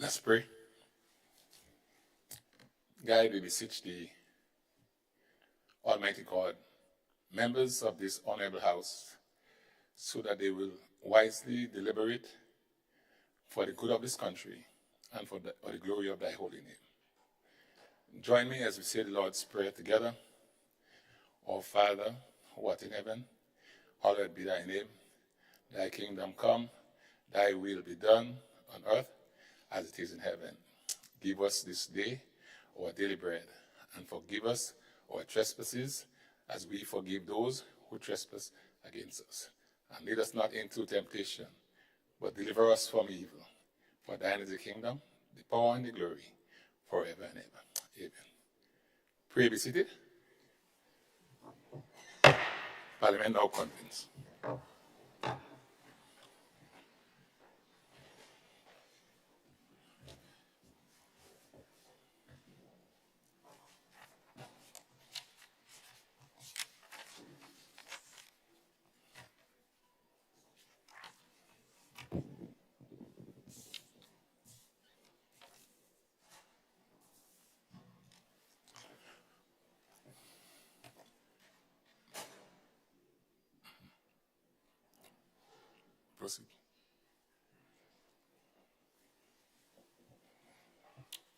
Let's pray. God, we beseech thee, Almighty God, members of this honorable house, so that they will wisely deliberate for the good of this country and for the glory of thy holy name. Join me as we say the Lord's Prayer together. Our Father, who art in heaven, hallowed be thy name. Thy kingdom come, thy will be done on earth as it is in heaven. Give us this day our daily bread, and forgive us our trespasses as we forgive those who trespass against us. And lead us not into temptation, but deliver us from evil. For thine is the kingdom, the power, and the glory, forever and ever. Amen. Pray be seated. Parliament now convenes. Proceed.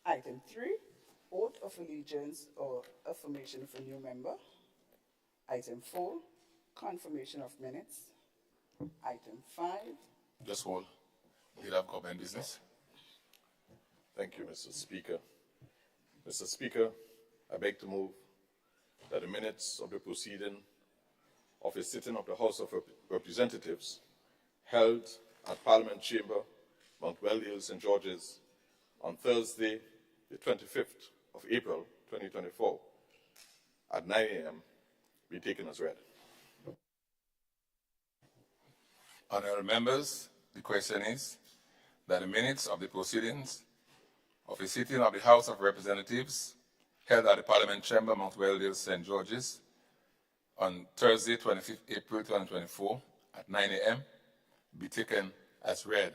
Item 3, oath of allegiance or affirmation of a new member. Item 4, confirmation of minutes. Item 5, Just hold. Leader of government business. Thank you, Mr. Speaker. Mr. Speaker, I beg to move that the minutes of the proceeding of a sitting of the House of Representatives held at Parliament Chamber, Mount Weldale, St. George's, on Thursday, the 25th of April, 2024, at 9 a.m. be taken as read. Honorable members, the question is that the minutes of the proceedings of a sitting of the House of Representatives held at the Parliament Chamber, Mount Weldale, St. George's, on Thursday, 25th April 2024, at 9 a.m., be taken as read.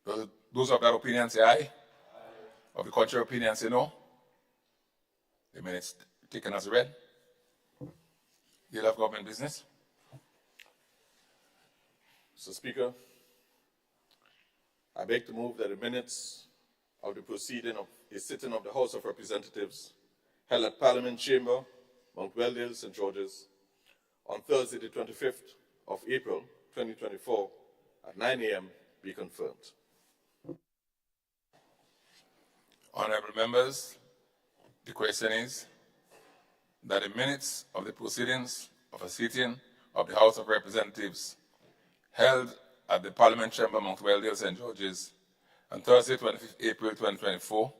Those of that opinion say aye. Of the contrary opinion say no. The minutes taken as read. Leader of government business. Mr. Speaker, I beg to move that the minutes of the proceeding of a sitting of the House of Representatives held at Parliament Chamber, Mount Weldale, St. George's, on Thursday, the 25th of April, 2024, at 9 a.m. be confirmed. Honorable members, the question is that the minutes of the proceedings of a sitting of the House of Representatives held at the Parliament Chamber, Mount Weldale, St. George's, on Thursday, 25th April 2024,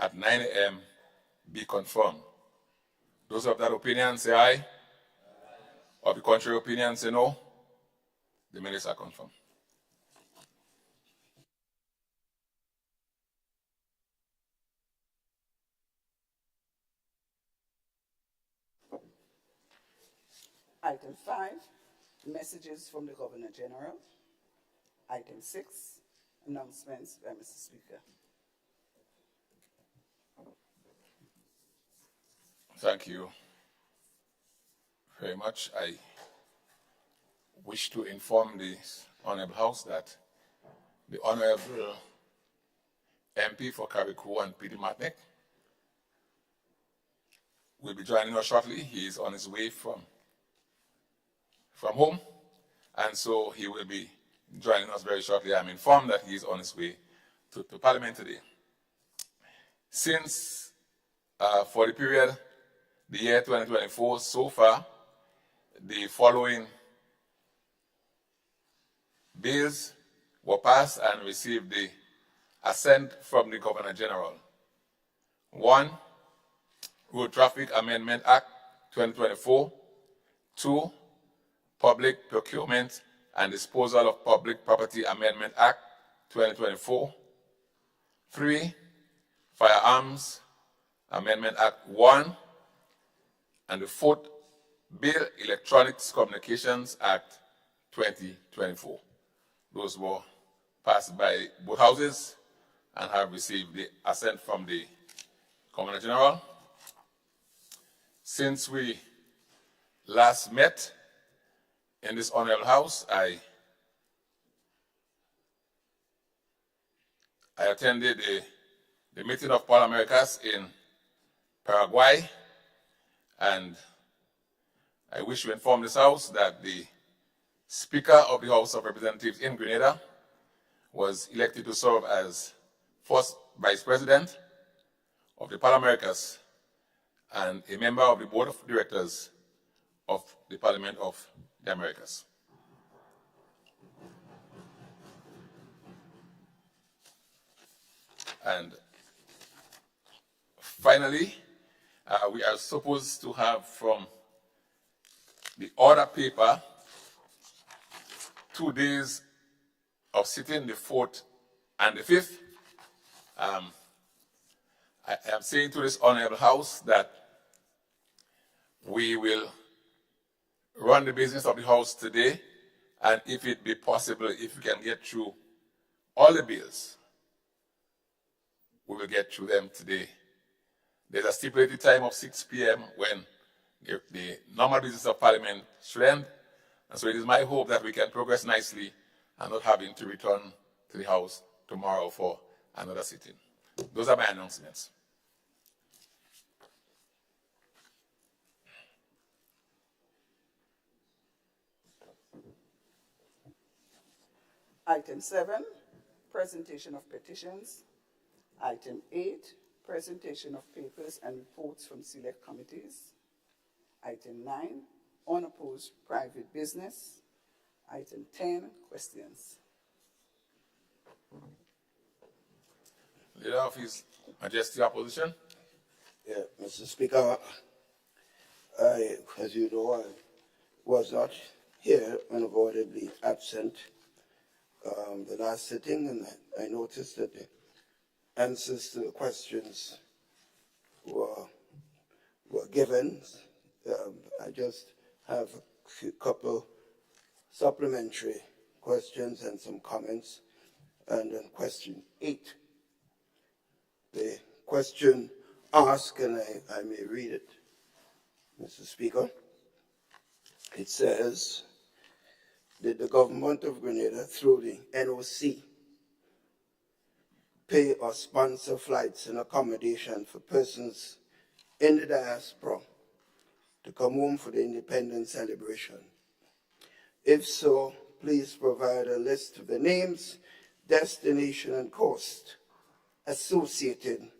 at 9 a.m. be confirmed. Those of that opinion say aye. Of the contrary opinion say no. The minutes are confirmed. Item 5, messages from the Governor General. Item 6, announcements by Mr. Speaker. Thank you very much. I wish to inform the Honorable House that the Honorable MP for Carriacou and Petite Martinique will be joining us shortly. He is on his way from home, and so he will be joining us very shortly. I'm informed that he is on his way to Parliament today. Since, for the period, the year 2024, so far, the following bills were passed and received the assent from the Governor General. 1, Road Traffic Amendment Act 2024. 2, Public Procurement and Disposal of Public Property Amendment Act 2024. 3, Firearms Amendment Act 1. And the 4th, Bill Electronics Communications Act 2024. Those were passed by both houses and have received the assent from the Governor General. Since we last met in this honorable house, I attended the meeting of Pan Americas in Paraguay, and I wish to inform this House that the Speaker of the House of Representatives in Grenada was elected to serve as first Vice President of the Pan Americas and a member of the Board of Directors of the Parliament of the Americas. And finally, we are supposed to have from the order paper 2 days of sitting, the 4th and the 5th. I am saying to this honorable House that we will run the business of the House today, and if it be possible, if we can get through all the bills, we will get through them today. There's a stipulated time of 6 p.m. when the normal business of Parliament should end, and so it is my hope that we can progress nicely and not having to return to the House tomorrow for another sitting. Those are my announcements. Item 7, presentation of petitions. Item 8, presentation of papers and reports from select committees. Item 9, unopposed private business. Item 10, questions. Leader of His Majesty Opposition. Yeah, Mr. Speaker, as you know, I was not here, unavoidably absent the last sitting, and I noticed that the answers to the questions were given. I just have a couple supplementary questions and some comments. And then question 8. The question asked, and I may read it, Mr. Speaker. It says, did the government of Grenada, through the NOC, pay or sponsor flights and accommodation for persons in the diaspora to come home for the independence celebration? If so, please provide a list of the names, destination, and cost associated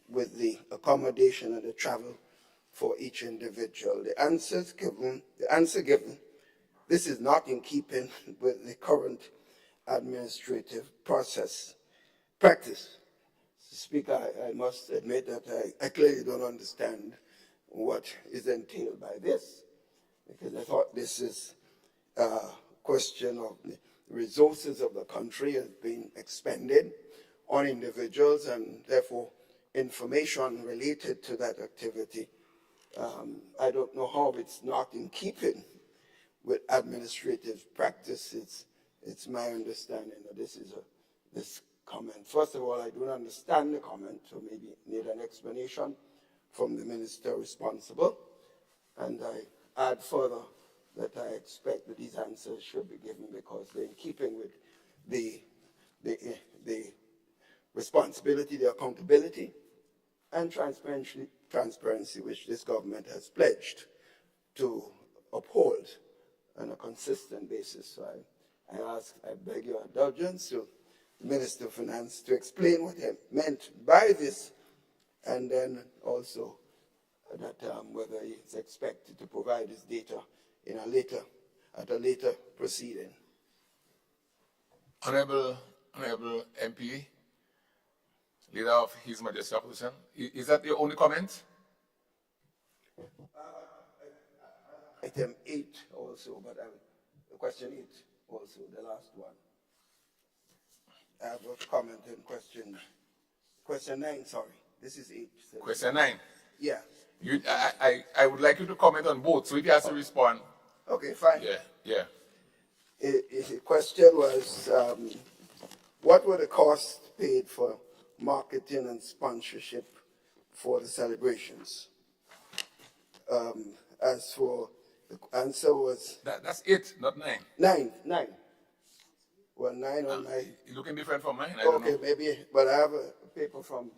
with the accommodation and the travel for each individual. The answer given, this is not in keeping with the current administrative practice. Speaker, I must admit that I clearly don't understand what is entailed by this, because I thought this is a question of the resources of the country as being expended on individuals, and therefore information related to that activity. I don't know how it's not in keeping with administrative practice. It's my understanding that this comment. First of all, I don't understand the comment, so maybe need an explanation from the minister responsible. And I add further that I expect that these answers should be given because they're in keeping with the responsibility, the accountability, and transparency which this government has pledged to uphold on a consistent basis. So I beg your indulgence to the Minister of Finance to explain what he meant by this, and then also that whether he's expected to provide this data at a later proceeding. Honorable MP, Leader of His Majesty Opposition, is that your only comment? Item 8 also, but question 8 also, the last one. I have a comment in question 9, sorry. This is 8. So Question 9. yeah. I would like you to comment on both, so if you have to respond. Okay, fine. Yeah. The question was, what were the costs paid for marketing and sponsorship for the celebrations. As for the answer was That's 8, not 9. 9. Well, 9 on my. You're looking different from mine. I don't Okay, know. maybe, but I have a paper from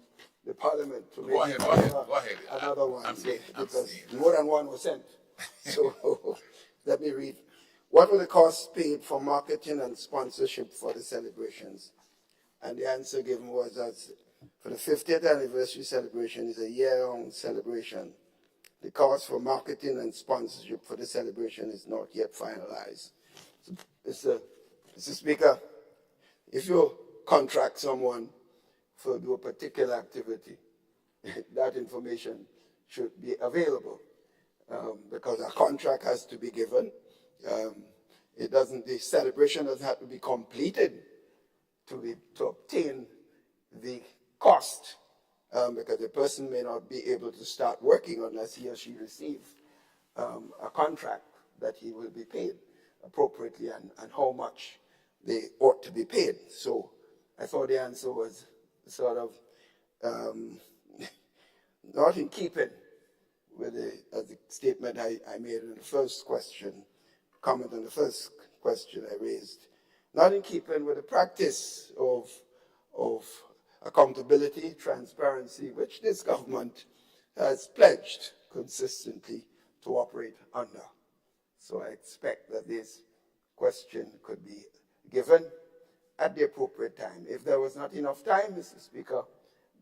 the parliament to Go ahead, go ahead. another one. I'm seeing. Because more than one was sent. So let me read. What were the costs paid for marketing and sponsorship for the celebrations? And the answer given was as for the 50th anniversary celebration is a year-long celebration. The cost for marketing and sponsorship for the celebration is not yet finalized. So, Mr. Speaker, if you contract someone to do a particular activity, that information should be available because a contract has to be given. The celebration doesn't have to be completed to obtain the cost because the person may not be able to start working unless he or she receives a contract that he will be paid appropriately and how much they ought to be paid. So I thought the answer was sort of not in keeping with the statement I made in the first question, comment on the first question I raised, not in keeping with the practice of accountability, transparency, which this government has pledged consistently to operate under. So I expect that this question could be given at the appropriate time. If there was not enough time, Mr. Speaker,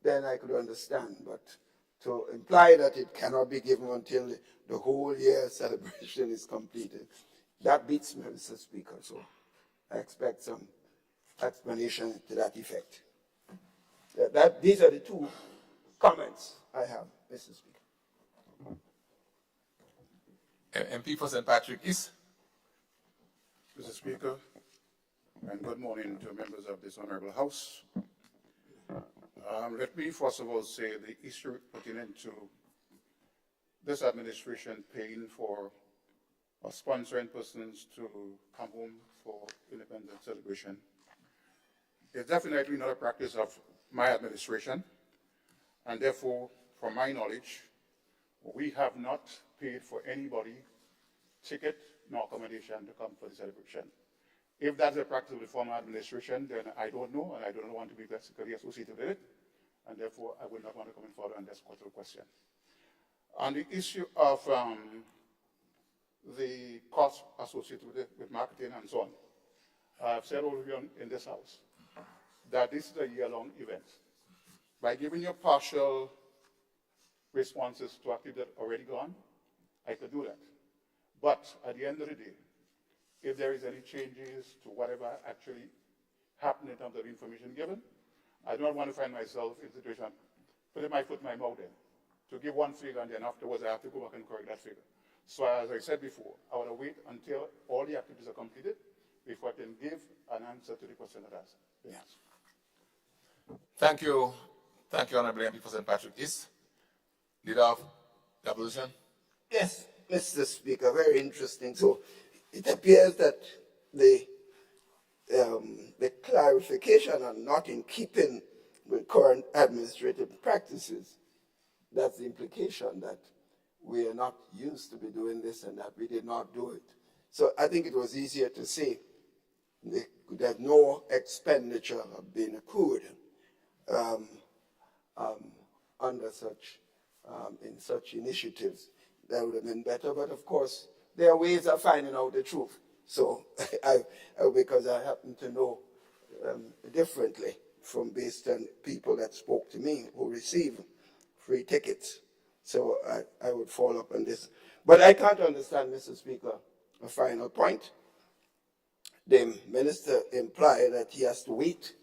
then I could understand. But to imply that it cannot be given until the whole year celebration is completed, that beats me, Mr. Speaker. So I expect some explanation to that effect. These are the two comments I have, Mr. Speaker. MP for St. Patrick is? Mr. Speaker, and good morning to members of this honorable House. Let me first of all say the issue pertinent to this administration paying for or sponsoring persons to come home for independence celebration is definitely not a practice of my administration, and therefore, from my knowledge, we have not paid for anybody ticket nor accommodation to come for the celebration. If that's a practice of the former administration, then I don't know, and I don't want to be basically associated with it, and therefore I would not want to come forward on this particular question. On the issue of the cost associated with marketing and so on, I've said over here in this House that this is a year-long event. By giving you partial responses to activities that are already gone, I could do that. But at the end of the day, if there is any changes to whatever actually happened in terms of information given, I do not want to find myself in a situation putting my foot in my mouth then, to give one figure and then afterwards I have to go back and correct that figure. So as I said before, I want to wait until all the activities are completed before I can give an answer to the question that has been asked. Thank you. Thank you, Honorable MP for St. Patrick is. Leader of the opposition. Yes, Mr. Speaker, very interesting. So it appears that the clarification are not in keeping with current administrative practices. That's the implication, that we are not used to be doing this and that we did not do it. So I think it was easier to say that no expenditure have been accrued under such in such initiatives. That would have been better, but of course there are ways of finding out the truth. So because I happen to know differently from based on people that spoke to me who received free tickets. So I would follow up on this. But I can't understand, Mr. Speaker, a final point. The minister implied that he has to wait.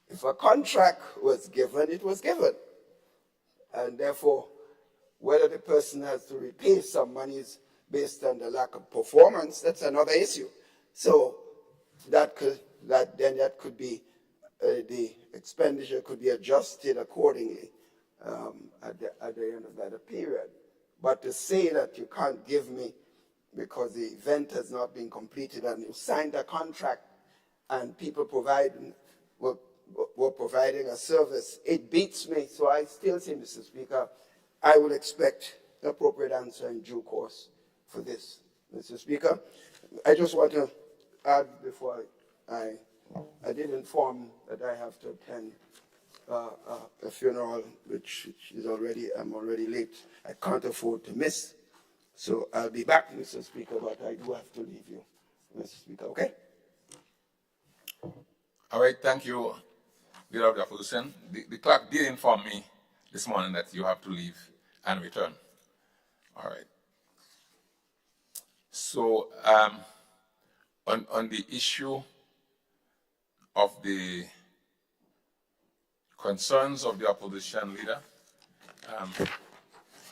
If a contract was given, it was given. And therefore, whether the person has to repay some monies based on the lack of performance, that's another issue. So that could be the expenditure could be adjusted accordingly at the end of that period. But to say that you can't give me because the event has not been completed and you signed a contract and people provide, well, were providing a service. It beats me, so I still say, Mr. Speaker, I will expect the appropriate answer in due course for this. Mr. Speaker, I just want to add before I did inform that I have to attend a funeral, which is I'm already late. I can't afford to miss. So I'll be back, Mr. Speaker, but I do have to leave you, Mr. Speaker, okay? All right, thank you, Leader of the Opposition. The clerk did inform me this morning that you have to leave and return. All right. So, on the issue of the concerns of the opposition leader,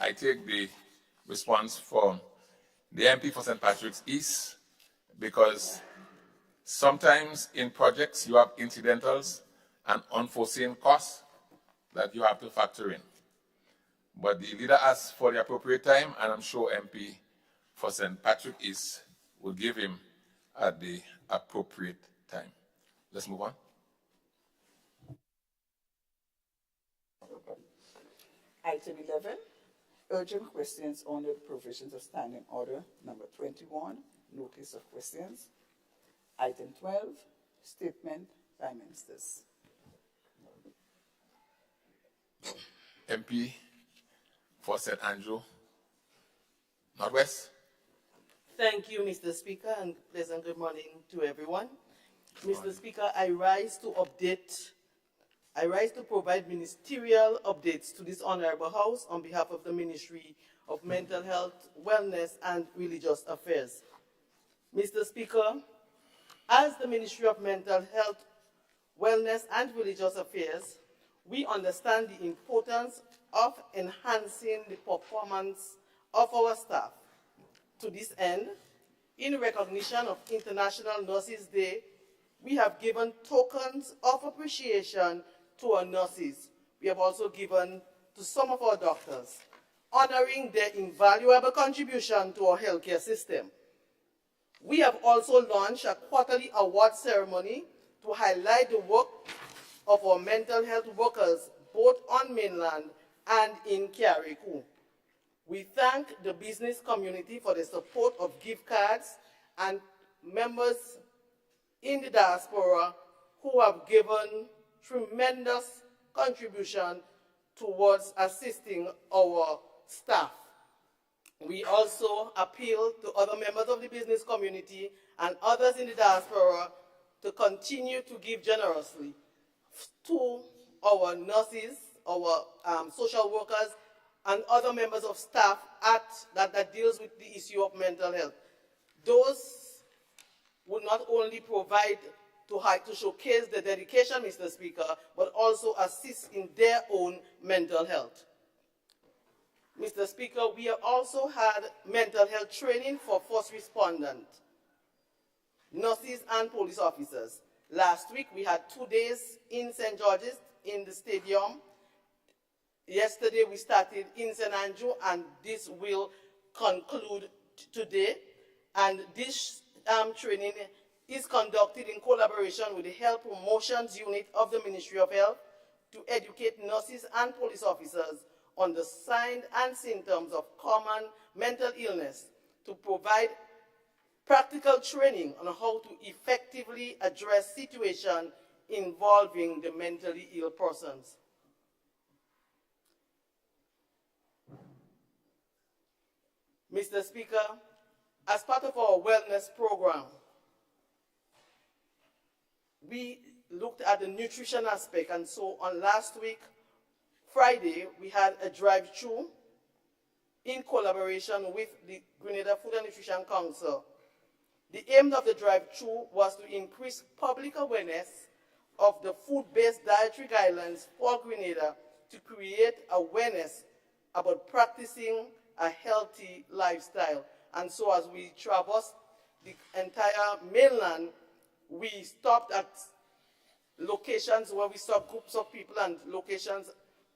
I take the response from the MP for St. Patrick's East, because sometimes in projects you have incidentals and unforeseen costs that you have to factor in. But the leader asked for the appropriate time, and I'm sure MP for St. Patrick East will give him at the appropriate time. Let's move on. Item 11, urgent questions on the provisions of Standing Order number 21, notice of questions. Item 12, statement by ministers. MP for St. Andrew, Northwest. Thank you, Mr. Speaker, and pleasant good morning to everyone. Mr. Speaker, I rise to provide ministerial updates to this Honorable House on behalf of the Ministry of Mental Health, Wellness, and Religious Affairs. Mr. Speaker, as the Ministry of Mental Health, Wellness, and Religious Affairs, we understand the importance of enhancing the performance of our staff. To this end, in recognition of International Nurses Day, we have given tokens of appreciation to our nurses. We have also given to some of our doctors, honoring their invaluable contribution to our healthcare system. We have also launched a quarterly award ceremony to highlight the work of our mental health workers, both on mainland and in Carriacou. We thank the business community for the support of gift cards and members in the diaspora who have given tremendous contribution towards assisting our staff. We also appeal to other members of the business community and others in the diaspora to continue to give generously to our nurses, our social workers, and other members of staff that deals with the issue of mental health. Those would not only provide to showcase the dedication, Mr. Speaker, but also assist in their own mental health. Mr. Speaker, we have also had mental health training for first responders, nurses, and police officers. Last week, we had 2 days in St. George's in the stadium. Yesterday, we started in St. Andrew, and this will conclude today. And this training is conducted in collaboration with the Health Promotions Unit of the Ministry of Health to educate nurses and police officers on the signs and symptoms of common mental illness, to provide practical training on how to effectively address situations involving the mentally ill persons. Mr. Speaker, as part of our wellness program, we looked at the nutrition aspect, and so on last week, Friday, we had a drive-through in collaboration with the Grenada Food and Nutrition Council. The aim of the drive-through was to increase public awareness of the food-based dietary guidelines for Grenada, to create awareness about practicing a healthy lifestyle. And so as we traversed the entire mainland, we stopped at locations where we saw groups of people and locations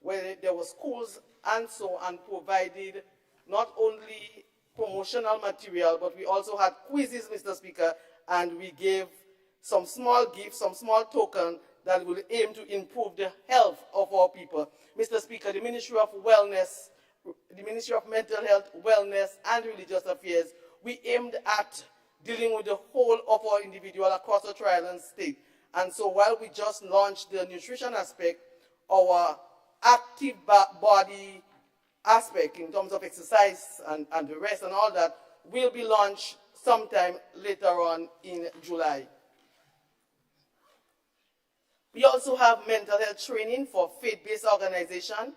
where there were schools and so on, provided not only promotional material, but we also had quizzes, Mr. Speaker, and we gave some small gifts, some small token that will aim to improve the health of our people. Mr. Speaker, the Ministry of Wellness, the Ministry of Mental Health, Wellness, and Religious Affairs, we aimed at dealing with the whole of our individual across the Tri-Island state. And so while we just launched the nutrition aspect, our active body aspect in terms of exercise and the rest and all that will be launched sometime later on in July. We also have mental health training for faith-based organization.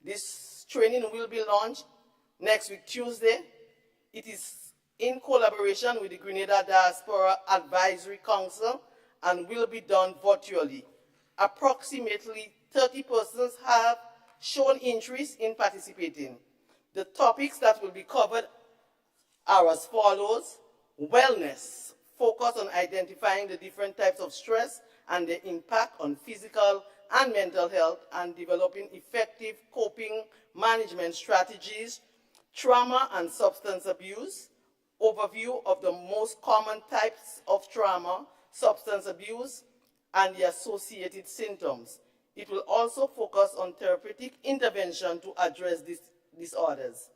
This training will be launched next week, Tuesday. It is in collaboration with the Grenada Diaspora Advisory Council and will be done virtually. Approximately 30 persons have shown interest in participating. The topics that will be covered are as follows: wellness, focus on identifying the different types of stress and their impact on physical and mental health, and developing effective coping management strategies. Trauma and substance abuse, overview of the most common types of trauma, substance abuse, and the associated symptoms. It will also focus on therapeutic intervention to address these disorders.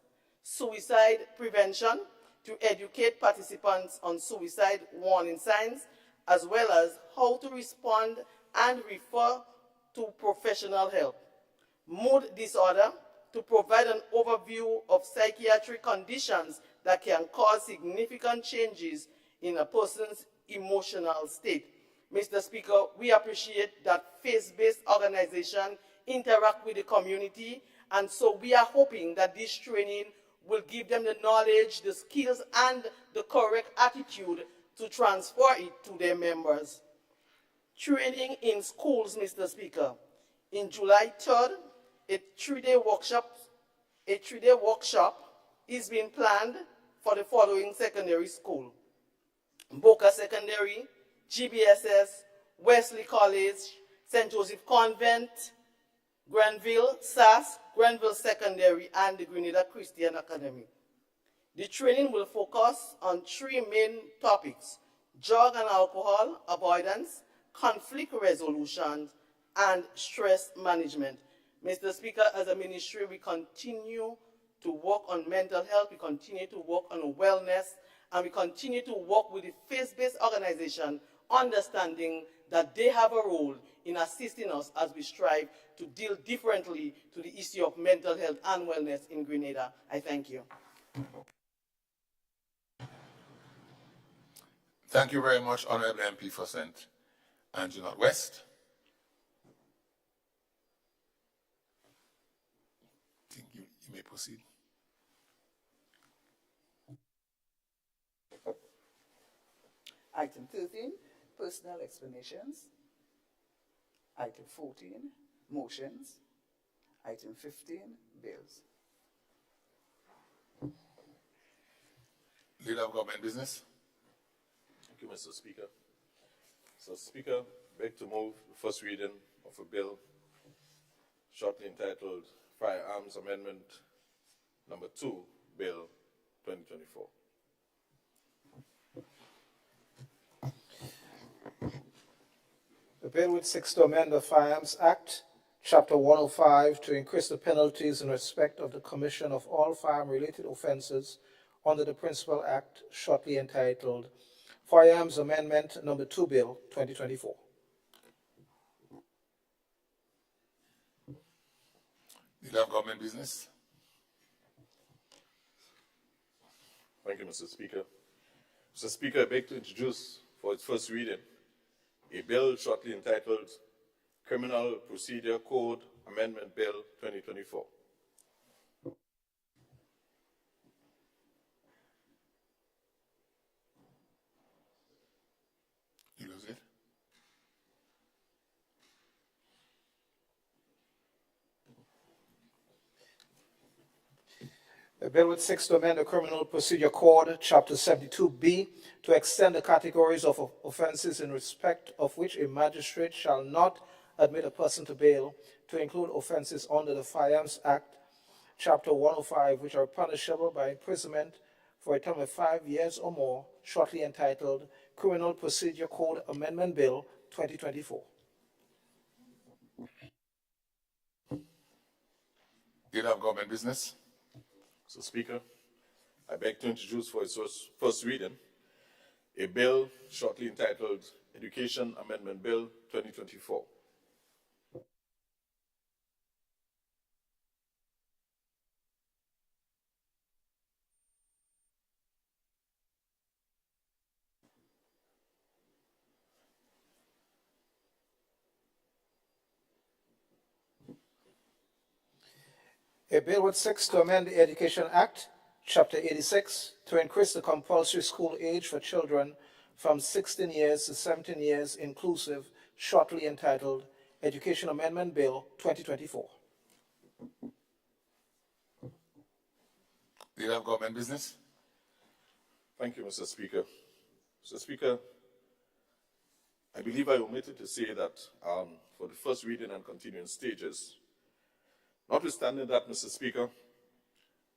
Suicide prevention, to educate participants on suicide warning signs, as well as how to respond and refer to professional help. Mood disorder, to provide an overview of psychiatric conditions that can cause significant changes in a person's emotional state. Mr. Speaker, we appreciate that faith-based organizations interact with the community, and so we are hoping that this training will give them the knowledge, the skills, and the correct attitude to transfer it to their members. Training in schools, Mr. Speaker. In July 3rd, a three-day workshop is being planned for the following secondary school: Boca Secondary, GBSS, Wesley College, St. Joseph Convent, Granville, SAS, Granville Secondary, and the Grenada Christian Academy. The training will focus on three main topics: drug and alcohol avoidance, conflict resolution, and stress management. Mr. Speaker, as a ministry, we continue to work on mental health, we continue to work on wellness, and we continue to work with the faith-based organization, understanding that they have a role in assisting us as we strive to deal differently to the issue of mental health and wellness in Grenada. I thank you. Thank you very much, Honorable MP for St. Andrew North West. I think you may proceed. Item 13, personal explanations. Item 14, motions. Item 15, bills. Leader of Government Business. Thank you, Mr. Speaker. Mr. Speaker, I beg to move the first reading of a bill shortly entitled Firearms Amendment Number 2, Bill 2024. The bill which seeks to amend the Firearms Act, Chapter 105, to increase the penalties in respect of the commission of all firearm-related offenses under the Principal Act, shortly entitled Firearms Amendment Number 2 Bill 2024. Leader of Government Business. Thank you, Mr. Speaker. Mr. Speaker, I beg to introduce for its first reading a bill shortly entitled Criminal Procedure Code Amendment Bill 2024. You lose it. The bill which seeks to amend the Criminal Procedure Code, Chapter 72B, to extend the categories of offenses in respect of which a magistrate shall not admit a person to bail, to include offenses under the Firearms Act, Chapter 105, which are punishable by imprisonment for a term of 5 years or more, shortly entitled Criminal Procedure Code Amendment Bill 2024. Leader of Government Business. Mr. Speaker, I beg to introduce for its first reading a bill shortly entitled Education Amendment Bill 2024. A bill which seeks to amend the Education Act, Chapter 86, to increase the compulsory school age for children from 16 years to 17 years inclusive, shortly entitled Education Amendment Bill 2024. Leader of Government Business. Thank you, Mr. Speaker. Mr. Speaker, I believe I omitted to say that for the first reading and continuing stages, notwithstanding that, Mr. Speaker,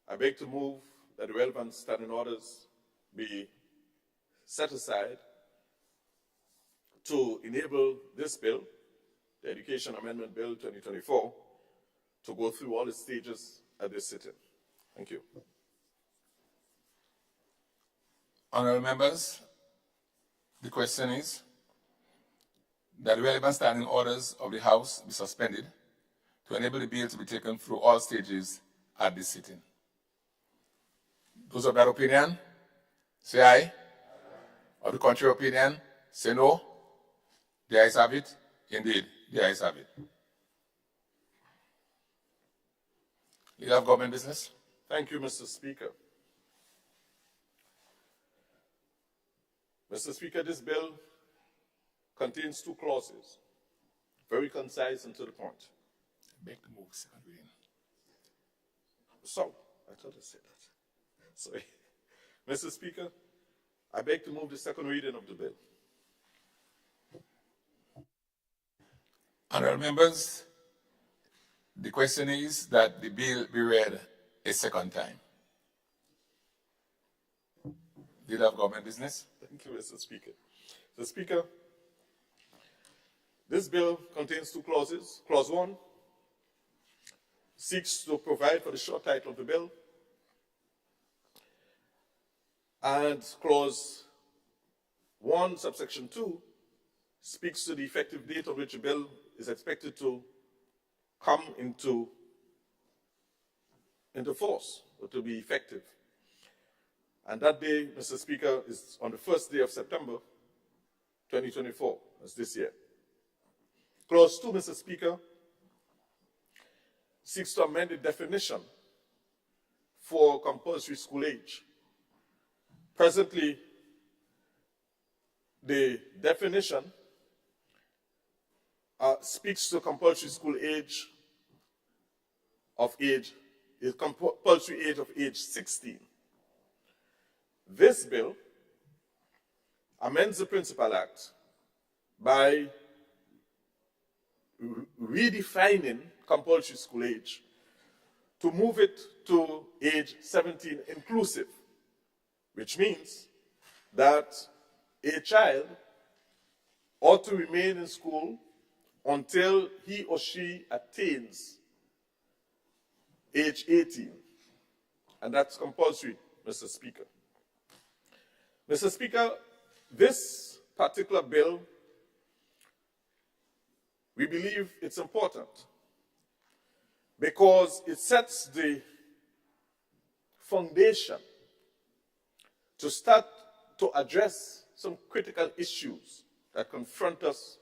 I beg to move that the relevant standing orders be set aside to enable this bill, the Education Amendment Bill 2024, to go through all its stages at this sitting. Thank you. Honourable members, the question is that the relevant standing orders of the House be suspended to enable the bill to be taken through all stages at this sitting. Those of that opinion, say aye. Of the contrary opinion, say no. The ayes have it. Indeed, the ayes have it. Leader of Government Business. Thank you, Mr. Speaker. Mr. Speaker, this bill contains two clauses, very concise and to the point. Beg to move second reading. So, I thought I said that. Sorry. Mr. Speaker, I beg to move the second reading of the bill. Honourable members, the question is that the bill be read a second time. Leader of Government Business. Thank you, Mr. Speaker. Mr. Speaker, this bill contains two clauses. Clause 1 seeks to provide for the short title of the bill, and Clause 1, subsection 2, speaks to the effective date on which the bill is expected to come into force, or to be effective. And that day, Mr. Speaker, is on the first day of September 2024, as this year. Clause 2, Mr. Speaker, seeks to amend the definition for compulsory school age. Presently, the definition speaks to compulsory school age compulsory age of age 16. This bill amends the Principal Act by redefining compulsory school age to move it to age 17 inclusive, which means that a child ought to remain in school until he or she attains age 18. And that's compulsory, Mr. Speaker. Mr. Speaker, this particular bill, we believe it's important because it sets the foundation to start to address some critical issues that confront us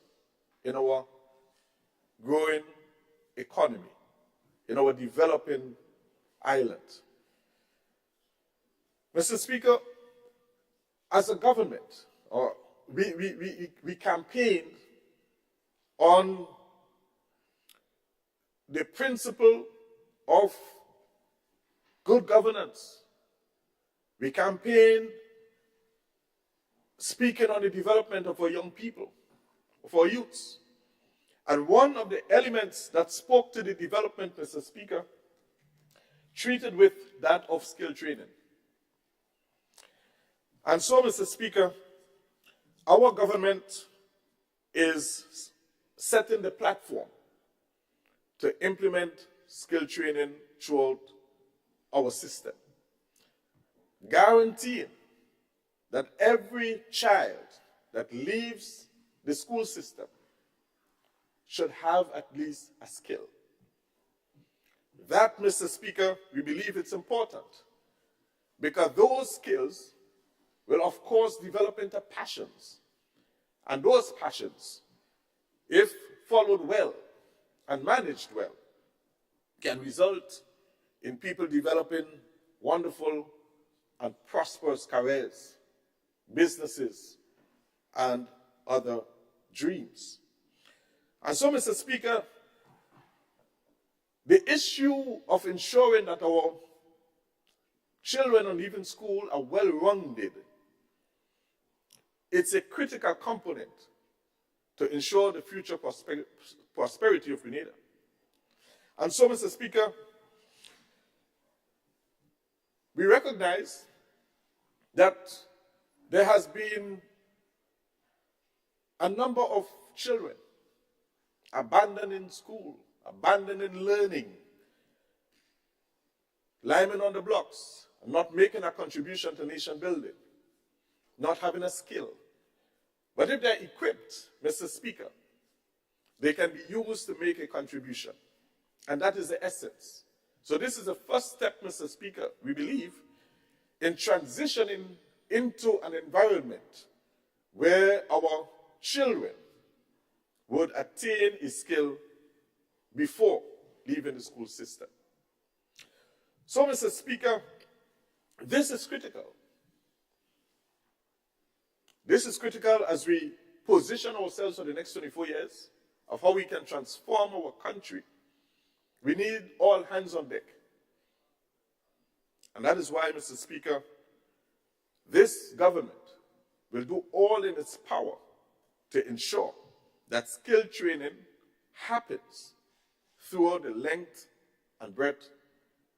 in our growing economy, in our developing island. Mr. Speaker, as a government, we campaigned on the principle of good governance. We campaigned speaking on the development of our young people, of our youths. And one of the elements that spoke to the development, Mr. Speaker, treated with that of skill training. And so, Mr. Speaker, our government is setting the platform to implement skill training throughout our system, guaranteeing that every child that leaves the school system should have at least a skill. That, Mr. Speaker, we believe it's important because those skills will, of course, develop into passions. And those passions, if followed well and managed well, can result in people developing wonderful and prosperous careers, businesses, and other dreams. And so, Mr. Speaker, the issue of ensuring that our children on leaving school are well-rounded, it's a critical component to ensure the future prosperity of Grenada. And so, Mr. Speaker, we recognize that there has been a number of children abandoning school, abandoning learning, climbing on the blocks, and not making a contribution to nation building, not having a skill. But if they're equipped, Mr. Speaker, they can be used to make a contribution. And that is the essence. So this is the first step, Mr. Speaker, we believe, in transitioning into an environment where our children would attain a skill before leaving the school system. So, Mr. Speaker, this is critical. This is critical as we position ourselves for the next 24 years of how we can transform our country. We need all hands on deck. And that is why, Mr. Speaker, this government will do all in its power to ensure that skill training happens throughout the length and breadth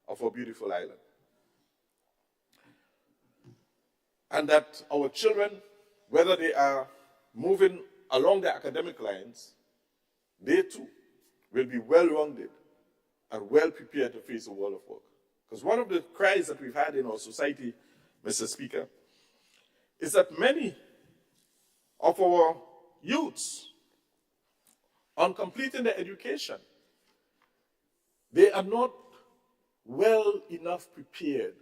of our beautiful island. And that our children, whether they are moving along the academic lines, they too will be well-rounded and well-prepared to face the world of work. Because one of the cries that we've had in our society, Mr. Speaker, is that many of our youths, on completing their education, they are not well enough prepared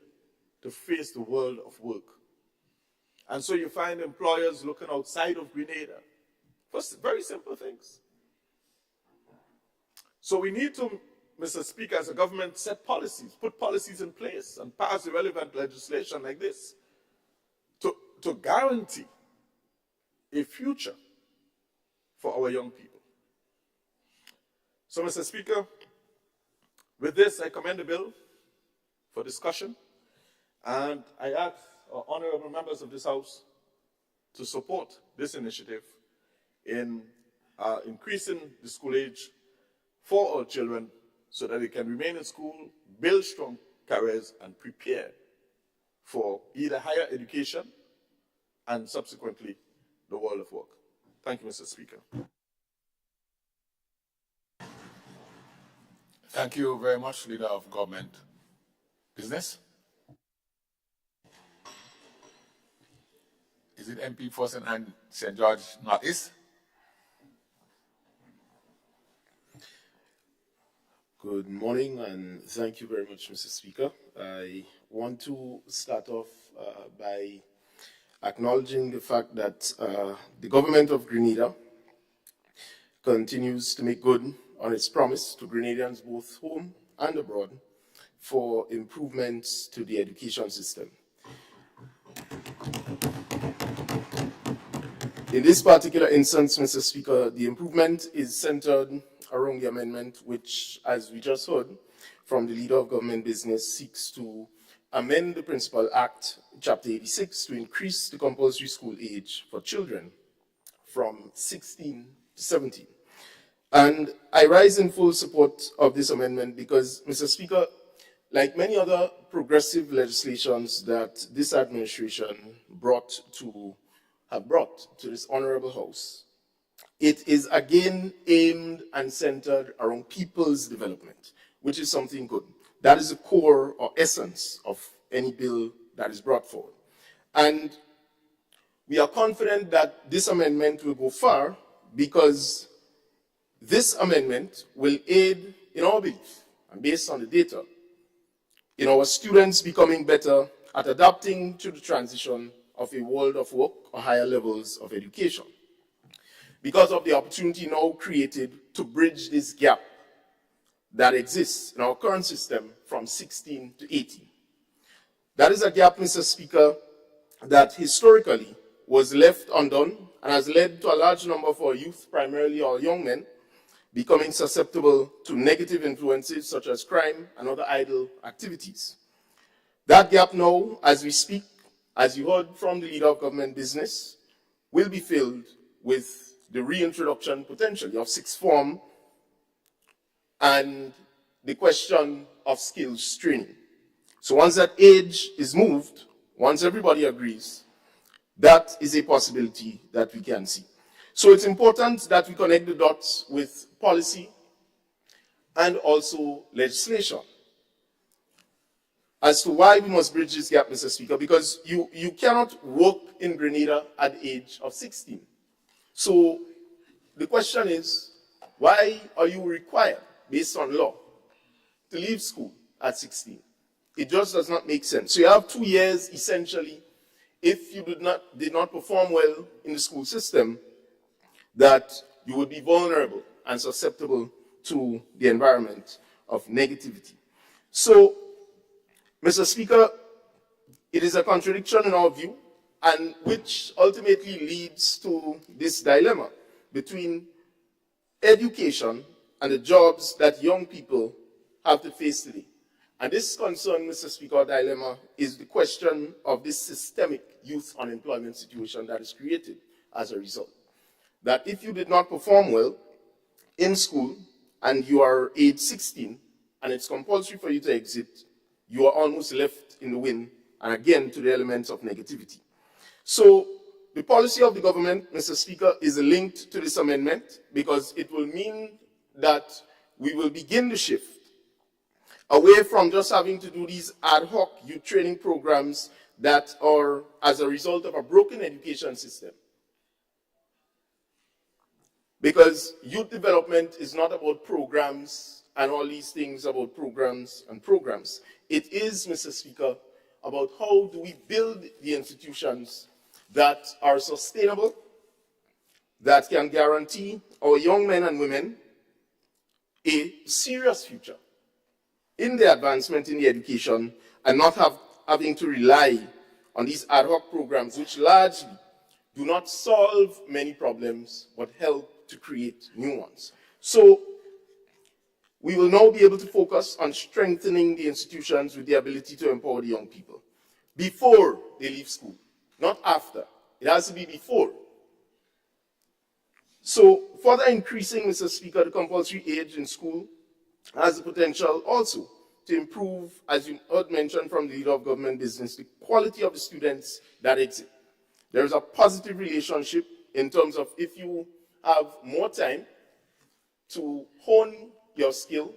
to face the world of work. And so you find employers looking outside of Grenada for very simple things. So we need to, Mr. Speaker, as a government, set policies, put policies in place and pass the relevant legislation like this to guarantee a future for our young people. So, Mr. Speaker, with this, I commend the bill for discussion, and I ask our honorable members of this House to support this initiative in increasing the school age for our children so that they can remain in school, build strong careers, and prepare for either higher education and subsequently the world of work. Thank you, Mr. Speaker. Thank you very much, Leader of Government Business. Is it MP Forson and St. George Northeast? Good morning, and thank you very much, Mr. Speaker. I want to start off by acknowledging the fact that the government of Grenada continues to make good on its promise to Grenadians both home and abroad for improvements to the education system. In this particular instance, Mr. Speaker, the improvement is centered around the amendment which, as we just heard from the Leader of Government Business, seeks to amend the Principal Act, Chapter 86, to increase the compulsory school age for children from 16 to 17. And I rise in full support of this amendment because, Mr. Speaker, like many other progressive legislations that this administration brought to this honorable House, it is again aimed and centered around people's development, which is something good. That is the core or essence of any bill that is brought forward. And we are confident that this amendment will go far because this amendment will aid in our belief, and based on the data, in our students becoming better at adapting to the transition of a world of work or higher levels of education, because of the opportunity now created to bridge this gap that exists in our current system from 16 to 18. That is a gap, Mr. Speaker, that historically was left undone and has led to a large number of our youth, primarily our young men, becoming susceptible to negative influences such as crime and other idle activities. That gap now, as we speak, as you heard from the leader of government business, will be filled with the reintroduction potentially of sixth form and the question of skills training. So once that age is moved, once everybody agrees, that is a possibility that we can see. So it's important that we connect the dots with policy and also legislation as to why we must bridge this gap, Mr. Speaker, because you cannot work in Grenada at the age of 16. So the question is, why are you required, based on law, to leave school at 16? It just does not make sense. So you have 2 years, essentially, if you did not perform well in the school system, that you would be vulnerable and susceptible to the environment of negativity. So, Mr. Speaker, it is a contradiction in our view, and which ultimately leads to this dilemma between education and the jobs that young people have to face today. And this concern, Mr. Speaker, dilemma is the question of this systemic youth unemployment situation that is created as a result. That if you did not perform well in school and you are age 16 and it's compulsory for you to exit, you are almost left in the wind, and again to the elements of negativity. So the policy of the government, Mr. Speaker, is linked to this amendment because it will mean that we will begin the shift away from just having to do these ad hoc youth training programs that are as a result of a broken education system. Because youth development is not about programs and all these things about programs and programs. It is, Mr. Speaker, about how do we build the institutions that are sustainable, that can guarantee our young men and women a serious future in the advancement in the education and not having to rely on these ad hoc programs which largely do not solve many problems but help to create new ones. So we will now be able to focus on strengthening the institutions with the ability to empower the young people before they leave school, not after. It has to be before. So further increasing, Mr. Speaker, the compulsory age in school has the potential also to improve, as you heard mentioned from the leader of government business, the quality of the students that exit. There is a positive relationship in terms of if you have more time to hone your skill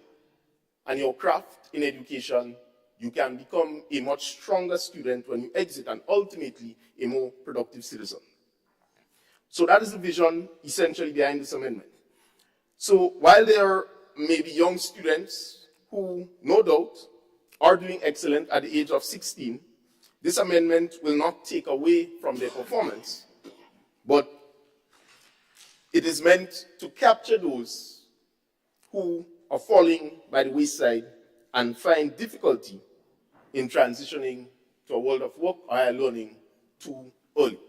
and your craft in education, you can become a much stronger student when you exit and ultimately a more productive citizen. So that is the vision essentially behind this amendment. So while there may be young students who, no doubt, are doing excellent at the age of 16, this amendment will not take away from their performance, but it is meant to capture those who are falling by the wayside and find difficulty in transitioning to a world of work or higher learning too early.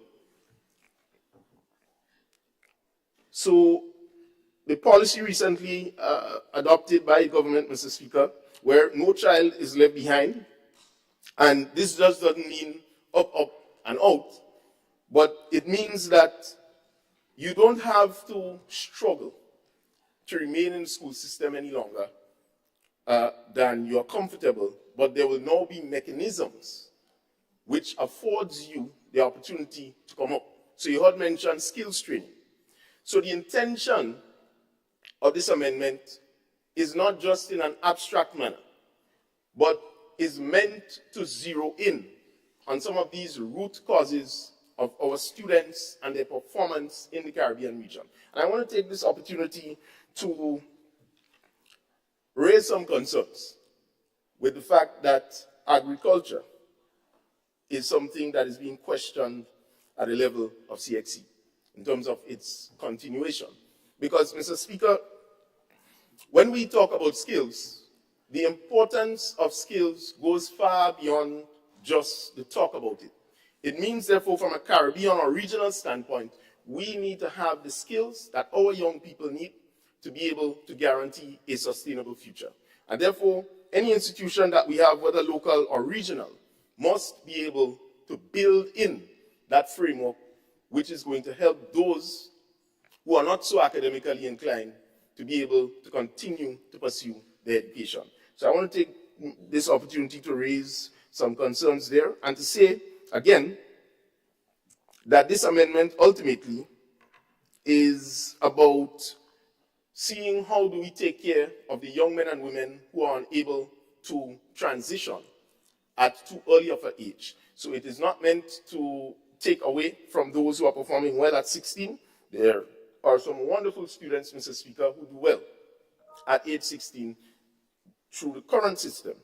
So the policy recently adopted by the government, Mr. Speaker, where no child is left behind, and this just doesn't mean up, up, and out, but it means that you don't have to struggle to remain in the school system any longer than you are comfortable, but there will now be mechanisms which affords you the opportunity to come up. So you heard mentioned skills training. So the intention of this amendment is not just in an abstract manner but is meant to zero in on some of these root causes of our students and their performance in the Caribbean region. And I want to take this opportunity to raise some concerns with the fact that agriculture is something that is being questioned at the level of CXC in terms of its continuation. Because, Mr. Speaker, when we talk about skills, the importance of skills goes far beyond just the talk about it. It means, therefore, from a Caribbean or regional standpoint, we need to have the skills that our young people need to be able to guarantee a sustainable future. And therefore, any institution that we have, whether local or regional, must be able to build in that framework which is going to help those who are not so academically inclined to be able to continue to pursue their education. So I want to take this opportunity to raise some concerns there and to say, again, that this amendment ultimately is about seeing how do we take care of the young men and women who are unable to transition at too early of an age. So it is not meant to take away from those who are performing well at 16. There are some wonderful students, Mr. Speaker, who do well at age 16 through the current system.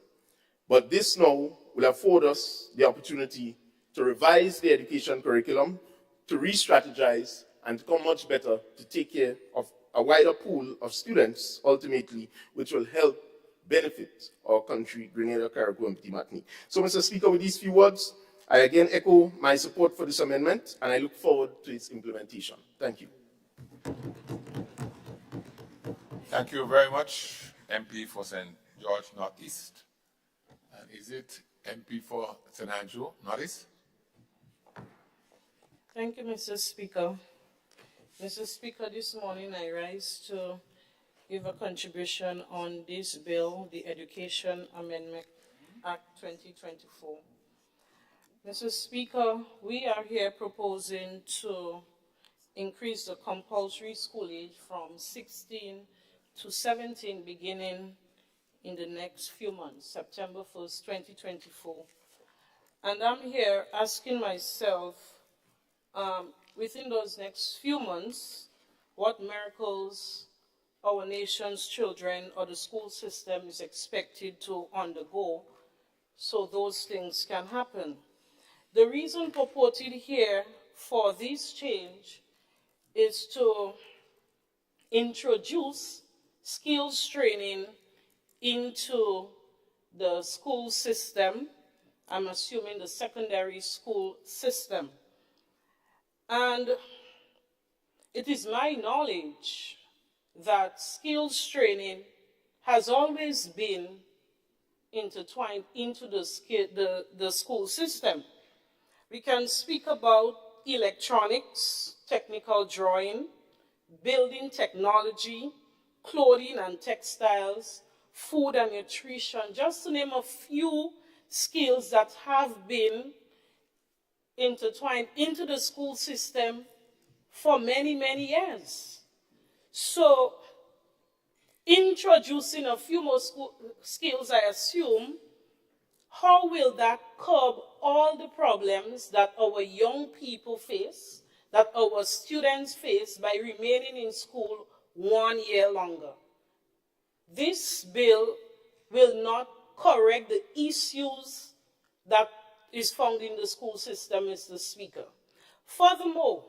But this now will afford us the opportunity to revise the education curriculum, to re-strategize, and to come much better to take care of a wider pool of students, ultimately, which will help benefit our country, Grenada, Carriacou, and Petit Martinique. So, Mr. Speaker, with these few words, I again echo my support for this amendment, and I look forward to its implementation. Thank you. Thank you very much, MP for St. George Northeast. And is it MP for St. Andrew Northeast? Thank you, Mr. Speaker. Mr. Speaker, this morning I rise to give a contribution on this bill, the Education Amendment Act 2024. Mr. Speaker, we are here proposing to increase the compulsory school age from 16 to 17 beginning in the next few months, September 1st, 2024. And I'm here asking myself, within those next few months, what miracles our nation's children or the school system is expected to undergo so those things can happen. The reason purported here for this change is to introduce skills training into the school system. I'm assuming the secondary school system. And it is my knowledge that skills training has always been intertwined into the school system. We can speak about electronics, technical drawing, building technology, clothing and textiles, food and nutrition, just to name a few skills that have been intertwined into the school system for many, many years. So, introducing a few more skills, I assume, how will that curb all the problems that our young people face, that our students face by remaining in school 1 year longer? This bill will not correct the issues that is found in the school system, Mr. Speaker. Furthermore,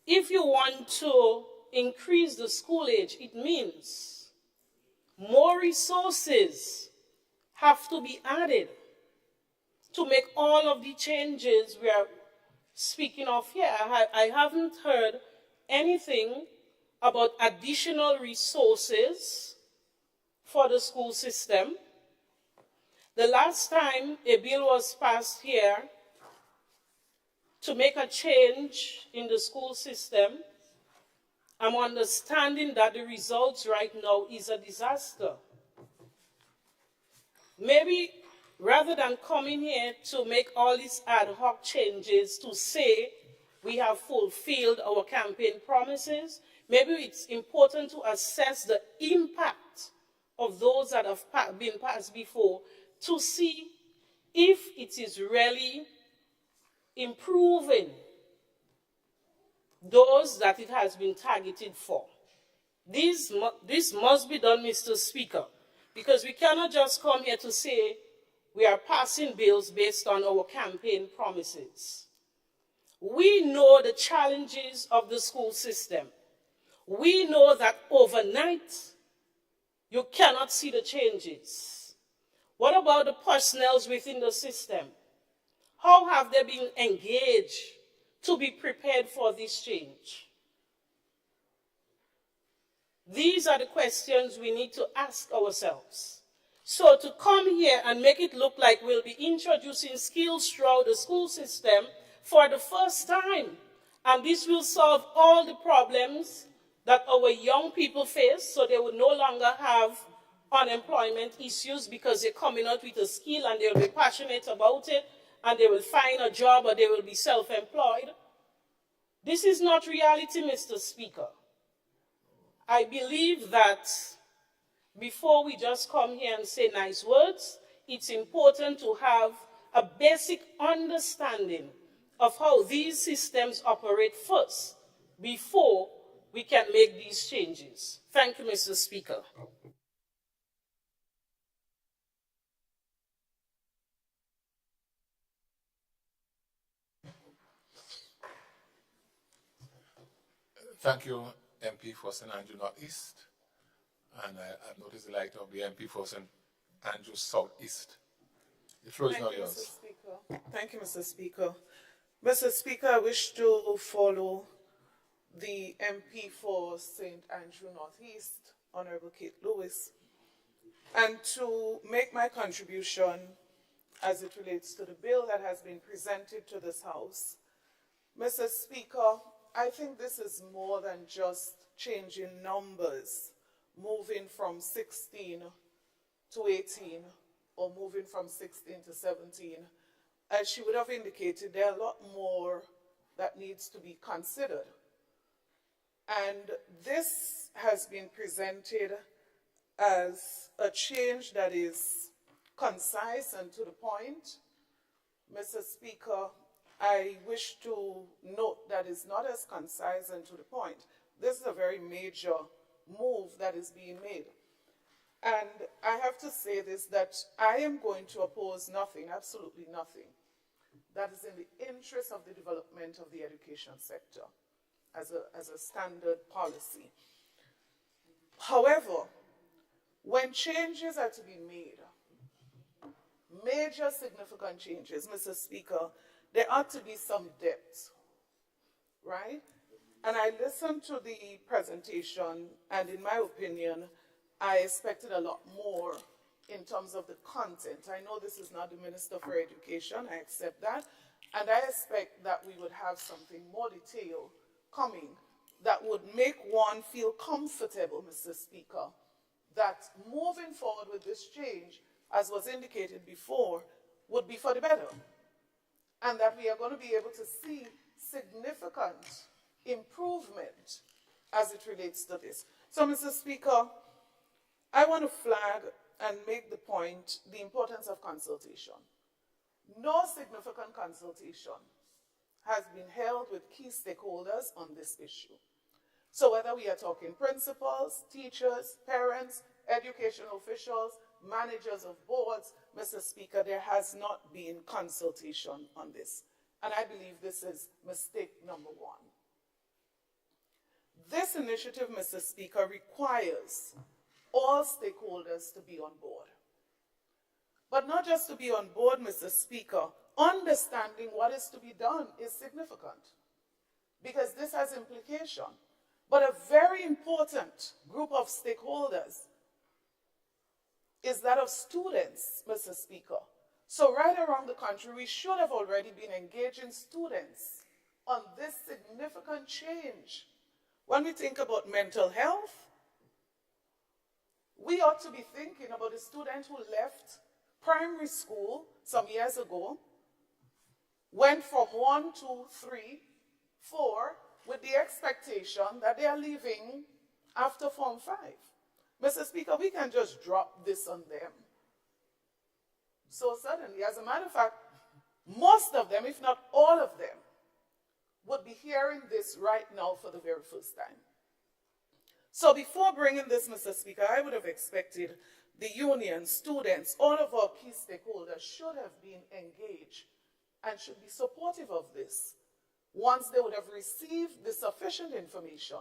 if you want to increase the school age, it means more resources have to be added to make all of the changes we are speaking of here. I haven't heard anything about additional resources for the school system. The last time a bill was passed here to make a change in the school system, I'm understanding that the results right now is a disaster. Maybe rather than coming here to make all these ad hoc changes to say we have fulfilled our campaign promises, maybe it's important to assess the impact of those that have been passed before to see if it is really improving those that it has been targeted for. This must be done, Mr. Speaker, because we cannot just come here to say we are passing bills based on our campaign promises. We know the challenges of the school system. We know that overnight you cannot see the changes. What about the personnel within the system? How have they been engaged to be prepared for this change? These are the questions we need to ask ourselves. So to come here and make it look like we'll be introducing skills throughout the school system for the first time, and this will solve all the problems that our young people face, so they will no longer have unemployment issues because they're coming out with a skill and they'll be passionate about it and they will find a job or they will be self-employed. This is not reality, Mr. Speaker. I believe that before we just come here and say nice words, it's important to have a basic understanding of how these systems operate first before we can make these changes. Thank you, Mr. Speaker. Thank you, MP for St. Andrew Northeast. And I've noticed the light of the MP for St. Andrew Southeast. The floor is now yours. Thank you, Mr. Speaker. Mr. Speaker, I wish to follow the MP for St. Andrew Northeast, Honorable Kate Lewis, and to make my contribution as it relates to the bill that has been presented to this House. Mr. Speaker, I think this is more than just changing numbers, moving from 16 to 18 or moving from 16 to 17. As she would have indicated, there are a lot more that needs to be considered. And this has been presented as a change that is concise and to the point. Mr. Speaker, I wish to note that it's not as concise and to the point. This is a very major move that is being made. And I have to say this, that I am going to oppose nothing, absolutely nothing, that is in the interest of the development of the education sector as a standard policy. However, when changes are to be made, major significant changes, Mr. Speaker, there ought to be some depth, right? And I listened to the presentation, and in my opinion, I expected a lot more in terms of the content. I know this is not the Minister for Education, I accept that, and I expect that we would have something more detailed coming that would make one feel comfortable, Mr. Speaker, that moving forward with this change, as was indicated before, would be for the better, and that we are going to be able to see significant improvement as it relates to this. So, Mr. Speaker, I want to flag and make the point, the importance of consultation. No significant consultation has been held with key stakeholders on this issue. So whether we are talking principals, teachers, parents, educational officials, managers of boards, Mr. Speaker, there has not been consultation on this. And I believe this is mistake number one. This initiative, Mr. Speaker, requires all stakeholders to be on board. But not just to be on board, Mr. Speaker, understanding what is to be done is significant because this has implication. But a very important group of stakeholders is that of students, Mr. Speaker. So right around the country, we should have already been engaging students on this significant change. When we think about mental health, we ought to be thinking about the student who left primary school some years ago, went for 1, 2, 3, 4, with the expectation that they are leaving after Form 5. Mr. Speaker, we can just drop this on them. So suddenly, as a matter of fact, most of them, if not all of them, would be hearing this right now for the very first time. So before bringing this, Mr. Speaker, I would have expected the union, students, all of our key stakeholders should have been engaged and should be supportive of this once they would have received the sufficient information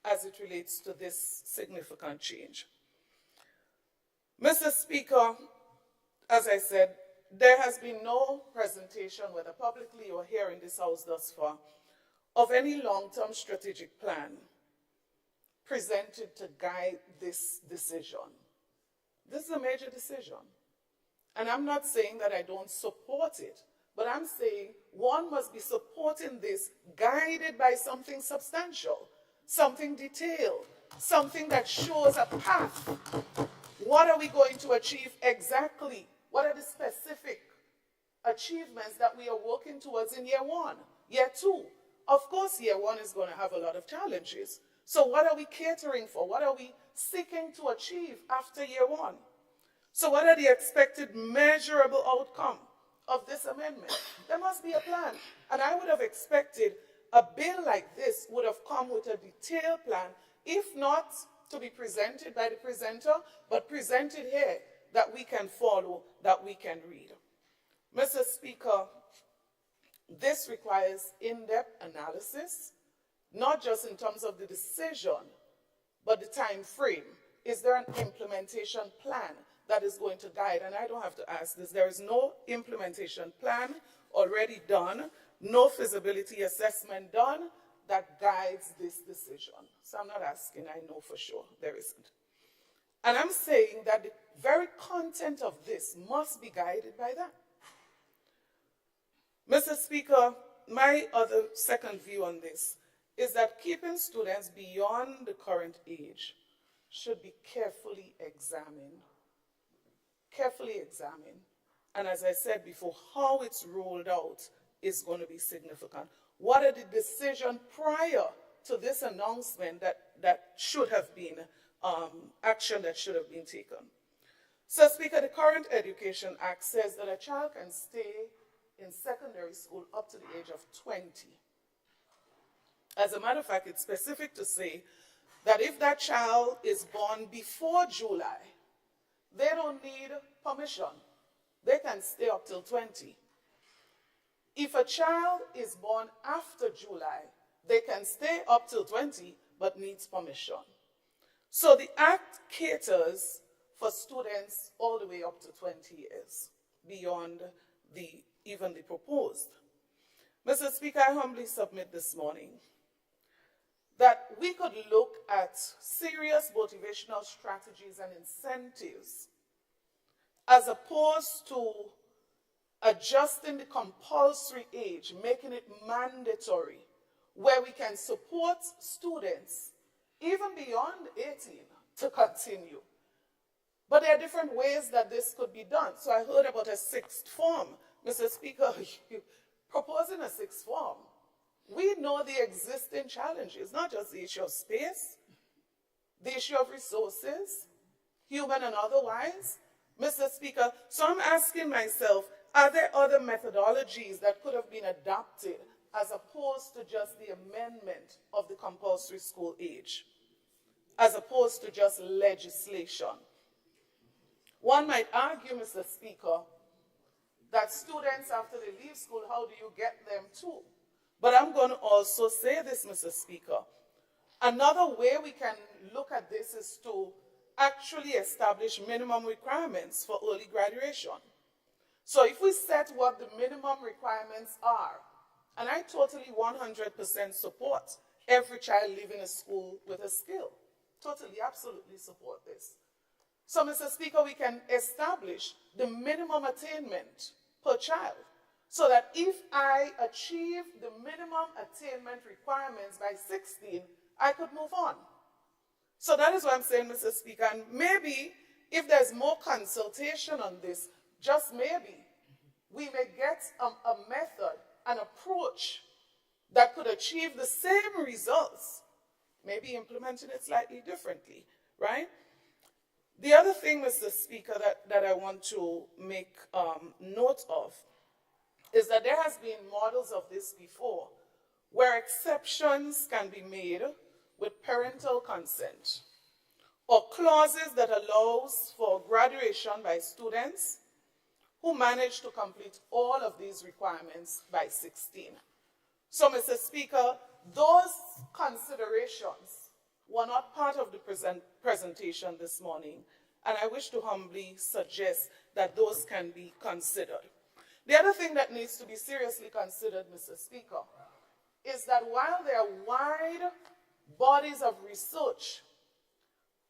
as it relates to this significant change. Mr. Speaker, as I said, there has been no presentation, whether publicly or here in this House thus far, of any long-term strategic plan presented to guide this decision. This is a major decision. And I'm not saying that I don't support it, but I'm saying one must be supporting this guided by something substantial, something detailed, something that shows a path. What are we going to achieve exactly? What are the specific achievements that we are working towards in year one, year two? Of course, year one is going to have a lot of challenges. So what are we catering for? What are we seeking to achieve after year one? So what are the expected measurable outcome of this amendment? There must be a plan. And I would have expected a bill like this would have come with a detailed plan, if not to be presented by the presenter, but presented here that we can follow, that we can read. Mr. Speaker, this requires in-depth analysis, not just in terms of the decision, but the time frame. Is there an implementation plan that is going to guide? And I don't have to ask this. There is no implementation plan already done, no feasibility assessment done that guides this decision. So I'm not asking, I know for sure there isn't. And I'm saying that the very content of this must be guided by that. Mr. Speaker, my other second view on this is that keeping students beyond the current age should be carefully examined. Carefully examined. And as I said before, how it's rolled out is going to be significant. What are the decisions prior to this announcement that should have been, action that should have been taken? So, Speaker, the current Education Act says that a child can stay in secondary school up to the age of 20. As a matter of fact, it's specific to say that if that child is born before July, they don't need permission. They can stay up till 20. If a child is born after July, they can stay up till 20, but needs permission. So the Act caters for students all the way up to 20 years, beyond even the proposed. Mr. Speaker, I humbly submit this morning that we could look at serious motivational strategies and incentives as opposed to adjusting the compulsory age, making it mandatory, where we can support students even beyond 18 to continue. But there are different ways that this could be done. So I heard about a sixth form. Mr. Speaker, proposing a sixth form. We know the existing challenges, not just the issue of space, the issue of resources, human and otherwise. Mr. Speaker, so I'm asking myself, are there other methodologies that could have been adopted as opposed to just the amendment of the compulsory school age, as opposed to just legislation? One might argue, Mr. Speaker, that students, after they leave school, how do you get them to? But I'm going to also say this, Mr. Speaker. Another way we can look at this is to actually establish minimum requirements for early graduation. So if we set what the minimum requirements are, and I totally 100% support every child leaving a school with a skill. Totally, absolutely support this. So, Mr. Speaker, we can establish the minimum attainment per child so that if I achieve the minimum attainment requirements by 16, I could move on. So that is what I'm saying, Mr. Speaker. And maybe if there's more consultation on this, just maybe, we may get a method, an approach that could achieve the same results, maybe implementing it slightly differently, right? The other thing, Mr. Speaker, that I want to make note of is that there has been models of this before, where exceptions can be made with parental consent, or clauses that allows for graduation by students who manage to complete all of these requirements by 16. So, Mr. Speaker, those considerations were not part of the presentation this morning, and I wish to humbly suggest that those can be considered. The other thing that needs to be seriously considered, Mr. Speaker, is that while there are wide bodies of research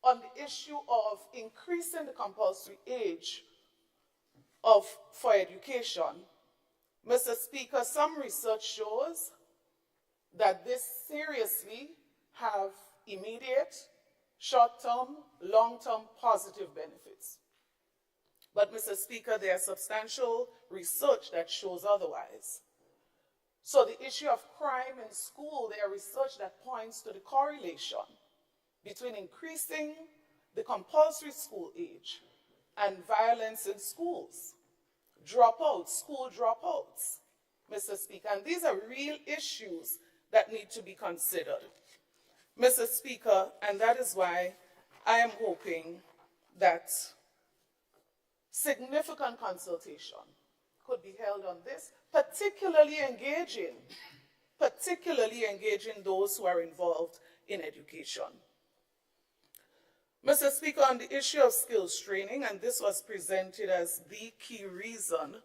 on the issue of increasing the compulsory age for education, Mr. Speaker, some research shows that this seriously have immediate, short-term, long-term positive benefits. But, Mr. Speaker, there is substantial research that shows otherwise. So the issue of crime in school, there is research that points to the correlation between increasing the compulsory school age and violence in schools, dropouts, school dropouts, Mr. Speaker. And these are real issues that need to be considered, Mr. Speaker, and that is why I am hoping that significant consultation could be held on this, particularly engaging those who are involved in education. Mr. Speaker, on the issue of skills training, and this was presented as the key reason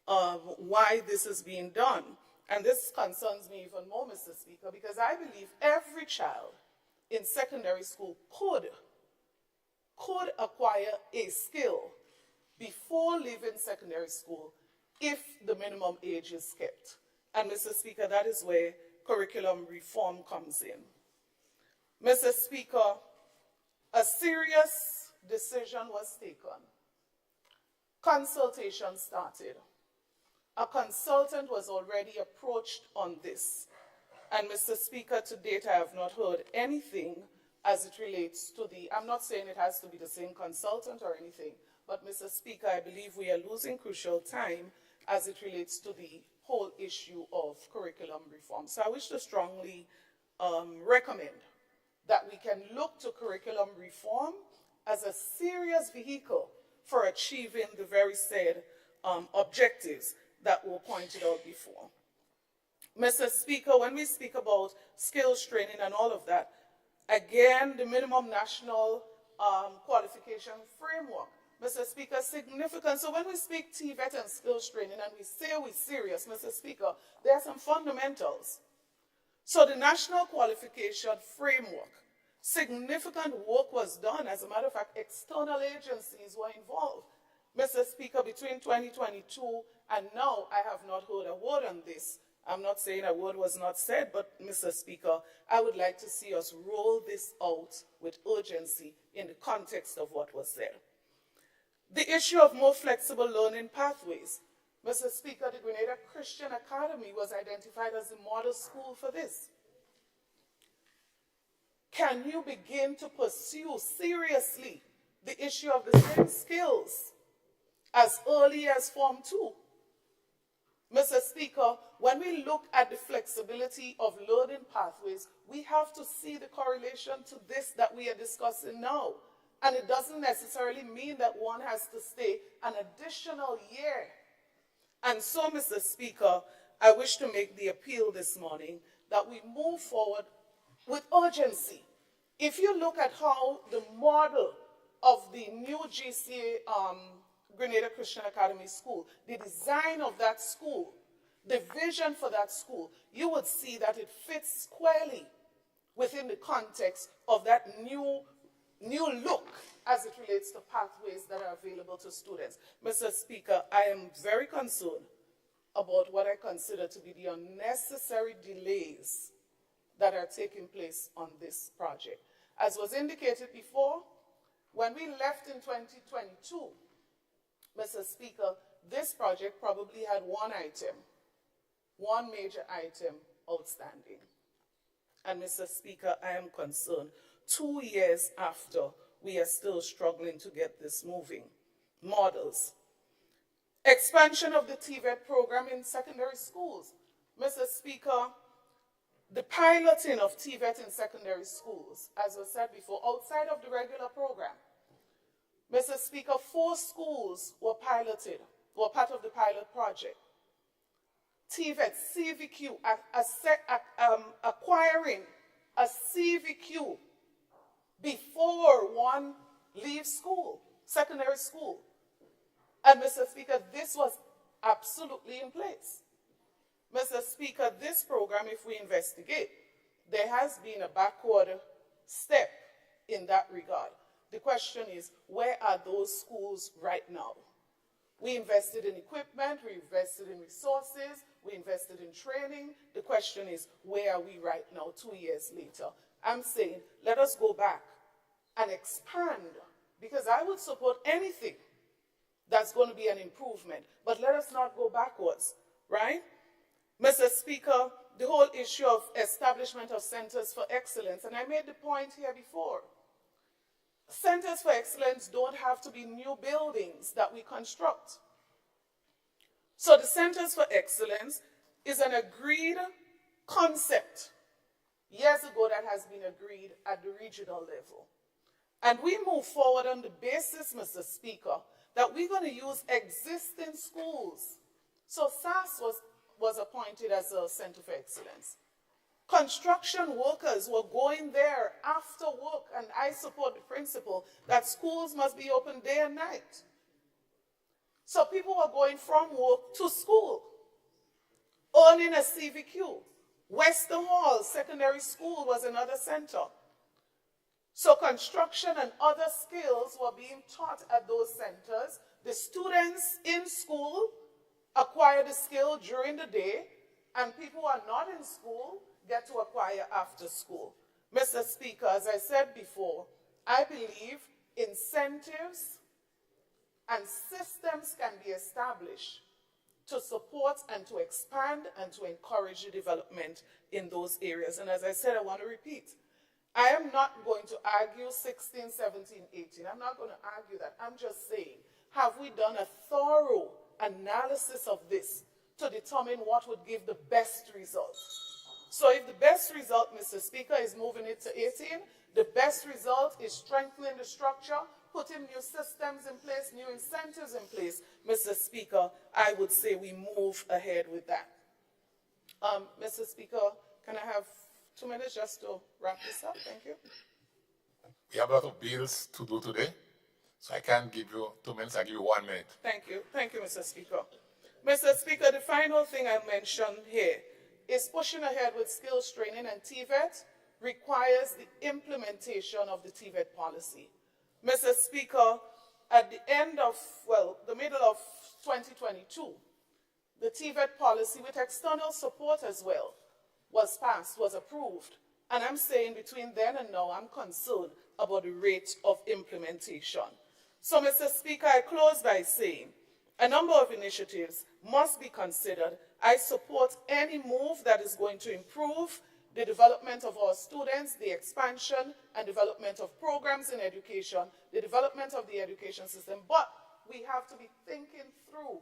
of why this is being done, and this concerns me even more, Mr. Speaker, because I believe every child in secondary school could acquire a skill before leaving secondary school if the minimum age is kept. And, Mr. Speaker, that is where curriculum reform comes in. Mr. Speaker, a serious decision was taken. Consultation started. A consultant was already approached on this. And, Mr. Speaker, to date I have not heard anything as it relates to I'm not saying it has to be the same consultant or anything, but, Mr. Speaker, I believe we are losing crucial time as it relates to the whole issue of curriculum reform. So I wish to strongly recommend that we can look to curriculum reform as a serious vehicle for achieving the very said objectives that were pointed out before. Mr. Speaker, when we speak about skills training and all of that, again, the minimum national qualification framework, Mr. Speaker, significant. So when we speak TVET and skills training and we say we're serious, Mr. Speaker, there are some fundamentals. So the national qualification framework, significant work was done. As a matter of fact, external agencies were involved. Mr. Speaker, between 2022 and now, I have not heard a word on this. I'm not saying a word was not said, but, Mr. Speaker, I would like to see us roll this out with urgency in the context of what was said. The issue of more flexible learning pathways. Mr. Speaker, the Grenada Christian Academy was identified as the model school for this. Can you begin to pursue seriously the issue of the same skills as early as Form 2? Mr. Speaker, when we look at the flexibility of learning pathways, we have to see the correlation to this that we are discussing now. And it doesn't necessarily mean that one has to stay an additional year. And so, Mr. Speaker, I wish to make the appeal this morning that we move forward with urgency. If you look at how the model of the new GCA Grenada Christian Academy School, the design of that school, the vision for that school, you would see that it fits squarely within the context of that new look as it relates to pathways that are available to students. Mr. Speaker, I am very concerned about what I consider to be the unnecessary delays that are taking place on this project. As was indicated before, when we left in 2022, Mr. Speaker, this project probably had one major item outstanding. And, Mr. Speaker, I am concerned 2 years after, we are still struggling to get this moving. Models. Expansion of the TVET program in secondary schools. Mr. Speaker, the piloting of TVET in secondary schools, as was said before, outside of the regular program. Mr. Speaker, 4 schools were piloted, were part of the pilot project. TVET, CVQ, acquiring a CVQ before one leaves school, secondary school. And Mr. Speaker, this was absolutely in place. Mr. Speaker, this program, if we investigate, there has been a backward step in that regard. The question is, where are those schools right now? We invested in equipment, we invested in resources, we invested in training. The question is, where are we right now, 2 years later? I'm saying, let us go back and expand, because I would support anything that's going to be an improvement, but let us not go backwards, right? Mr. Speaker, the whole issue of establishment of centers for excellence, and I made the point here before. Centers for excellence don't have to be new buildings that we construct. So the centers for excellence is an agreed concept years ago that has been agreed at the regional level. And we move forward on the basis, Mr. Speaker, that we're going to use existing schools. So SAS was appointed as a center for excellence. Construction workers were going there after work, and I support the principle that schools must be open day and night. So people were going from work to school, owning a CVQ. Western Hall Secondary School was another center. So construction and other skills were being taught at those centers. The students in school acquire the skill during the day, and people who are not in school get to acquire after school. Mr. Speaker, as I said before, I believe incentives and systems can be established to support and to expand and to encourage the development in those areas. And as I said, I want to repeat, I am not going to argue 16, 17, 18. I'm not going to argue that. I'm just saying, have we done a thorough analysis of this to determine what would give the best result? So if the best result, Mr. Speaker, is moving it to 18, the best result is strengthening the structure, putting new systems in place, new incentives in place, Mr. Speaker, I would say we move ahead with that. Mr. Speaker, can I have 2 minutes just to wrap this up? Thank you. We have a lot of bills to do today, so I can't give you 2 minutes, I'll give you 1 minute. Thank you. Thank you, Mr. Speaker. Mr. Speaker, the final thing I mentioned here is pushing ahead with skills training, and TVET requires the implementation of the TVET policy. Mr. Speaker, at the end of, well, the middle of 2022, the TVET policy with external support as well was passed, was approved. And I'm saying between then and now, I'm concerned about the rate of implementation. So, Mr. Speaker, I close by saying a number of initiatives must be considered. I support any move that is going to improve the development of our students, the expansion and development of programs in education, the development of the education system. But we have to be thinking through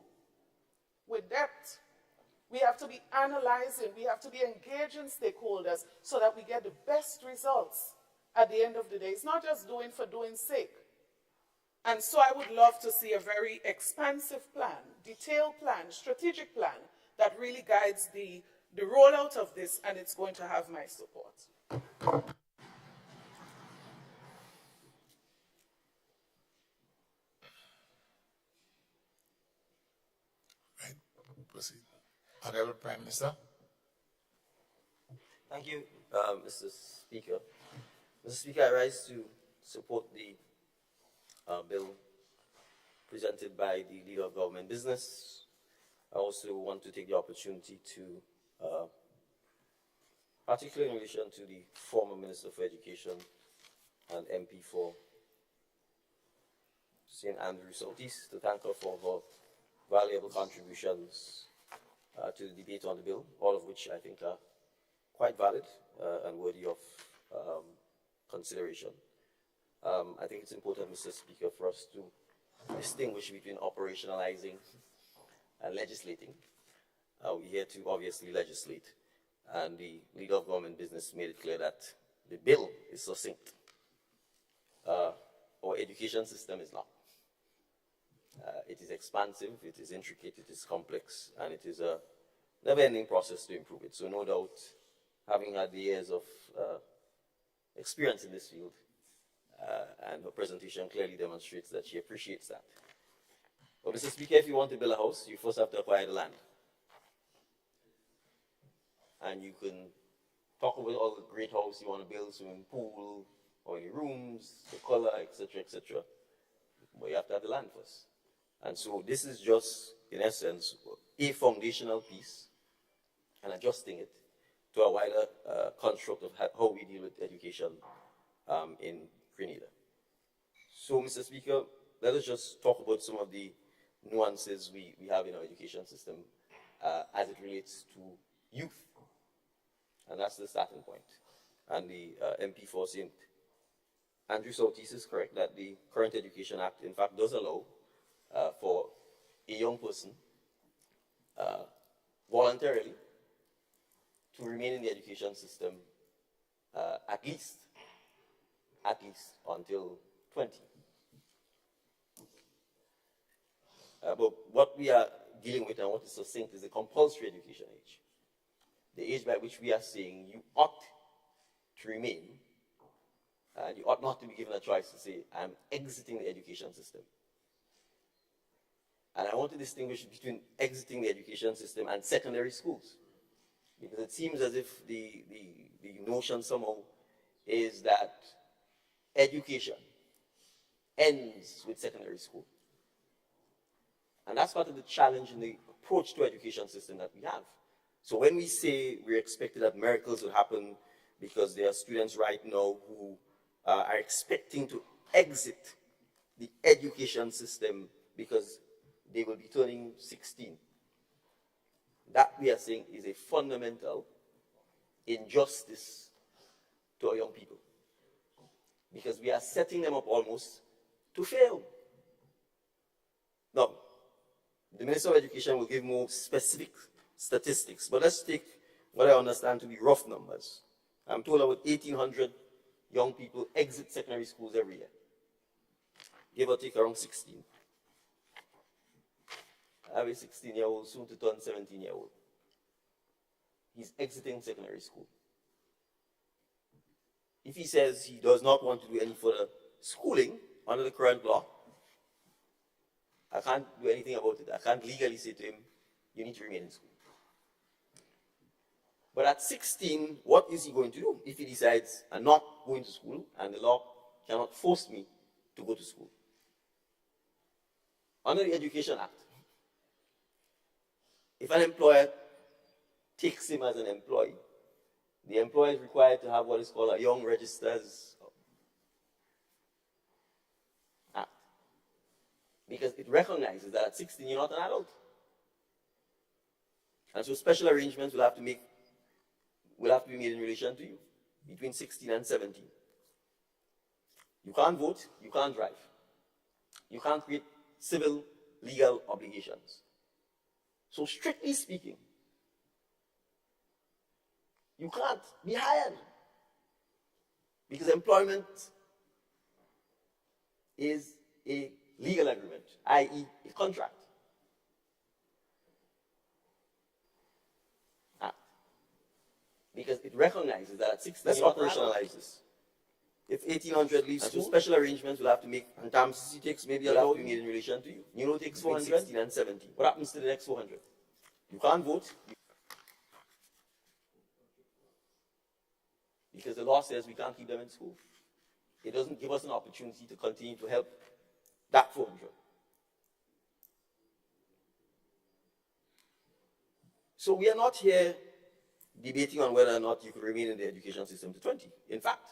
with depth. We have to be analyzing, we have to be engaging stakeholders so that we get the best results at the end of the day. It's not just doing for doing's sake. And so I would love to see a very expansive plan, detailed plan, strategic plan that really guides the rollout of this, and it's going to have my support. Right, proceed. Honorable Prime Minister. Thank you, Mr. Speaker. Mr. Speaker, I rise to support the bill presented by the Leader of Government Business. I also want to take the opportunity to, particularly in relation to the former Minister for Education and MP for St. Andrew Southeast, to thank her for her valuable contributions to the debate on the bill, all of which I think are quite valid and worthy of consideration. I think it's important, Mr. Speaker, for us to distinguish between operationalizing and legislating. We're here to obviously legislate, and the Leader of Government Business made it clear that the bill is succinct. Our education system is not. It is expansive, it is intricate, it is complex, and it is a never-ending process to improve it. So no doubt, having had the years of experience in this field, and her presentation clearly demonstrates that she appreciates that. But Mr. Speaker, if you want to build a house, you first have to acquire the land. And you can talk about all the great house you want to build, swimming pool, how many rooms, the color, etc., etc. But you have to have the land first. And so this is just, in essence, a foundational piece and adjusting it to a wider construct of how we deal with education in Grenada. So, Mr. Speaker, let us just talk about some of the nuances we have in our education system as it relates to youth. And that's the starting point. And the MP for St. Andrew Southeast is correct that the current Education Act, in fact, does allow for a young person voluntarily to remain in the education system at least until 20. But what we are dealing with and what is succinct is the compulsory education age. The age by which we are saying you ought to remain, and you ought not to be given a choice to say, I'm exiting the education system. And I want to distinguish between exiting the education system and secondary schools. Because it seems as if the notion somehow is that education ends with secondary school. And that's part of the challenge in the approach to education system that we have. So when we say we're expecting that miracles will happen because there are students right now who are expecting to exit the education system because they will be turning 16. That we are saying is a fundamental injustice to our young people. Because we are setting them up almost to fail. Now, the Minister of Education will give more specific statistics, but let's take what I understand to be rough numbers. I'm told about 1,800 young people exit secondary schools every year. Give or take around 16. I have a 16-year-old, soon to turn 17-year-old. He's exiting secondary school. If he says he does not want to do any further schooling under the current law, I can't do anything about it. I can't legally say to him, you need to remain in school. But at 16, what is he going to do if he decides, I'm not going to school and the law cannot force me to go to school? Under the Education Act, if an employer takes him as an employee, the employer is required to have what is called a Young Registrars Act. Because it recognizes that at 16 you're not an adult. And so special arrangements will have to be made in relation to you between 16 and 17. You can't vote, you can't drive. You can't create civil legal obligations. So strictly speaking, you can't be hired because employment is a legal agreement, i.e. a contract. Because it recognizes that at 16, let's operationalize this. If 1,800 leaves school, special arrangements will have to make, and TAMCC takes maybe allowed to be made in relation to you. You know, it takes 400, 16 and 17. What happens to the next 400? You can't vote. Because the law says we can't keep them in school. It doesn't give us an opportunity to continue to help that 400. So we are not here debating on whether or not you could remain in the education system to 20. In fact,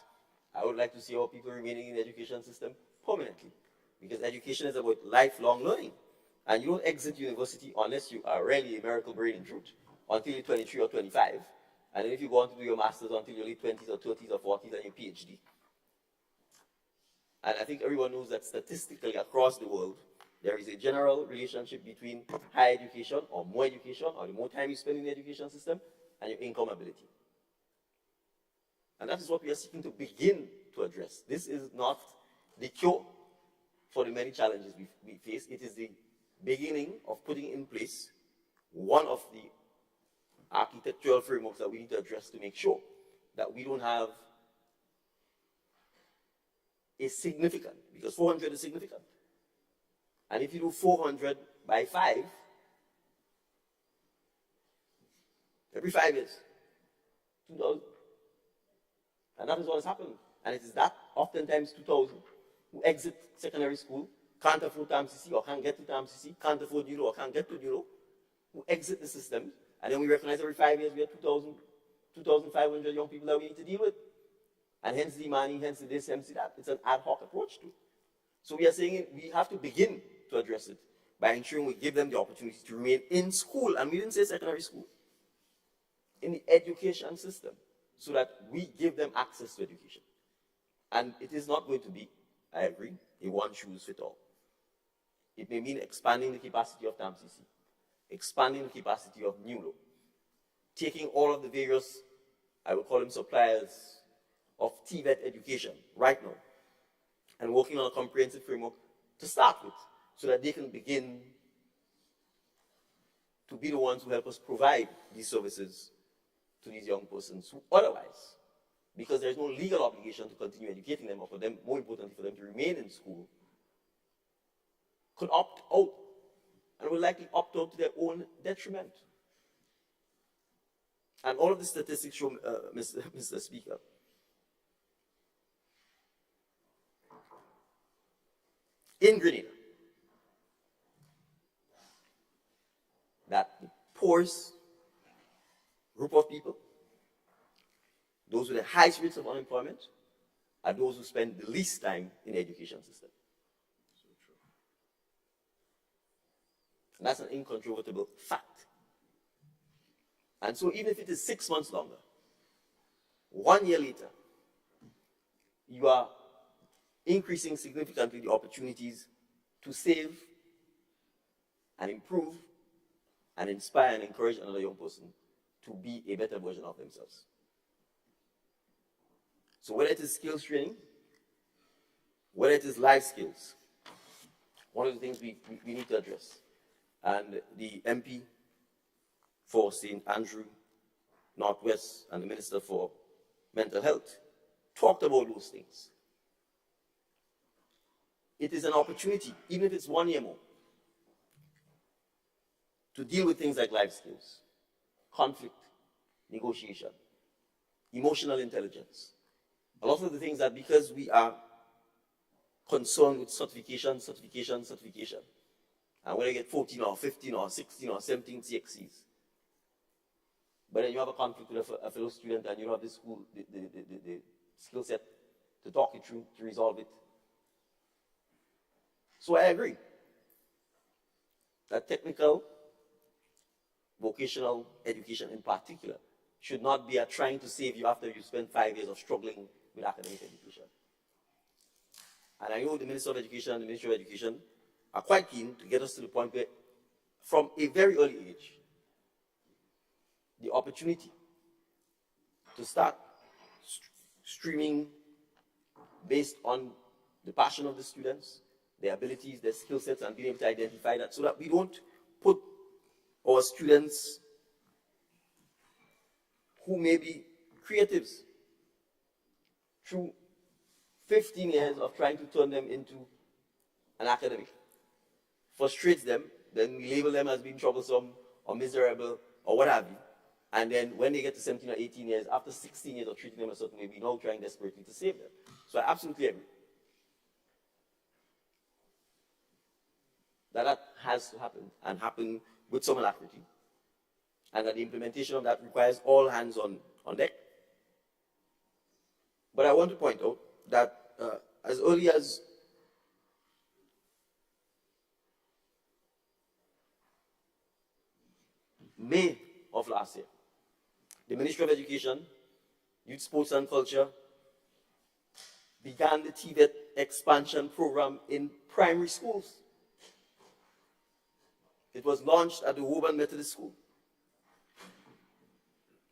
I would like to see our people remaining in the education system permanently, because education is about lifelong learning. And you don't exit university unless you are really a miracle brain in truth until you're 23 or 25. And then if you go on to do your master's until your late 20s or 30s or 40s and your PhD. And I think everyone knows that statistically across the world, there is a general relationship between higher education or more education, or the more time you spend in the education system, and your income ability. And that is what we are seeking to begin to address. This is not the cure for the many challenges we face. It is the beginning of putting in place one of the architectural frameworks that we need to address to make sure that we don't have a significant, because 400 is significant. And if you do 400 by 5, every 5 years, 2,000. And that is what has happened. And it is that oftentimes 2,000 who exit secondary school, can't afford TAMCC or can't get to TAMCC, can't afford NULO or can't get to NULO, who exit the system. And then we recognize every 5 years we have 2,500 young people that we need to deal with. And hence the money, hence the this, hence the that. It's an ad hoc approach to it. So we are saying we have to begin to address it by ensuring we give them the opportunity to remain in school. And we didn't say secondary school. In the education system, so that we give them access to education. And it is not going to be, I agree, a one-shoes-fit-all. It may mean expanding the capacity of TAMCC, expanding the capacity of NULO, taking all of the various, I would call them suppliers of TVET education right now, and working on a comprehensive framework to start with, so that they can begin to be the ones who help us provide these services to these young persons who otherwise, because there's no legal obligation to continue educating them, or for them, more importantly, for them to remain in school, could opt out, and will likely opt out to their own detriment. And all of the statistics show, Mr. Speaker, in Grenada, that the poorest group of people, those with the highest rates of unemployment, are those who spend the least time in the education system. And that's an incontrovertible fact. And so even if it is 6 months longer, 1 year later, you are increasing significantly the opportunities to save and improve and inspire and encourage another young person to be a better version of themselves. So whether it is skills training, whether it is life skills, one of the things we need to address. And the MP for St. Andrew Northwest and the Minister for Mental Health talked about those things. It is an opportunity, even if it's 1 year more, to deal with things like life skills, conflict, negotiation, emotional intelligence. A lot of the things that, because we are concerned with certification, and when I get 14 or 15 or 16 or 17 CXCs, but then you have a conflict with a fellow student and you don't have the school, the skill set to talk it through, to resolve it. So I agree that technical, vocational education in particular should not be a trying to save you after you spend 5 years of struggling with academic education. And I know the Minister of Education and the Ministry of Education are quite keen to get us to the point where, from a very early age, the opportunity to start streaming based on the passion of the students, their abilities, their skill sets, and being able to identify that, so that we don't put our students who may be creatives through 15 years of trying to turn them into an academic. Frustrates them, then we label them as being troublesome or miserable or what have you. And then when they get to 17 or 18 years, after 16 years of treating them a certain way, we now trying desperately to save them. So I absolutely agree that has to happen, and happen with some alacrity. And that the implementation of that requires all hands on deck. But I want to point out that as early as May of last year, the Ministry of Education, Youth, Sports and Culture began the TVET expansion program in primary schools. It was launched at the Woburn Methodist School.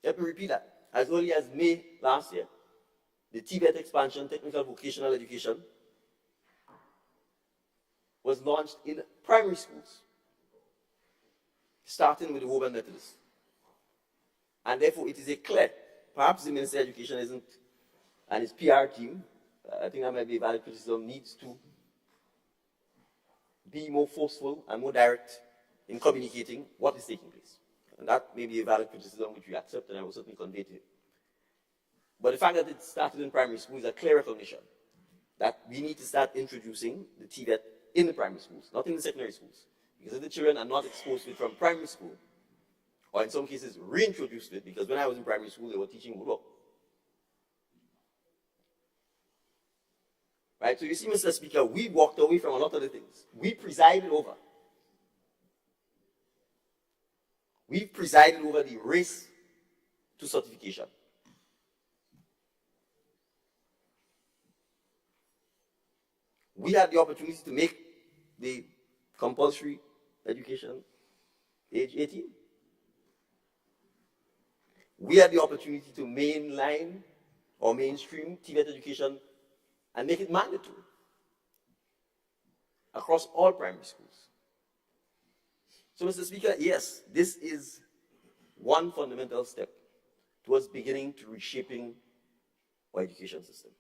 Let me repeat that. As early as May last year, the TVET expansion, technical vocational education, was launched in primary schools, starting with the Woburn Methodist. And therefore, it is a clear, perhaps the Minister of Education isn't, and his PR team, I think that might be a valid criticism, needs to be more forceful and more direct in communicating what is taking place. And that may be a valid criticism which we accept, and I will certainly convey to him. But the fact that it started in primary school is a clear recognition that we need to start introducing the TVET in the primary schools, not in the secondary schools. Because if the children are not exposed to it from primary school, or in some cases reintroduced to it, because when I was in primary school, they were teaching woodwork. Right? So you see, Mr. Speaker, we walked away from a lot of the things. We presided over. We presided over the race to certification. We had the opportunity to make the compulsory education age 18. We had the opportunity to mainline or mainstream TVET education and make it mandatory across all primary schools. So, Mr. Speaker, yes, this is one fundamental step towards beginning to reshaping our education system.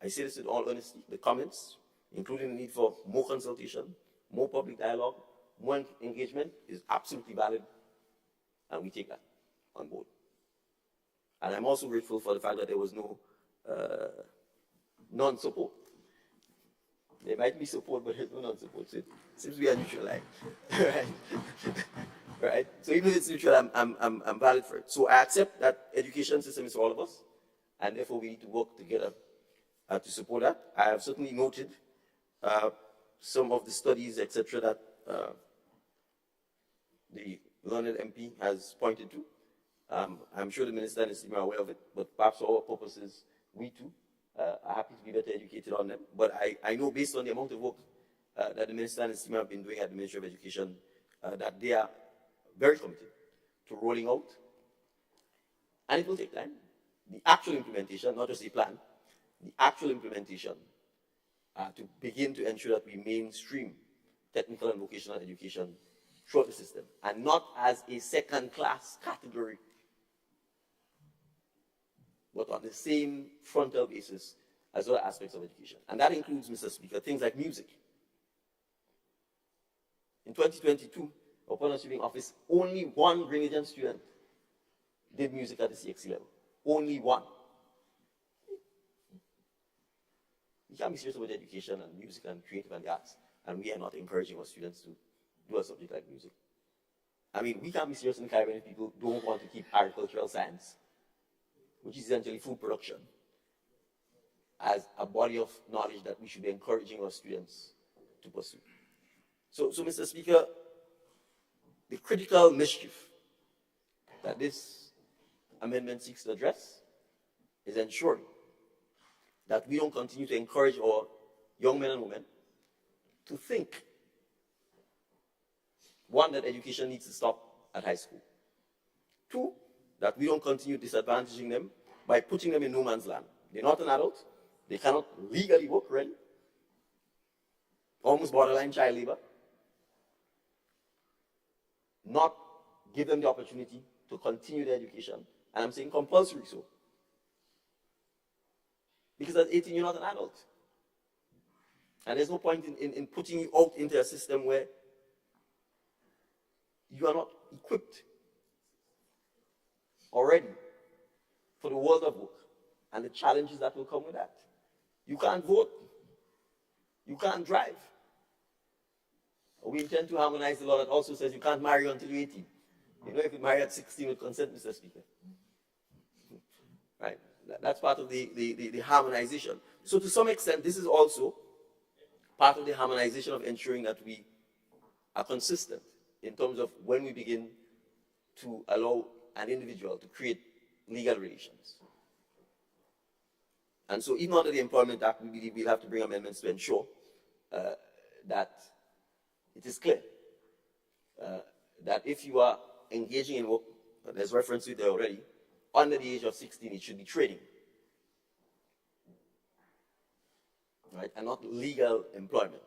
I say this in all honesty. The comments, including the need for more consultation, more public dialogue, more engagement, is absolutely valid, and we take that on board. And I'm also grateful for the fact that there was no non-support. There might be support, but there's no non-support. So it seems to be a neutral line. Right? Right? So even if it's neutral, I'm valid for it. So I accept that education system is for all of us, and therefore we need to work together to support that. I have certainly noted some of the studies, etc., that the learned MP has pointed to. I'm sure the Minister and his team are aware of it, but perhaps for our purposes, we too are happy to be better educated on them. But I know based on the amount of work that the Minister and his team have been doing at the Ministry of Education, that they are very committed to rolling out. And it will take time. The actual implementation, not just a plan, the actual implementation to begin to ensure that we mainstream technical and vocational education throughout the system, and not as a second-class category, but on the same frontal basis as other aspects of education. And that includes, Mr. Speaker, things like music. In 2022, upon assuming office, only one Grenadian student did music at the CXC level. Only one. We can't be serious about education and music and creative and the arts, and we are not encouraging our students to do a subject like music. I mean, we can't be serious in the Caribbean if people don't want to keep agricultural science, which is essentially food production, as a body of knowledge that we should be encouraging our students to pursue. So Mr. Speaker, the critical mischief that this amendment seeks to address is ensuring that we don't continue to encourage our young men and women to think, one, that education needs to stop at high school. Two, that we don't continue disadvantaging them by putting them in no man's land. They're not an adult. They cannot legally work, really. Almost borderline child labor. Not give them the opportunity to continue their education. And I'm saying compulsory so. Because at 18, you're not an adult. And there's no point in putting you out into a system where you are not equipped already for the world of work and the challenges that will come with that. You can't vote. You can't drive. We intend to harmonize the law that also says you can't marry until you're 18. You know, if you marry at 16 with consent, Mr. Speaker. Right? That's part of the harmonization. So to some extent, this is also part of the harmonization of ensuring that we are consistent in terms of when we begin to allow an individual to create legal relations. And so even under the Employment Act, we believe we'll have to bring amendments to ensure that it is clear that if you are engaging in work, there's reference to it there already, under the age of 16, it should be trading, right, and not legal employment,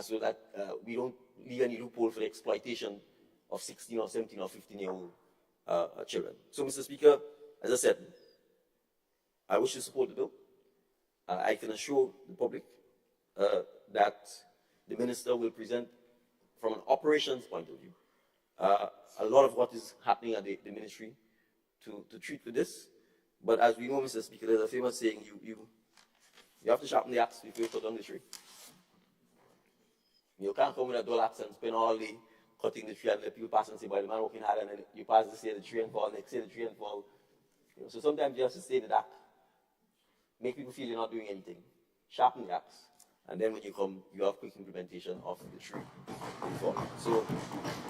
so that we don't leave any loophole for the exploitation of 16 or 17 or 15-year-old children. So, Mr. Speaker, as I said, I wish to support the bill. I can assure the public that the minister will present, from an operations point of view, a lot of what is happening at the ministry to treat with this. But as we know, Mr. Speaker, there's a famous saying, you have to sharpen the axe before you cut down the tree. You can't come with a dull axe and spend all day cutting the tree and let people pass and say, well, the man working hard, and then you pass to say the tree and fall, next say the tree and fall. You know, so sometimes you have to stay in the dark, make people feel you're not doing anything, sharpen the axe, and then when you come, you have quick implementation of the tree before. So,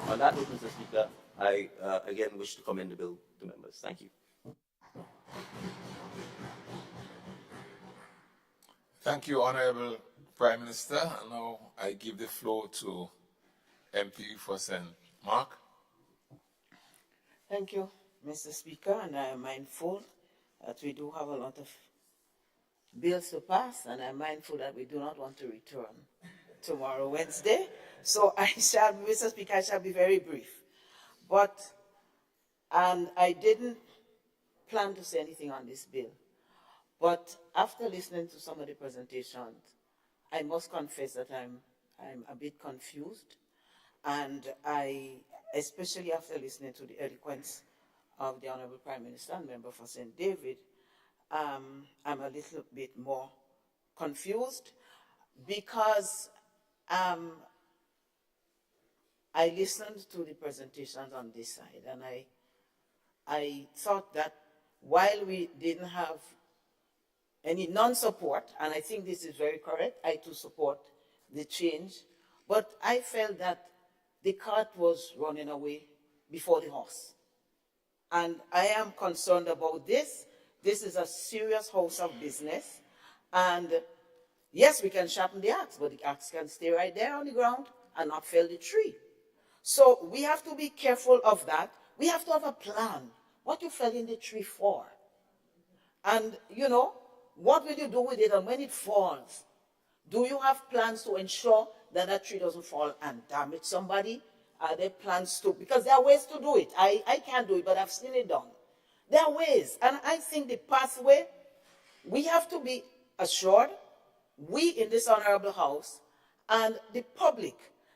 on that note, Mr. Speaker, I again wish to commend the bill to members. Thank you. Thank you, Honorable Prime Minister. And now I give the floor to MP for St. Mark. Thank you, Mr. Speaker, and I am mindful that we do have a lot of bills to pass, and I'm mindful that we do not want to return tomorrow, Wednesday. So Mr. Speaker, I shall be very brief. And I didn't plan to say anything on this bill, but after listening to some of the presentations, I must confess that I'm a bit confused, and especially after listening to the eloquence of the Honorable Prime Minister and member for St. David, I'm a little bit more confused because I listened to the presentations on this side, and I thought that while we didn't have any non-support, and I think this is very correct, I too support the change, but I felt that the cart was running away before the horse. And I am concerned about this. This is a serious house of business. And yes, we can sharpen the axe, but the axe can stay right there on the ground and not fell the tree. So we have to be careful of that. We have to have a plan. What you fell in the tree for? And, you know, what will you do with it? And when it falls, do you have plans to ensure that that tree doesn't fall and damage somebody? Are there plans to? Because there are ways to do it. I can't do it, but I've seen it done. There are ways. And I think the pathway, we have to be assured, we in this honorable house, and the public,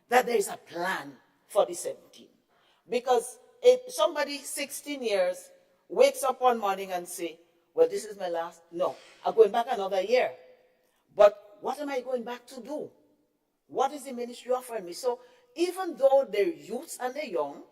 that there is a plan for the 17. Because if somebody 16 years wakes up one morning and say, well, this is my last, no, I'm going back another year. But what am I going back to do? What is the ministry offering me? So even though they're youths and they're young,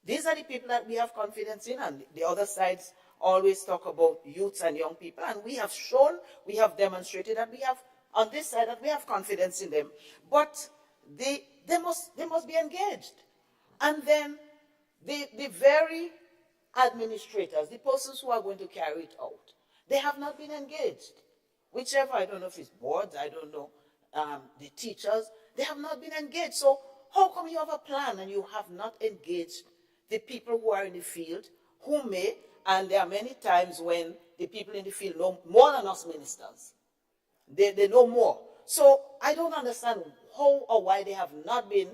these are the people that we have confidence in, and the other sides always talk about youths and young people, and we have shown, we have demonstrated that we have, on this side, that we have confidence in them. But they must be engaged. And then the very administrators, the persons who are going to carry it out, they have not been engaged. Whichever, I don't know if it's boards, I don't know, the teachers, they have not been engaged. So how come you have a plan and you have not engaged the people who are in the field, who may, and there are many times when the people in the field know more than us ministers. They know more. So I don't understand how or why they have not been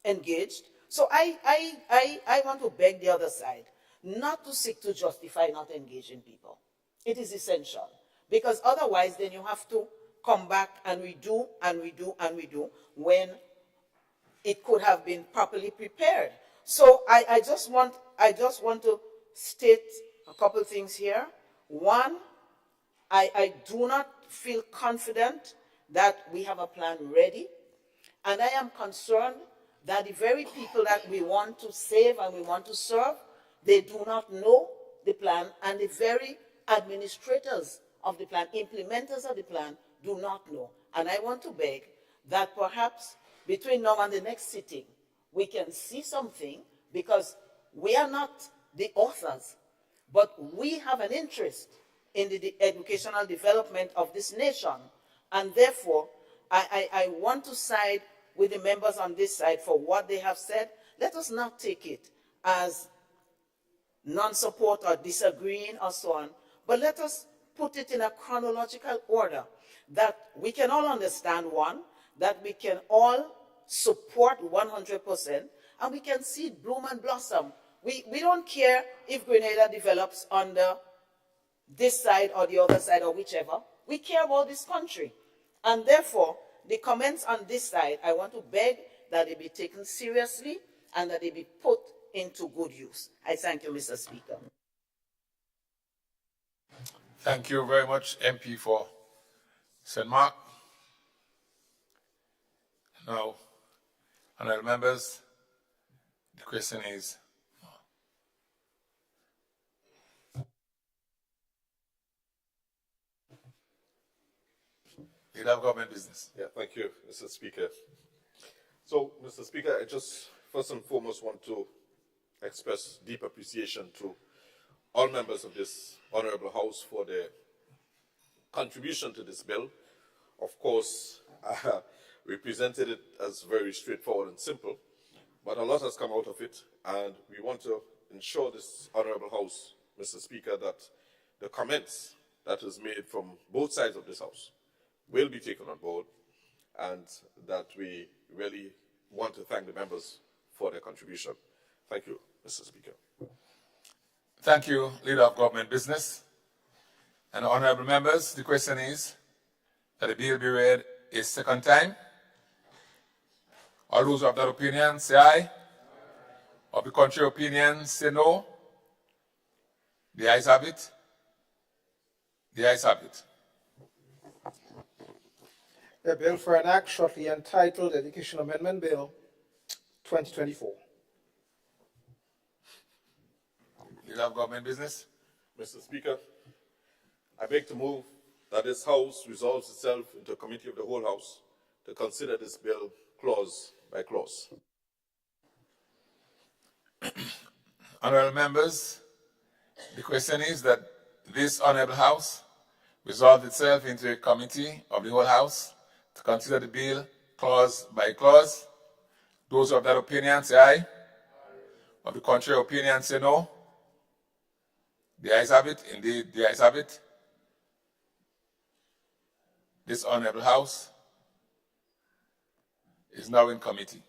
engaged. So I want to beg the other side not to seek to justify not engaging people. It is essential. Because otherwise, then you have to come back and redo and redo and redo when it could have been properly prepared. So I just want to state a couple things here. One, I do not feel confident that we have a plan ready. And I am concerned that the very people that we want to save and we want to serve, they do not know the plan, and the very administrators of the plan, implementers of the plan, do not know. And I want to beg that perhaps between now and the next sitting, we can see something, because we are not the authors, but we have an interest in the educational development of this nation. And therefore, I want to side with the members on this side for what they have said. Let us not take it as non-support or disagreeing or so on, but let us put it in a chronological order that we can all understand, one, that we can all support 100%, and we can see it bloom and blossom. We don't care if Grenada develops under this side or the other side or whichever. We care about this country. And therefore, the comments on this side, I want to beg that they be taken seriously and that they be put into good use. I thank you, Mr. Speaker. Thank you very much, MP for St. Mark. Now, honorable members, the question is, leader of government business. Yeah, thank you, Mr. Speaker. So, Mr. Speaker, I just first and foremost want to express deep appreciation to all members of this honorable House for their contribution to this bill. Of course, we presented it as very straightforward and simple, but a lot has come out of it, and we want to ensure this honorable House, Mr. Speaker, that the comments that is made from both sides of this House will be taken on board, and that we really want to thank the members for their contribution. Thank you, Mr. Speaker. Thank you, leader of government business. And honorable members, the question is that the bill be read a second time. All those who have that opinion, say aye. Of the contrary opinion, say no. The ayes have it. The ayes have it. A bill for an act shortly entitled Education Amendment Bill 2024. Leader of government business. Mr. Speaker, I beg to move that this House resolves itself into a committee of the whole House to consider this bill clause by clause. Honorable members, the question is that this honorable House resolved itself into a committee of the whole House to consider the bill clause by clause. Those who have that opinion say aye. Of the contrary opinion say no. The ayes have it. Indeed, the ayes have it. This honorable House is now in committee.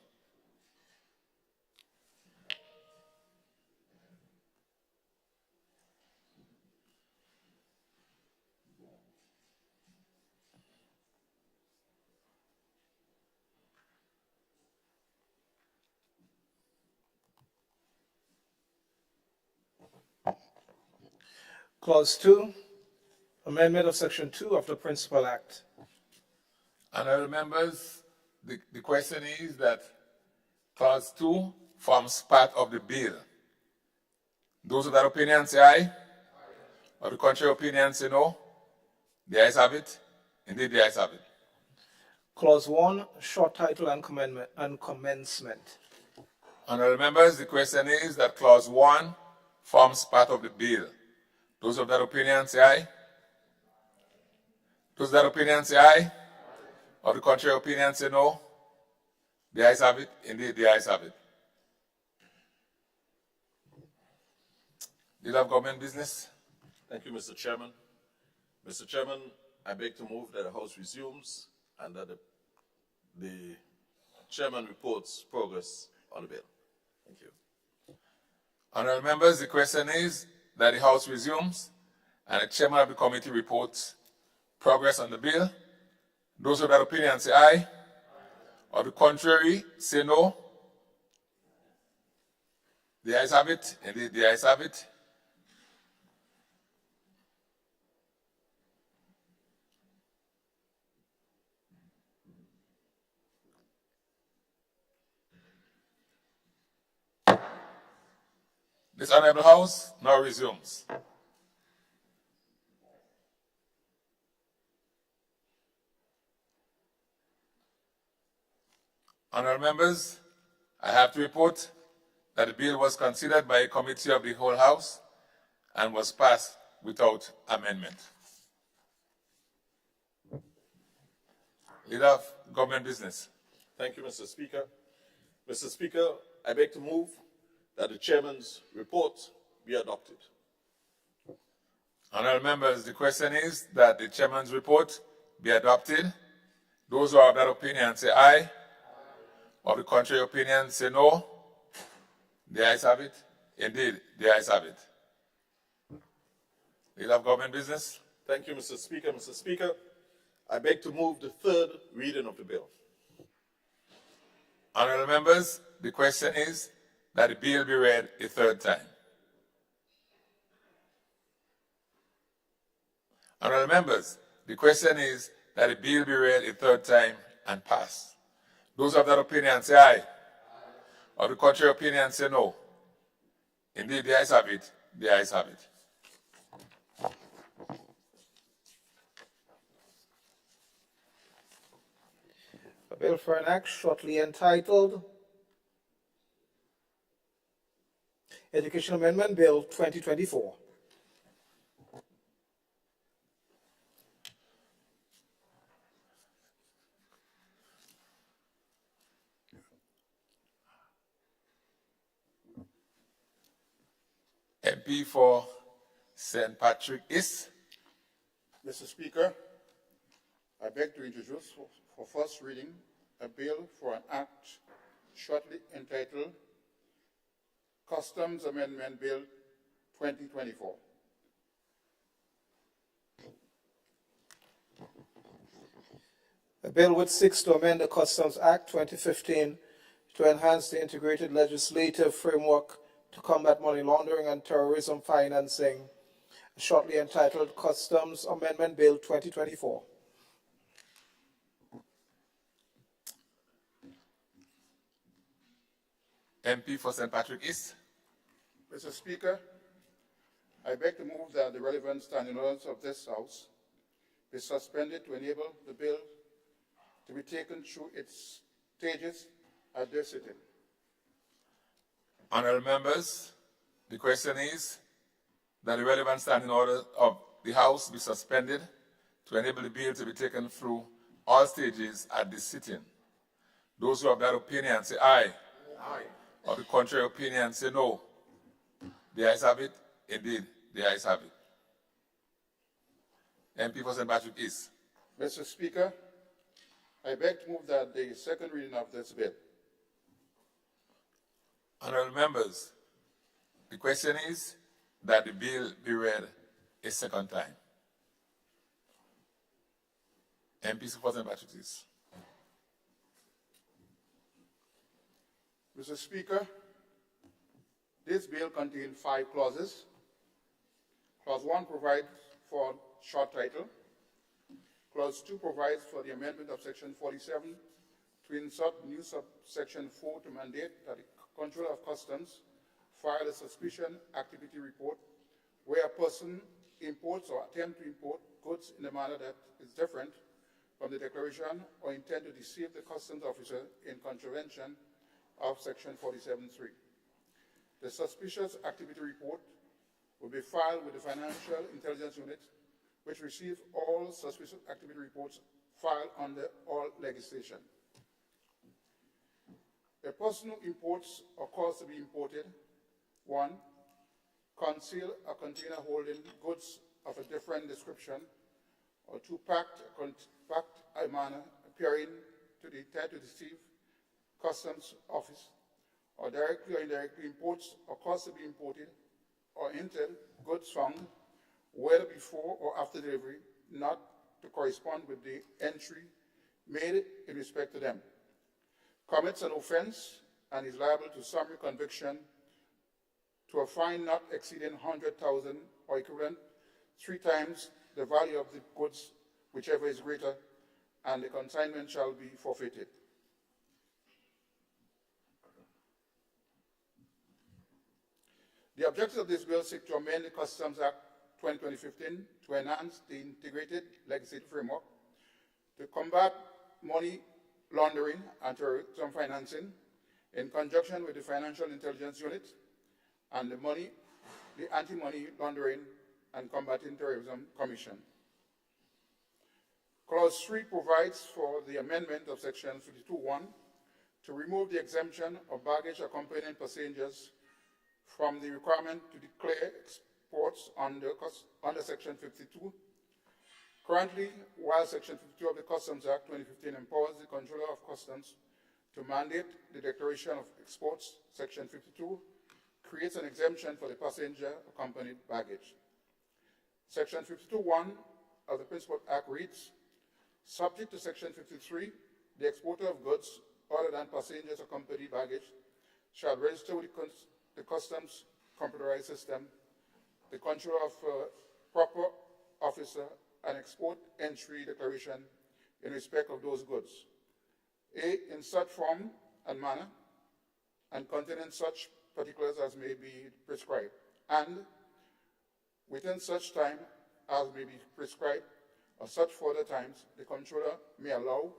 Clause 2, amendment of Section 2 of the Principal Act. Honorable members, the question is that Clause 2 forms part of the bill. Those of that opinion say aye. Of the contrary opinion say no. The ayes have it. Indeed, the ayes have it. Clause 1, short title and commencement. Honorable members, the question is that Clause 1 forms part of the bill. Those of that opinion say aye. Those of that opinion say aye. Of the contrary opinion say no. The ayes have it. Indeed, the ayes have it. Leader of government business. Thank you, Mr. Chairman. Mr. Chairman, I beg to move that the House resumes and that the Chairman reports progress on the bill. Thank you. Honorable members, the question is that the House resumes and the Chairman of the committee reports progress on the bill. Those of that opinion say aye. Or the contrary, say no. The ayes have it. Indeed, the ayes have it. This honorable House now resumes. Honorable members, I have to report that the bill was considered by a committee of the whole House and was passed without amendment. Leader of Government Business. Thank you, Mr. Speaker. Mr. Speaker, I beg to move that the chairman's report be adopted. Honourable members, the question is that the chairman's report be adopted. Those who are of that opinion say aye. Of the contrary opinion say no. The ayes have it. Indeed, the ayes have it. Leader of Government Business. Thank you, Mr. Speaker. Mr. Speaker, I beg to move the third reading of the bill. Honourable members, the question is that the bill be read a third time. Honourable members, the question is that the bill be read a third time and pass. Those of that opinion say aye. Of the contrary opinion say no. Indeed, the ayes have it. The ayes have it. A bill for an act shortly entitled Education Amendment Bill 2024. MP for St. Patrick is. Mr. Speaker, I beg to introduce for first reading a bill for an act shortly entitled Customs Amendment Bill 2024. A bill which seeks to amend the Customs Act 2015 to enhance the integrated legislative framework to combat money laundering and terrorism financing, shortly entitled Customs Amendment Bill 2024. MP for St. Patrick East. Mr. Speaker, I beg to move that the relevant standing orders of this House be suspended to enable the bill to be taken through its stages at this sitting. Honourable members, the question is that the relevant standing order of the House be suspended to enable the bill to be taken through all stages at this sitting. Those who have that opinion say aye. Aye. Of the contrary opinion say no. The ayes have it. Indeed, the ayes have it. MP for St. Patrick East. Mr. Speaker, I beg to move that the second reading of this bill. Honourable members, the question is that the bill be read a second time. MP for St. Patrick East. Mr. Speaker, this bill contains 5 clauses. Clause 1 provides for short title. Clause 2 provides for the amendment of Section 47 to insert new subsection 4 to mandate that the Controller of Customs file a suspicion activity report where a person imports or attempts to import goods in a manner that is different from the declaration or intend to deceive the customs officer in contravention of Section 47.3. The suspicious activity report will be filed with the Financial Intelligence Unit, which receives all suspicious activity reports filed under all legislation. A person who imports or causes to be imported, 1, conceal a container holding goods of a different description, or 2, packed a manner appearing to the intent to deceive Customs Office, or directly or indirectly imports or causes to be imported or entered goods found, whether before or after delivery, not to correspond with the entry made in respect to them, commits an offense and is liable to summary conviction to a fine not exceeding 100,000 or equivalent 3 times the value of the goods, whichever is greater, and the consignment shall be forfeited. The objectives of this bill seek to amend the Customs Act 2015 to enhance the integrated legislative framework to combat money laundering and terrorism financing in conjunction with the Financial Intelligence Unit and the Anti-Money Laundering and Combating Terrorism Commission. Clause 3 provides for the amendment of Section 52.1 to remove the exemption of baggage accompanying passengers from the requirement to declare exports under Section 52. Currently, while Section 52 of the Customs Act 2015 empowers the Controller of Customs to mandate the declaration of exports, Section 52 creates an exemption for the passenger-accompanied baggage. Section 52.1 of the Principal Act reads, subject to Section 53, the exporter of goods other than passengers-accompanied baggage shall register with the Customs computerized system, the Controller of proper officer, an export entry declaration in respect of those goods. A, in such form and manner, and containing such particulars as may be prescribed, and within such time as may be prescribed, or such further times, the Controller may allow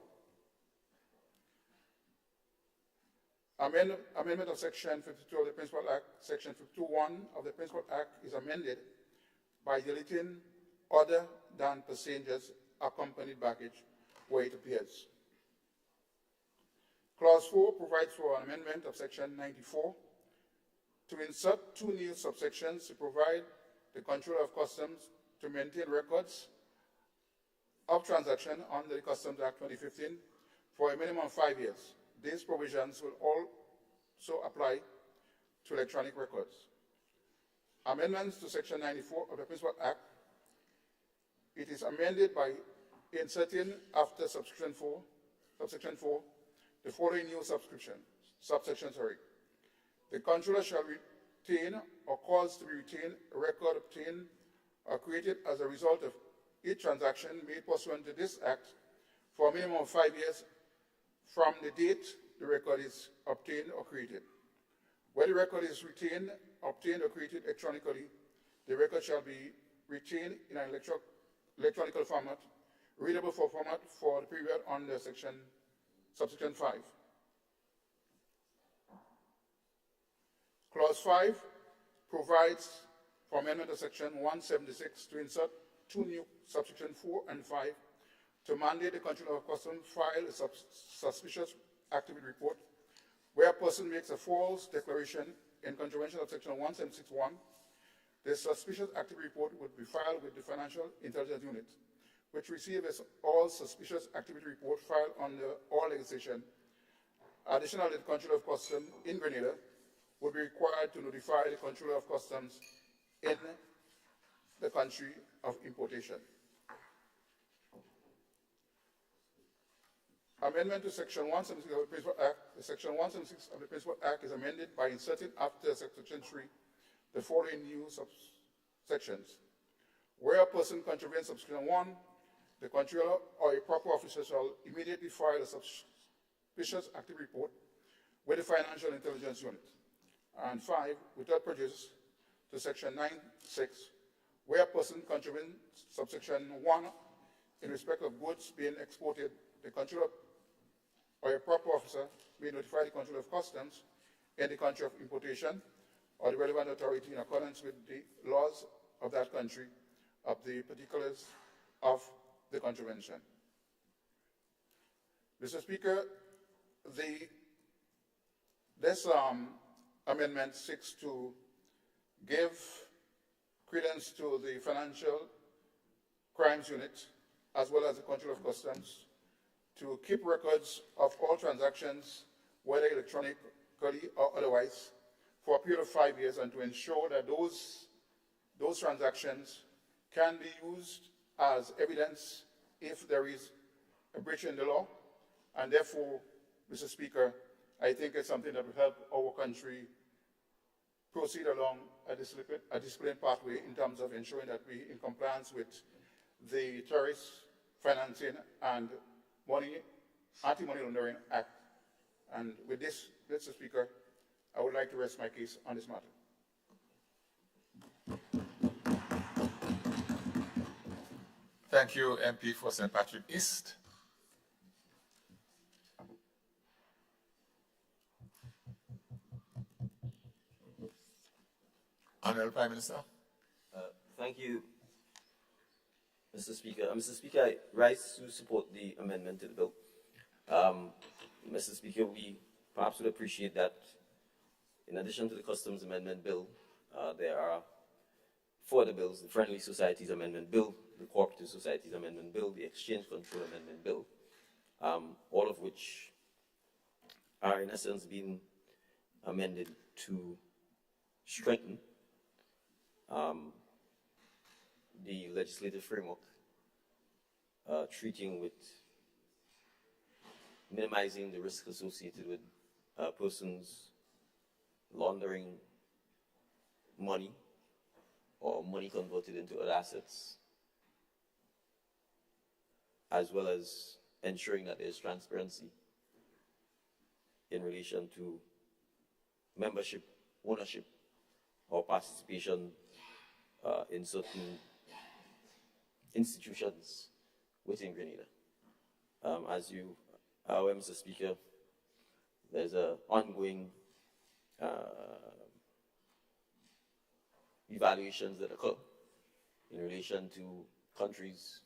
amendment of Section 52 of the Principal Act. Section 52.1 of the Principal Act is amended by deleting other than passengers accompanied baggage where it appears. Clause 4 provides for an amendment of Section 94 to insert 2 new subsections to provide the Controller of Customs to maintain records of transaction under the Customs Act 2015 for a minimum of 5 years. These provisions will also apply to electronic records. Amendments to Section 94 of the Principal Act. It is amended by inserting after subsection 4, the following new subsection. The Controller shall retain or cause to be retained a record obtained or created as a result of each transaction made pursuant to this Act for a minimum of 5 years from the date the record is obtained or created. Where the record is retained, obtained, or created electronically, the record shall be retained in an electronic format, readable for format for the period under subsection 5. Clause 5 provides for amendment of Section 176 to insert 2 new subsection 4 and 5 to mandate the Controller of Customs file a suspicious activity report where a person makes a false declaration in contravention of Section 176.1. The suspicious activity report would be filed with the Financial Intelligence Unit, which receives all suspicious activity report filed under all legislation. Additionally, the Controller of Customs in Grenada would be required to notify the Controller of Customs in the country of importation. Amendment to Section 176 of the Principal Act. The Section 176 of the Principal Act is amended by inserting after Section 3 the following new subsections. Where a person contravenes subsection 1, the Controller or a proper officer shall immediately file a suspicious activity report with the Financial Intelligence Unit. And 5, without prejudice to Section 9.6, where a person contravenes subsection 1 in respect of goods being exported, the Controller or a proper officer may notify the Controller of Customs in the country of importation or the relevant authority in accordance with the laws of that country of the particulars of the contravention. Mr. Speaker, this amendment seeks to give credence to the Financial Crimes Unit as well as the Controller of Customs to keep records of all transactions, whether electronically or otherwise, for a period of 5 years, and to ensure that those transactions can be used as evidence if there is a breach in the law. And therefore, Mr. Speaker, I think it's something that will help our country proceed along a disciplined pathway in terms of ensuring that we are in compliance with the Terrorist Financing and Anti-Money Laundering Act. And with this, Mr. Speaker, I would like to rest my case on this matter. Thank you, MP for St. Patrick East. Honorable Prime Minister. Thank you, Mr. Speaker. Mr. Speaker, I rise to support the amendment to the bill. Mr. Speaker, we perhaps would appreciate that in addition to the Customs Amendment Bill, there are 4 other bills: the Friendly Societies Amendment Bill, the Cooperative Societies Amendment Bill, the Exchange Control Amendment Bill, all of which are in essence being amended to strengthen the legislative framework, treating with minimizing the risk associated with persons laundering money or money converted into other assets, as well as ensuring that there is transparency in relation to membership, ownership, or participation in certain institutions within Grenada. As you are aware, Mr. Speaker, there's an ongoing evaluations that occur in relation to countries'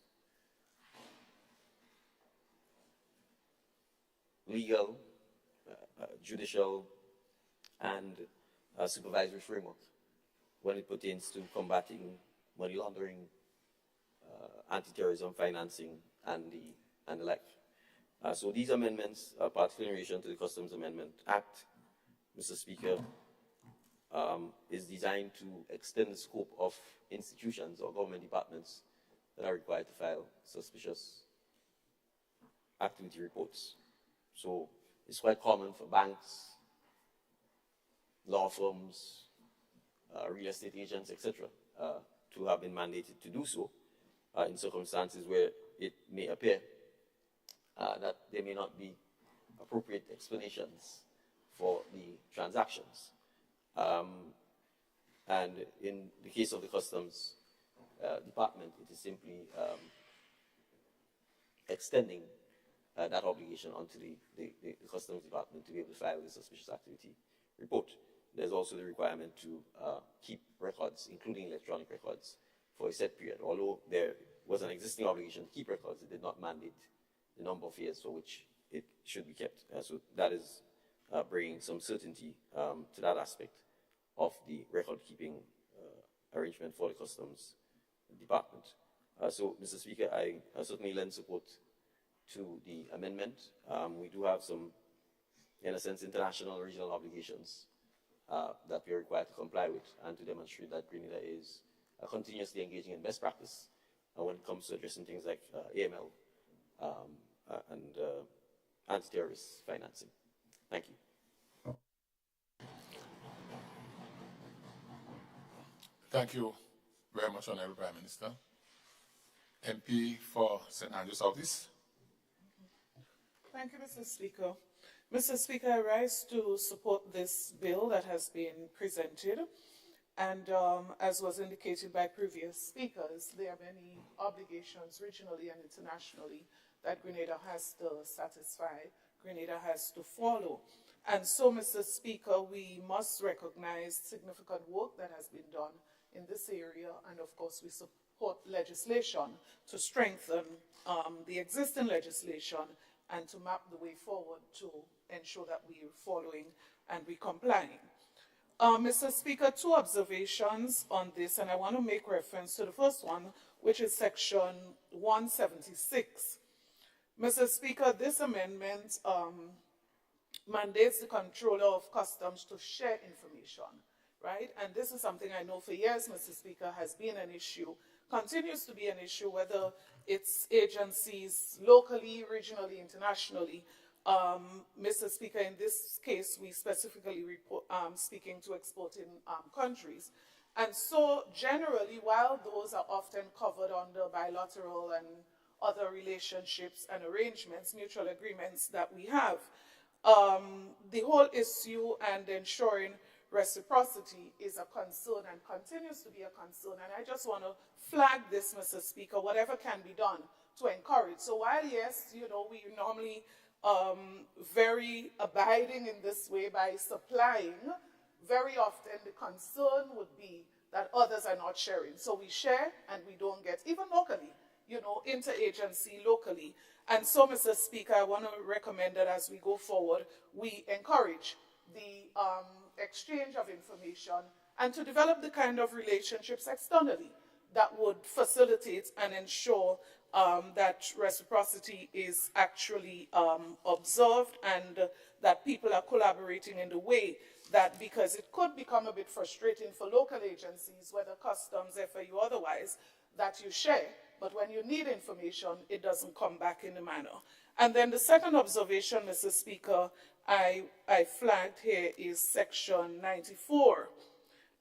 legal, judicial, and supervisory framework when it pertains to combating money laundering, anti-terrorism financing, and the like. So these amendments, particularly in relation to the Customs Amendment Act, Mr. Speaker, is designed to extend the scope of institutions or government departments that are required to file suspicious activity reports. So it's quite common for banks, law firms, real estate agents, etc., to have been mandated to do so in circumstances where it may appear that there may not be appropriate explanations for the transactions. And in the case of the Customs Department, it is simply extending that obligation onto the Customs Department to be able to file the suspicious activity report. There's also the requirement to keep records, including electronic records, for a set period. Although there was an existing obligation to keep records, it did not mandate the number of years for which it should be kept. So that is bringing some certainty to that aspect of the record-keeping arrangement for the Customs Department. So, Mr. Speaker, I certainly lend support to the amendment. We do have some, in a sense, international regional obligations that we are required to comply with, and to demonstrate that Grenada is continuously engaging in best practice when it comes to addressing things like AML and anti-terrorist financing. Thank you. Thank you very much, Honorable Prime Minister. MP for St. Andrews Southeast. Thank you, Mr. Speaker. Mr. Speaker, I rise to support this bill that has been presented. And as was indicated by previous speakers, there are many obligations regionally and internationally that Grenada has to satisfy, Grenada has to follow. And so, Mr. Speaker, we must recognize significant work that has been done in this area, and of course we support legislation to strengthen the existing legislation and to map the way forward to ensure that we are following and we complying. Mr. Speaker, 2 observations on this, and I want to make reference to the first one, which is section 176. Mr. Speaker, this amendment mandates the Controller of Customs to share information, right? And this is something I know for years, Mr. Speaker, has been an issue, continues to be an issue, whether it's agencies locally, regionally, internationally. Mr. Speaker, in this case, we specifically report, speaking to exporting countries. And so generally, while those are often covered under bilateral and other relationships and arrangements, mutual agreements that we have, the whole issue and ensuring reciprocity is a concern and continues to be a concern. And I just want to flag this, Mr. Speaker, whatever can be done to encourage. So while, yes, you know, we normally very abiding in this way by supplying, very often the concern would be that others are not sharing. So we share and we don't get, even locally, you know, interagency locally. And so, Mr. Speaker, I want to recommend that as we go forward, we encourage the exchange of information and to develop the kind of relationships externally that would facilitate and ensure that reciprocity is actually observed and that people are collaborating in the way that, because it could become a bit frustrating for local agencies, whether customs, FAU, otherwise, that you share, but when you need information, it doesn't come back in the manner. And then the second observation, Mr. Speaker, I flagged here is section 94.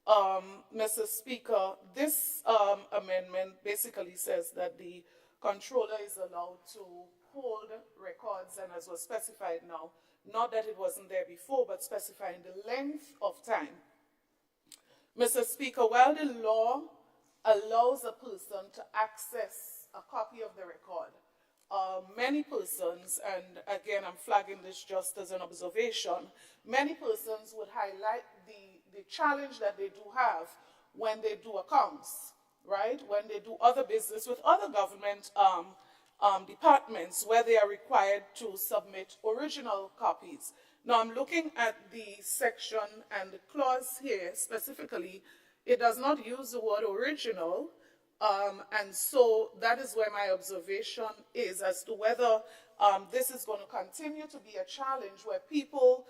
Mr. Speaker, this amendment basically says that the controller is allowed to hold records, and as was specified now, not that it wasn't there before, but specifying the length of time. Mr. Speaker, while the law allows a person to access a copy of the record, many persons, and again I'm flagging this just as an observation, many persons would highlight the challenge that they do have when they do accounts, right? When they do other business with other government departments where they are required to submit original copies. Now I'm looking at the section and the clause here specifically. It does not use the word original, and so that is where my observation is as to whether this is going to continue to be a challenge where people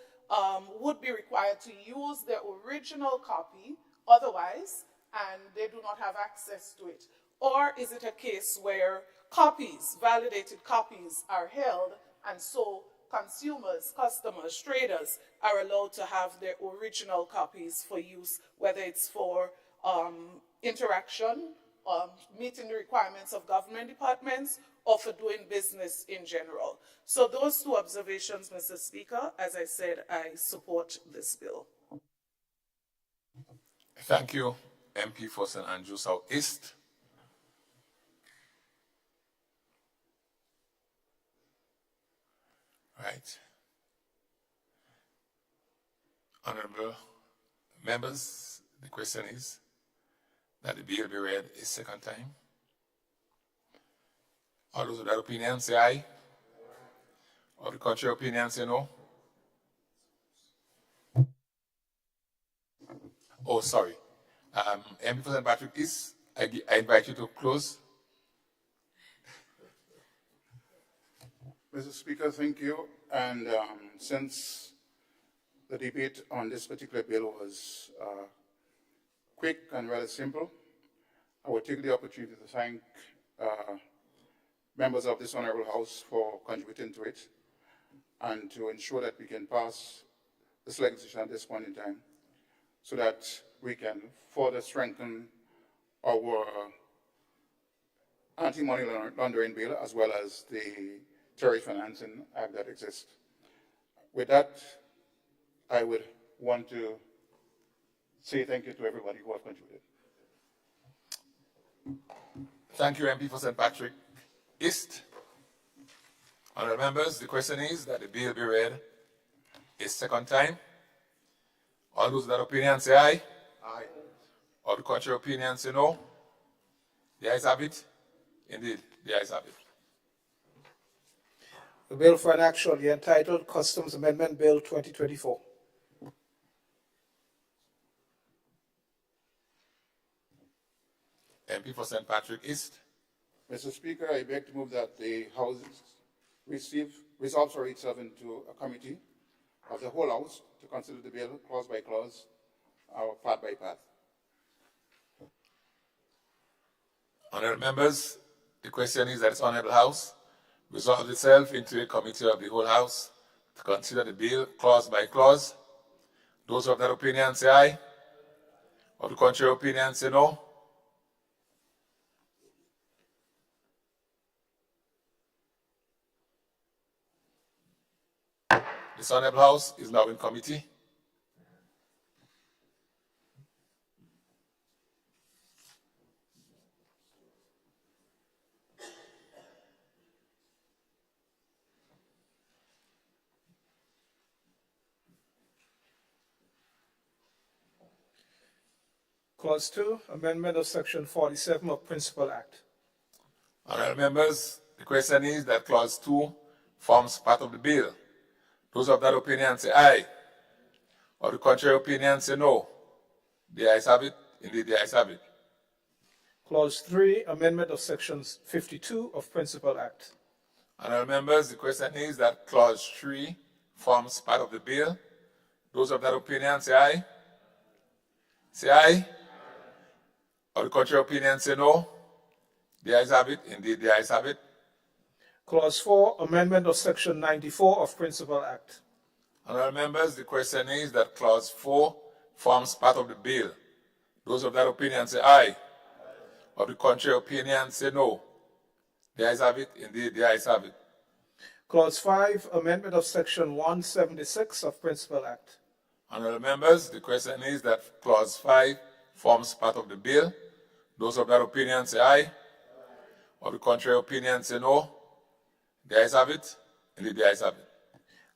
would be required to use their original copy otherwise, and they do not have access to it. Or is it a case where copies, validated copies, are held, and so consumers, customers, traders are allowed to have their original copies for use, whether it's for interaction, meeting the requirements of government departments, or for doing business in general. So those two observations, Mr. Speaker, as I said, I support this bill. Thank you, MP for St. Andrew South East. Right. Honorable members, the question is that the bill be read a second time. All those with that opinion say aye. Or the contrary opinion say no. Oh, sorry. MP for St. Patrick East, I invite you to close. Mr. Speaker, thank you. And since the debate on this particular bill was quick and rather simple, I will take the opportunity to thank members of this Honorable House for contributing to it and to ensure that we can pass this legislation at this point in time so that we can further strengthen our anti-money laundering bill as well as the terrorist financing act that exists. With that, I would want to say thank you to everybody who have contributed. Thank you, MP for St. Patrick East. Honourable members, the question is that the bill be read a second time. All those that opinion say aye. Aye. All the contrary opinion say no. The ayes have it. Indeed, the ayes have it. The bill for an action, the entitled Customs Amendment Bill 2024. MP for St. Patrick East. Mr. Speaker, I beg to move that the House resolves for itself into a committee of the whole House to consider the bill clause by clause or part by part. Honourable members, the question is that this Honourable House resolves itself into a committee of the whole House to consider the bill clause by clause. Those who have that opinion say aye. Of the contrary opinion say no. This Honourable House is now in committee. Clause 2, amendment of Section 47 of Principal Act. Honorable members, the question is that Clause 2 forms part of the bill. Those of that opinion say aye. Of the contrary opinion say no. The ayes have it. Indeed, the ayes have it. Clause 3, amendment of Section 52 of Principal Act. Honorable members, the question is that Clause 3 forms part of the bill. Those of that opinion say aye. Say aye. Of the contrary opinion say no. The ayes have it. Indeed, the ayes have it. Clause 4, amendment of Section 94 of Principal Act. Honorable members, the question is that Clause 4 forms part of the bill. Those of that opinion say aye. Of the contrary opinion say no. The ayes have it. Indeed, the ayes have it. Clause 5, amendment of Section 176 of Principal Act. Honorable members, the question is that Clause 5 forms part of the bill. Those of that opinion say aye. Of the contrary opinion say no. The ayes have it. Indeed, the ayes have it.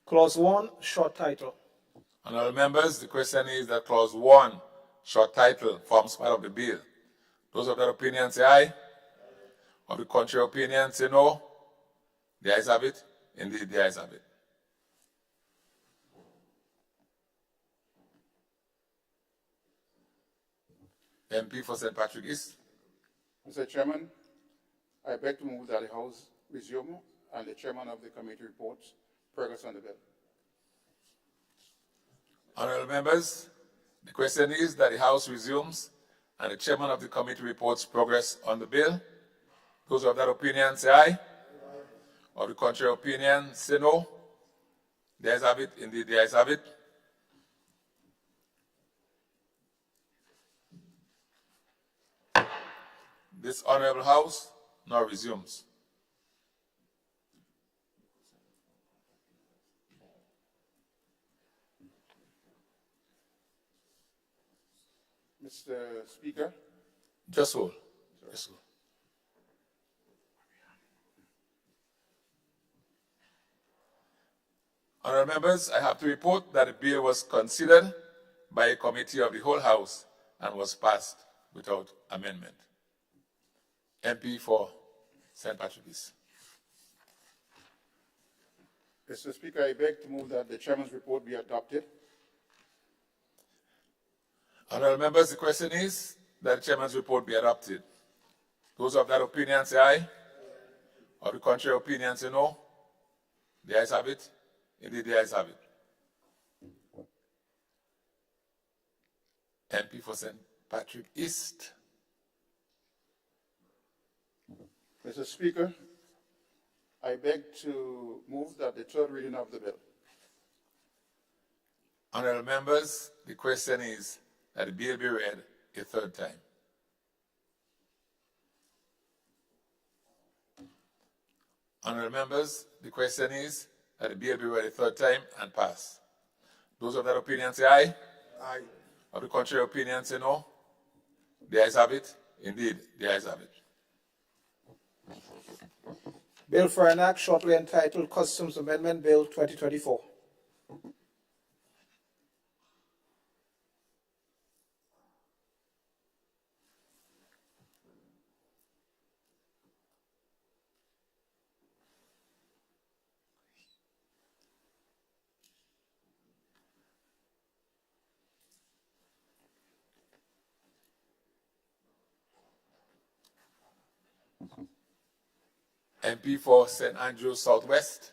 Clause 1, short title. Honorable members, the question is that Clause 1, short title, forms part of the bill. Those of that opinion say aye. Of the contrary opinion say no. The ayes have it. Indeed, the ayes have it. MP for St. Patrick East. Mr. Chairman, I beg to move that the House resume and the chairman of the committee reports progress on the bill. Honorable members, the question is that the House resumes and the chairman of the committee reports progress on the bill. Those of that opinion say aye. Of the contrary opinion say no. The ayes have it. Indeed, the ayes have it. This honorable House now resumes. Mr. Speaker. Just hold. Just hold. Honorable members, I have to report that the bill was considered by a committee of the whole House and was passed without amendment. MP for St. Patrick East. Mr. Speaker, I beg to move that the chairman's report be adopted. Honorable members, the question is that the chairman's report be adopted. Those of that opinion say aye. Of the contrary opinion say no. The ayes have it. Indeed, the ayes have it. MP for St. Patrick East. Mr. Speaker, I beg to move that the third reading of the bill. Honorable members, the question is that the bill be read a third time. Honorable members, the question is that the bill be read a third time and pass. Those of that opinion say aye. Aye. Of the contrary opinion say no. The ayes have it. Indeed, the ayes have it. Bill for an Act shortly entitled Customs Amendment Bill 2024. MP for St. Andrews Southwest.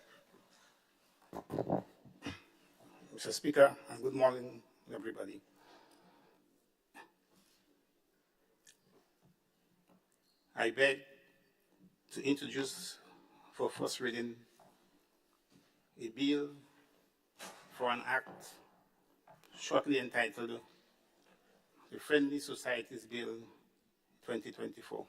Mr. Speaker, and good morning, everybody. I beg to introduce for first reading a bill for an act shortly entitled the Friendly Societies Bill 2024.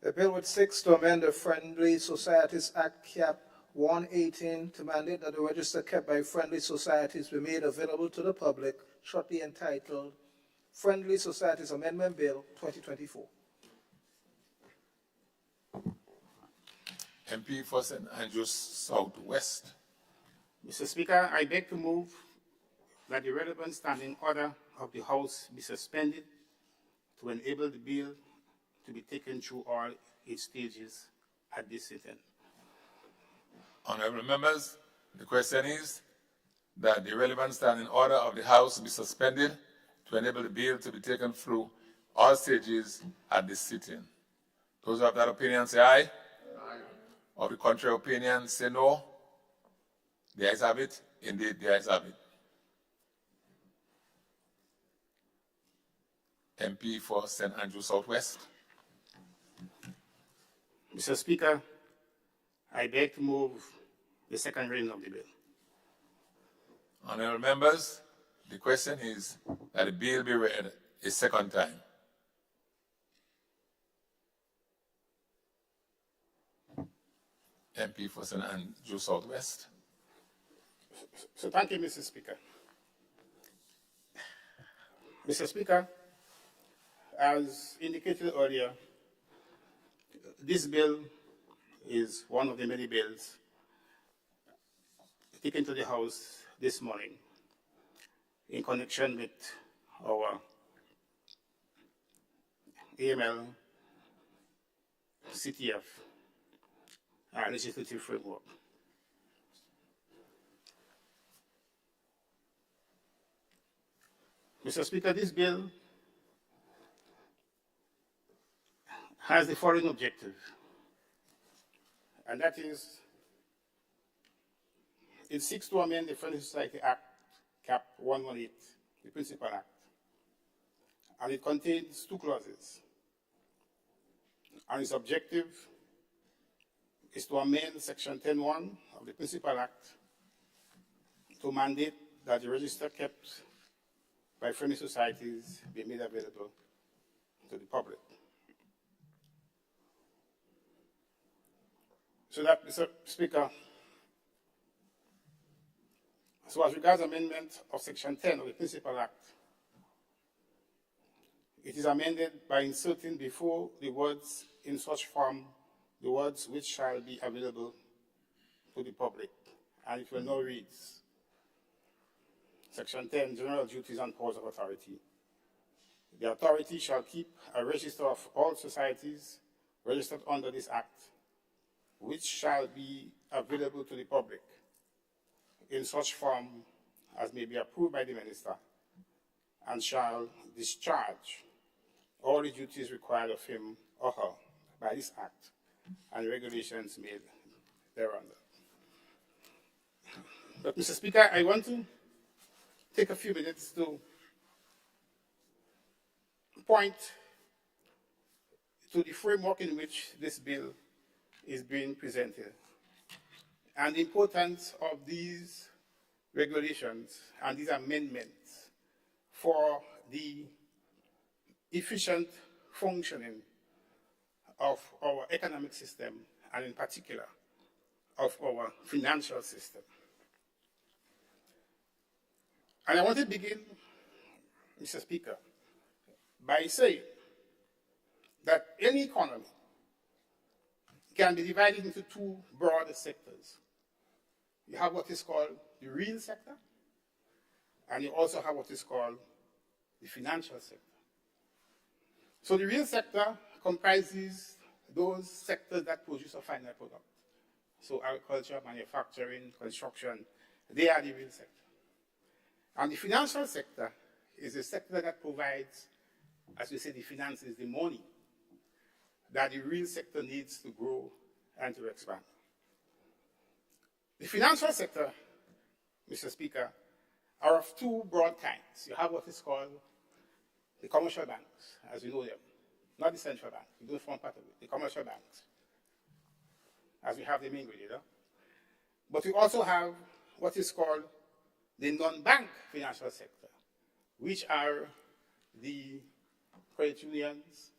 A bill which seeks to amend the Friendly Societies Act Cap 118 to mandate that the register kept by friendly societies be made available to the public, shortly entitled Friendly Societies Amendment Bill 2024. MP for St. Andrews Southwest. Mr. Speaker, I beg to move that the relevant standing order of the House be suspended to enable the bill to be taken through all its stages at this sitting. Honorable members, the question is that the relevant standing order of the House be suspended to enable the bill to be taken through all stages at this sitting. Those who have that opinion say aye. Aye. Of the contrary opinion say no. The ayes have it. Indeed, the ayes have it. MP for St. Andrew Southwest. Mr. Speaker, I beg to move the second reading of the bill. Honorable members, the question is that the bill be read a second time. MP for St. Andrew Southwest. So thank you, Mr. Speaker. Mr. Speaker, as indicated earlier, this bill is one of the many bills taken to the House this morning in connection with our AML CTF legislative framework. Mr. Speaker, this bill has the following objective, and that is, it seeks to amend the Friendly Society Act, Cap 118, the Principal Act, and it contains two clauses. And its objective is to amend Section 10(1) of the Principal Act to mandate that the register kept by friendly societies be made available to the public. So that, Mr. Speaker, so as regards amendment of Section 10 of the Principal Act, it is amended by inserting before the words "in such form" the words "which shall be available to the public," and it will now read, Section 10, General Duties and Powers of Authority. The authority shall keep a register of all societies registered under this Act, which shall be available to the public in such form as may be approved by the Minister, and shall discharge all the duties required of him or her by this Act and regulations made thereunder. But, Mr. Speaker, I want to take a few minutes to point to the framework in which this bill is being presented and the importance of these regulations and these amendments for the efficient functioning of our economic system and in particular of our financial system. And I want to begin, Mr. Speaker, by saying that any economy can be divided into two broad sectors. You have what is called the real sector, and you also have what is called the financial sector. So the real sector comprises those sectors that produce a final product. So agriculture, manufacturing, construction, they are the real sector. And the financial sector is a sector that provides, as we say, the finances, the money that the real sector needs to grow and to expand. The financial sector, Mr. Speaker, are of two broad kinds. You have what is called the commercial banks, as we know them, not the central bank. We don't form part of it. The commercial banks, as we have them in Grenada. But we also have what is called the non-bank financial sector, which are the credit unions,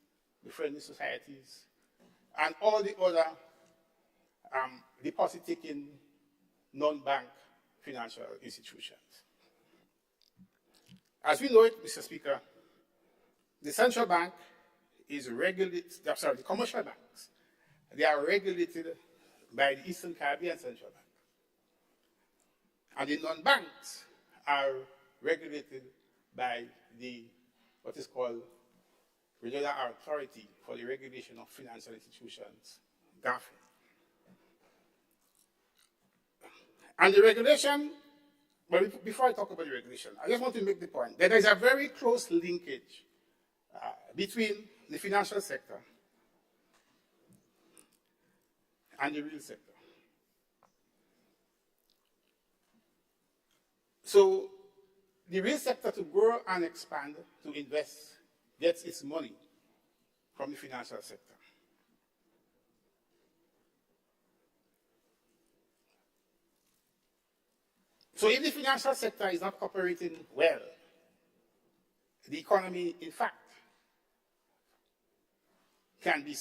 the friendly societies, and all the other deposit-taking non-bank financial institutions. As we know it, Mr. Speaker, the central bank is regulated, the commercial banks, they are regulated by the Eastern Caribbean Central Bank. And the non-banks are regulated by what is called Regional Authority for the Regulation of Financial Institutions, GAFI. And the regulation, but before I talk about the regulation, I just want to make the point that there is a very close linkage between the financial sector and the real sector. So the real sector, to grow and expand, to invest, gets its money from the financial sector. So if the financial sector is not operating well, the economy, in fact, can be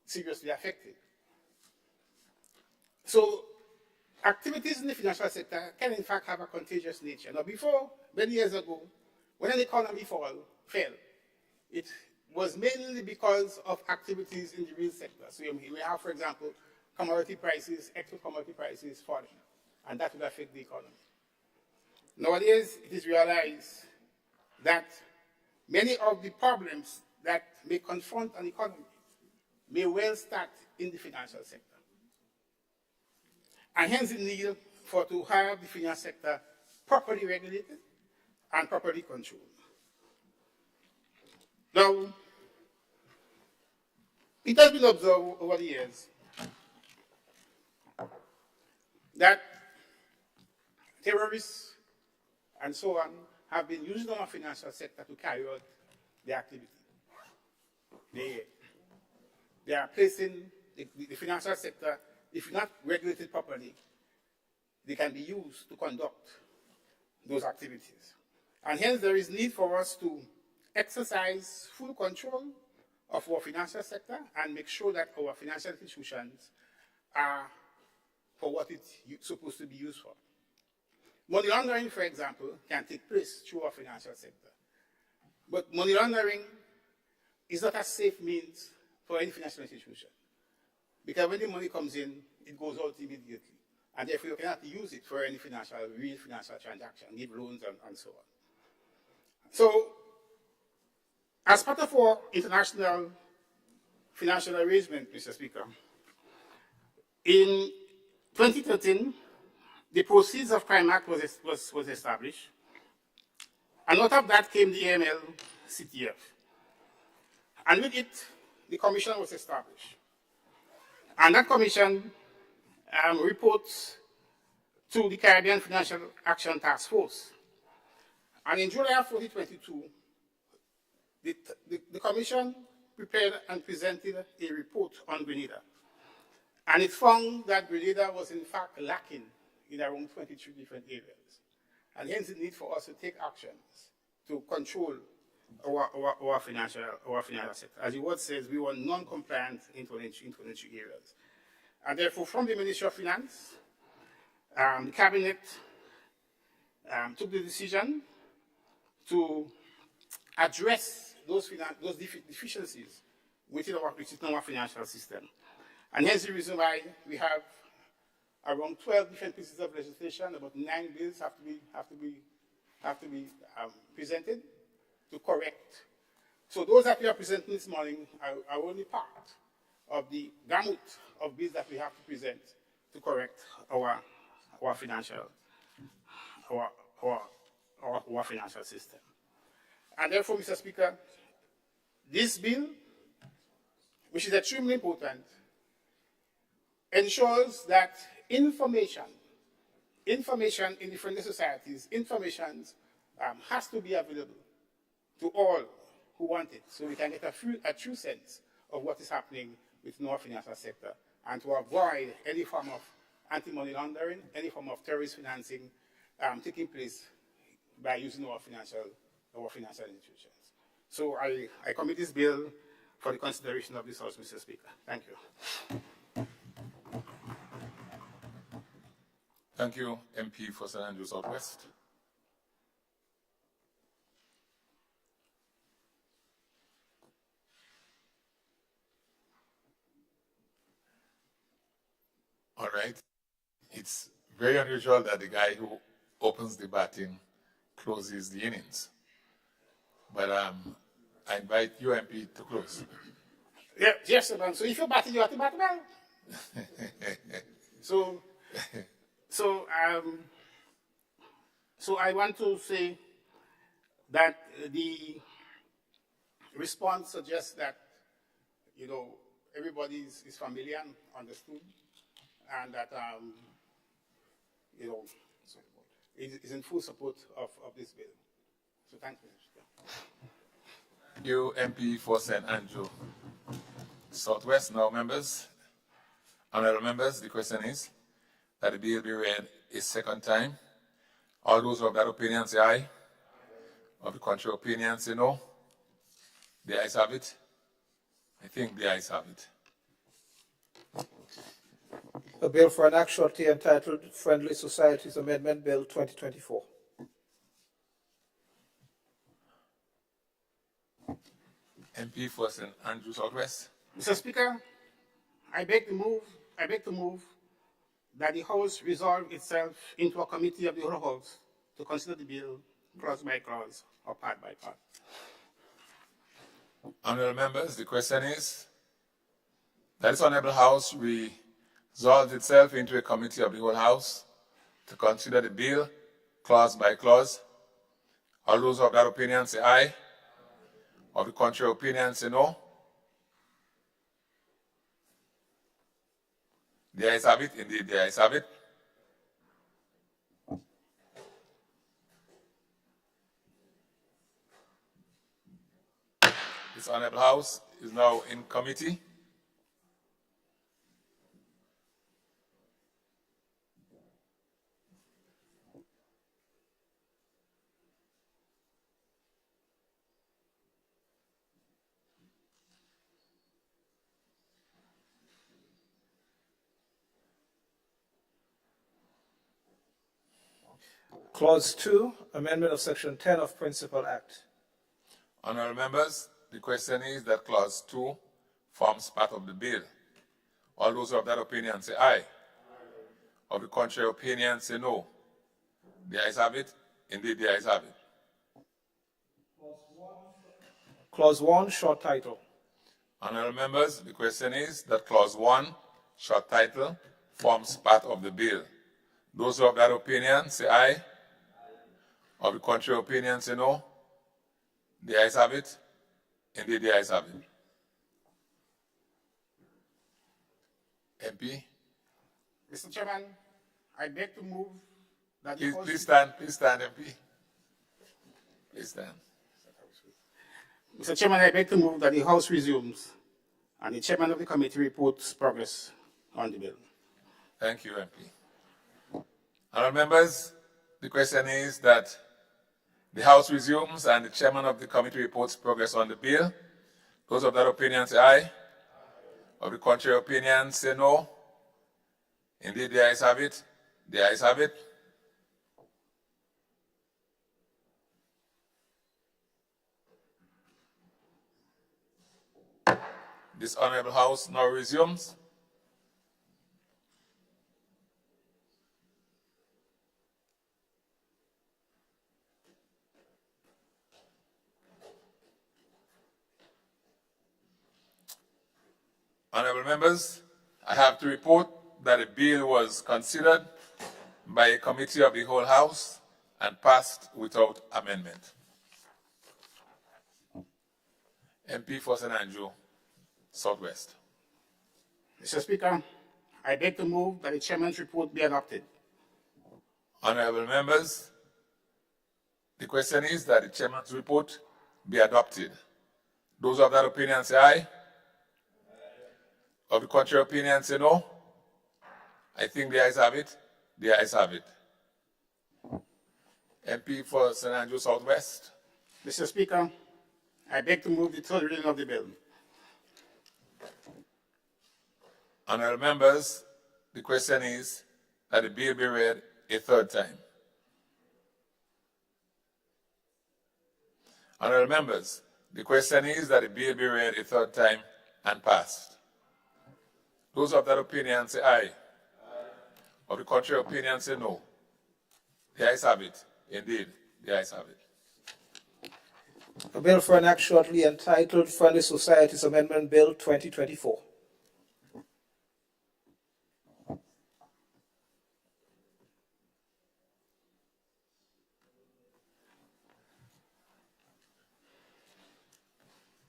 seriously affected. So activities in the financial sector can, in fact, have a contagious nature. Now, before, many years ago, when an economy fell, it was mainly because of activities in the real sector. So we have, for example, commodity prices, export commodity prices falling, and that would affect the economy. Nowadays, it is realized that many of the problems that may confront an economy may well start in the financial sector. And hence the need to have the finance sector properly regulated and properly controlled. Now, it has been observed over the years that terrorists and so on have been using our financial sector to carry out their activity. They are placing the financial sector, if not regulated properly, they can be used to conduct those activities. And hence there is need for us to exercise full control of our financial sector and make sure that our financial institutions are for what it's supposed to be used for. Money laundering, for example, can take place through our financial sector. But money laundering is not a safe means for any financial institution. Because when the money comes in, it goes out immediately. And therefore, you cannot use it for any real financial transaction, give loans and so on. So, as part of our international financial arrangement, Mr. Speaker, in 2013, the Proceeds of Crime Act was established. And out of that came the AML-CTF. And with it, the commission was established. And that commission reports to the Caribbean Financial Action Task Force. And in July of 2022, the commission prepared and presented a report on Grenada. And it found that Grenada was in fact lacking in around 23 different areas. And hence the need for us to take actions to control our financial sector. As the word says, we were non-compliant in 23 areas. And therefore, from the Ministry of Finance, the Cabinet took the decision to address those deficiencies within our financial system. And hence the reason why we have around 12 different pieces of legislation, about 9 bills have to be presented to correct. So those that we are presenting this morning are only part of the gamut of bills that we have to present to correct our financial system. And therefore, Mr. Speaker, this bill, which is extremely important, ensures that information in different societies, has to be available to all who want it, so we can get a true sense of what is happening within our financial sector, and to avoid any form of anti-money laundering, any form of terrorist financing taking place by using our financial institutions. So I commit this bill for the consideration of this House, Mr. Speaker. Thank you. Thank you, MP for St. Andrews Southwest. All right. It's very unusual that the guy who opens the batting closes the innings. But I invite you, MP, to close. Yeah, yes, sir, man. So if you're batting, you have to bat well. So I want to say that the response suggests that, you know, everybody is familiar and understood, and that, you know, is in full support of this bill. So thank you. You, MP for St. Andrew Southwest. Now, members, honorable members, the question is that the bill be read a second time. All those of that opinion say aye. Of the contrary opinion say no. The ayes have it. I think the ayes have it. A bill for an act shortly entitled Friendly Societies Amendment Bill 2024. MP for St. Andrew Southwest. Mr. Speaker, I beg to move that the House resolve itself into a committee of the whole House to consider the bill clause by clause or part by part. Honorable members, the question is that this honorable House resolves itself into a committee of the whole House to consider the bill clause by clause. All those of that opinion say aye. Of the contrary opinion say no. The ayes have it. Indeed, the ayes have it. This honorable House is now in committee. Clause 2, amendment of Section 10 of Principal Act. Honorable members, the question is that Clause 2 forms part of the bill. All those of that opinion say aye. Of the contrary opinion say no. The ayes have it. Indeed, the ayes have it. Clause 1, short title. Honorable members, the question is that Clause 1, short title, forms part of the bill. Those of that opinion say aye. Of the contrary opinion say no. The ayes have it. Indeed, the ayes have it. MP? Mr. Chairman, I beg to move that the House... Please stand, MP. Please stand. Mr. Chairman, I beg to move that the House resumes and the chairman of the committee reports progress on the bill. Thank you, MP. Honourable members, the question is that the House resumes and the chairman of the committee reports progress on the bill. Those of that opinion say aye. Of the contrary opinion say no. Indeed, the ayes have it. The ayes have it. This honorable House now resumes. Honorable members, I have to report that the bill was considered by a committee of the whole House and passed without amendment. MP for St. Andrew Southwest. Mr. Speaker, I beg to move that the chairman's report be adopted. Honorable members, the question is that the chairman's report be adopted. Those of that opinion say aye. Of the contrary opinion say no. I think the ayes have it. The ayes have it. MP for St. Andrew Southwest. Mr. Speaker, I beg to move the third reading of the bill. Honorable members, the question is that the bill be read a third time. Honorable members, the question is that the bill be read a third time and passed. Those of that opinion say aye. Of the contrary opinion, say no. The ayes have it. Indeed, the ayes have it. A bill for an act shortly entitled Friendly Societies Amendment Bill 2024.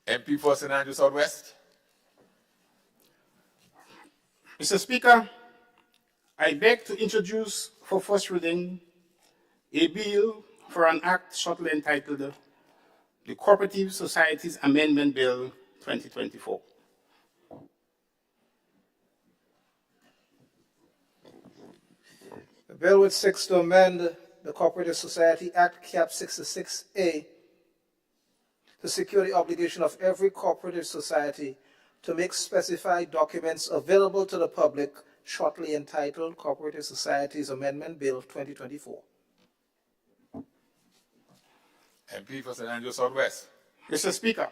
MP for St. Andrew Southwest. Mr. Speaker, I beg to introduce for first reading a bill for an act shortly entitled the Cooperative Societies Amendment Bill 2024. A bill which seeks to amend the Cooperative Society Act, Cap 66A, to secure the obligation of every cooperative society to make specified documents available to the public, shortly entitled Cooperative Societies Amendment Bill 2024. MP for St. Andrew Southwest. Mr. Speaker,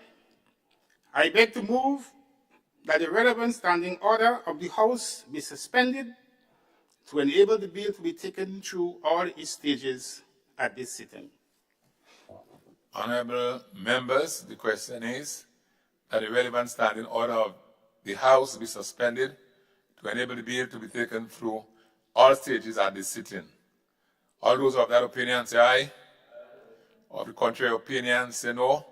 I beg to move that the relevant standing order of the House be suspended to enable the bill to be taken through all its stages at this sitting. Honorable members, the question is that the relevant standing order of the House be suspended to enable the bill to be taken through all stages at this sitting. All those of that opinion say aye. Of the contrary opinion say no.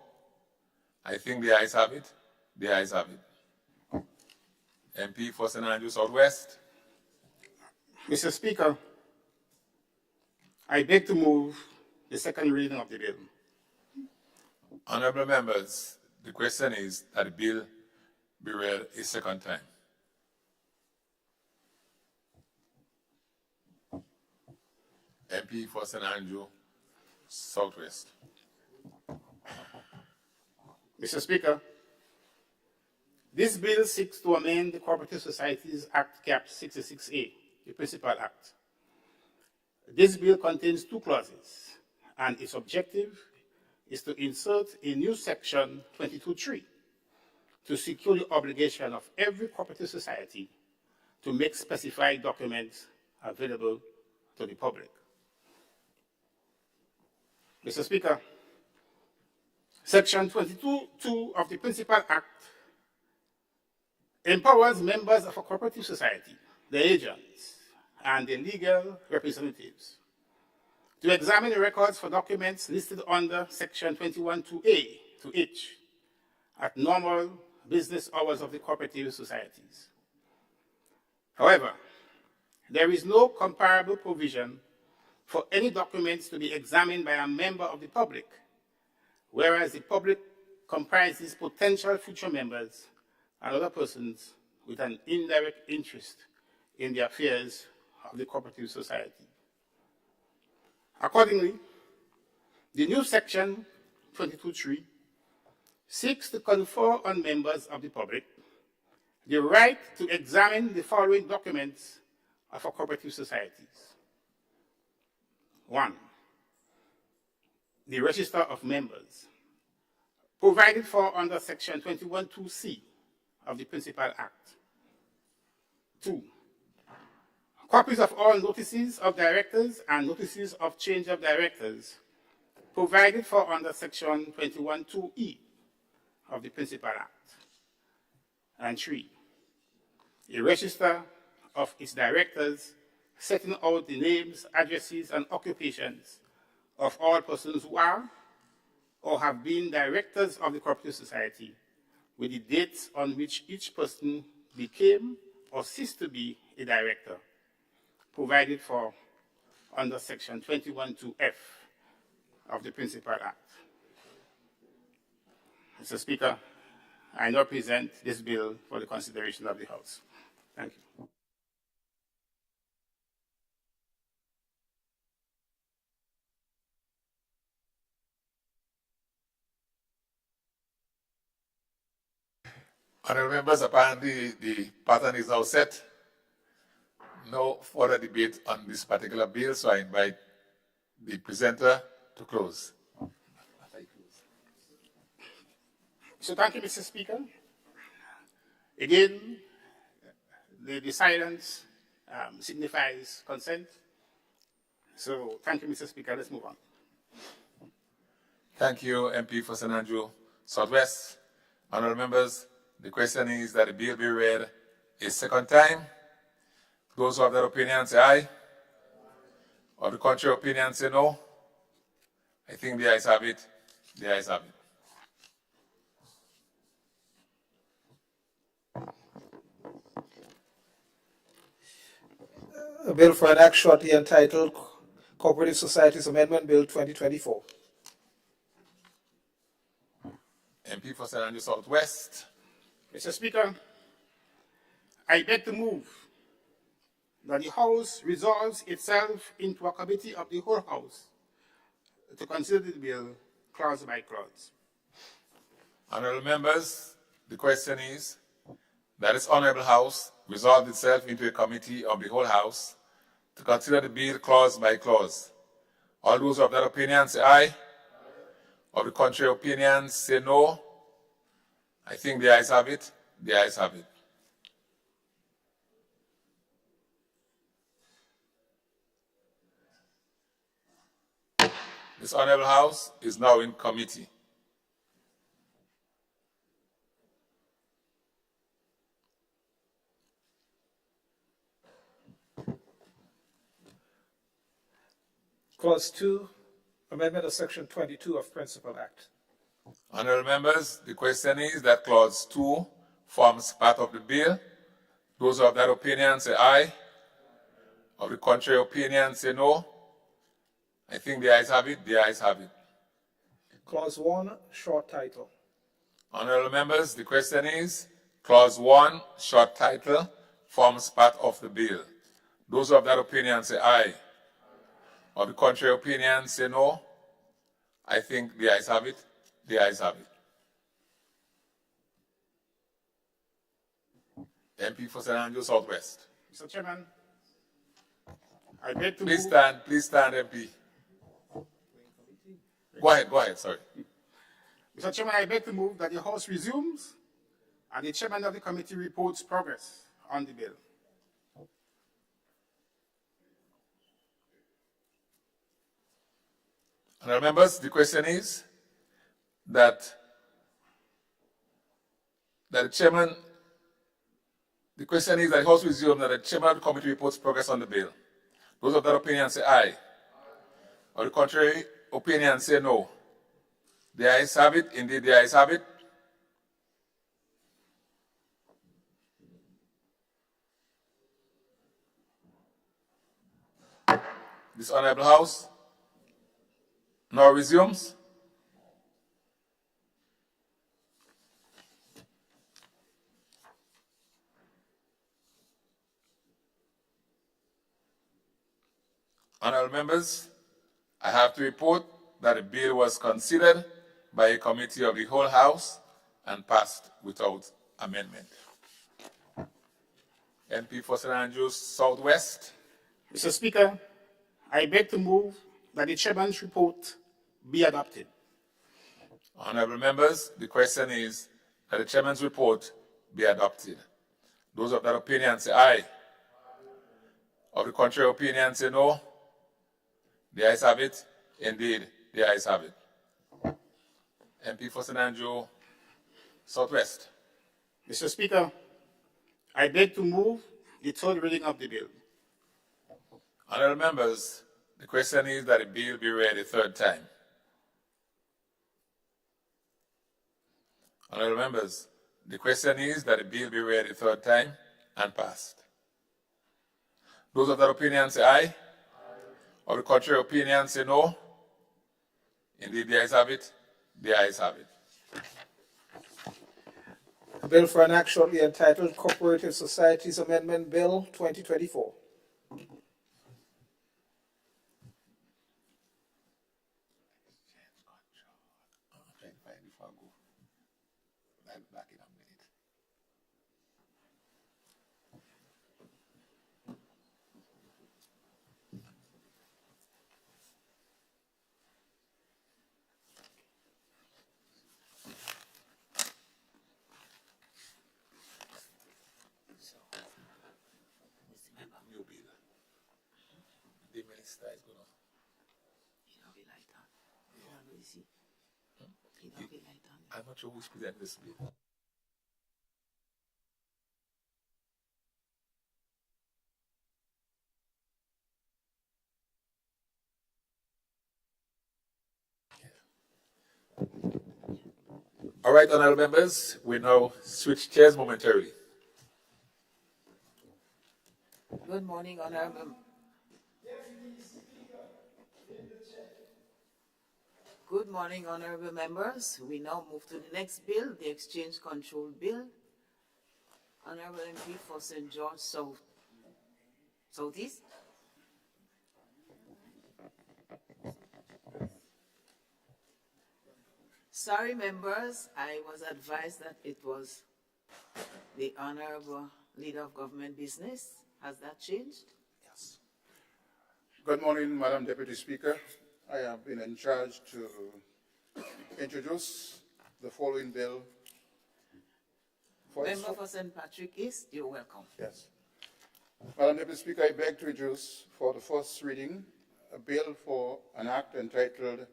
I think the ayes have it. The ayes have it. MP for St. Andrew Southwest. Mr. Speaker, I beg to move the second reading of the bill. Honorable members, the question is that the bill be read a second time. MP for St. Andrew Southwest. Mr. Speaker, this bill seeks to amend the Cooperative Societies Act, Cap 66A, the Principal Act. This bill contains two clauses, and its objective is to insert a new section 22.3 to secure the obligation of every cooperative society to make specified documents available to the public. Mr. Speaker, Section 22.2 of the Principal Act empowers members of a cooperative society, the agents, and the legal representatives to examine the records for documents listed under Section 21.2A to H at normal business hours of the cooperative societies. However, there is no comparable provision for any documents to be examined by a member of the public, whereas the public comprises potential future members and other persons with an indirect interest in the affairs of the cooperative society. Accordingly, the new section 22.3 seeks to confer on members of the public the right to examine the following documents of our cooperative societies. 1, the register of members, provided for under Section 21.2C of the Principal Act. 2, copies of all notices of directors and notices of change of directors, provided for under Section 21.2E of the Principal Act. And 3, a register of its directors setting out the names, addresses, and occupations of all persons who are or have been directors of the cooperative society, with the dates on which each person became or ceased to be a director, provided for under Section 21.2F of the Principal Act. Mr. Speaker, I now present this bill for the consideration of the House. Thank you. Honorable members, apparently the pattern is now set. No further debate on this particular bill, so I invite the presenter to close. So thank you, Mr. Speaker. Again, the silence signifies consent. So thank you, Mr. Speaker. Let's move on. Thank you, MP for St. Andrew Southwest. Honourable members, the question is that the bill be read a second time. Those who have that opinion say aye. Of the contrary opinion say no. I think the ayes have it. The ayes have it. A bill for an act shortly entitled Cooperative Societies Amendment Bill 2024. MP for St. Andrew Southwest. Mr. Speaker, I beg to move that the House resolves itself into a committee of the whole House to consider the bill clause by clause. Honourable members, the question is that this Honourable House resolved itself into a committee of the whole House to consider the bill clause by clause. All those of that opinion say aye. Of the contrary opinion say no. I think the ayes have it. The ayes have it. This Honourable House is now in committee. Clause 2, amendment of Section 22 of Principal Act. Honourable members, the question is that Clause 2 forms part of the bill. Those of that opinion say aye. Of the contrary opinion say no. I think the ayes have it. The ayes have it. Clause 1, short title. Honourable members, the question is Clause 1, short title, forms part of the bill. Those of that opinion say aye. Of the contrary opinion say no. I think the ayes have it. The ayes have it. MP for St. Andrew Southwest. Mr. Chairman, I beg to Please move... stand, MP. Go ahead, sorry. Mr. Chairman, I beg to move that the House resumes and the chairman of the committee reports progress on the bill. Honourable members, the question is that the chairman, the question is that the House resumes and the chairman of the committee reports progress on the bill. Those of that opinion say aye. Or the contrary opinion say no. The ayes have it. Indeed, the ayes have it. This Honourable House now resumes. Honourable members, I have to report that the bill was considered by a committee of the whole House and passed without amendment. MP for St. Andrews Southwest. Mr. Speaker, I beg to move that the chairman's report be adopted. Honourable members, the question is that the chairman's report be adopted. Those of that opinion say aye. Of the contrary opinion say no. The ayes have it. Indeed, the ayes have it. MP for St. Andrew Southwest. Mr. Speaker, I beg to move the third reading of the bill. Honourable members, the question is that the bill be read a third time. Honourable members, the question is that the bill be read a third time and passed. Those of that opinion say aye. Of the contrary opinion say no. Indeed, the ayes have it. The ayes have it. A bill for an act shortly entitled Cooperative Societies Amendment Bill 2024. lights that is going on. I'm not sure who's presenting this bill. All right, honorable members, we now switch chairs momentarily. Good morning, Honorable. Good morning, Honorable members. We now move to the next bill, the Exchange Control Bill. Honorable MP for St. George Southeast. Sorry, members, I was advised that it was the Honorable Leader of Government Business. Has that changed? Yes. Good morning, Madam Deputy Speaker. I have been in charge to introduce the following bill. Member for St. Patrick East, you're welcome. Yes. Madam Deputy Speaker, I beg to introduce for the first reading a bill for an act entitled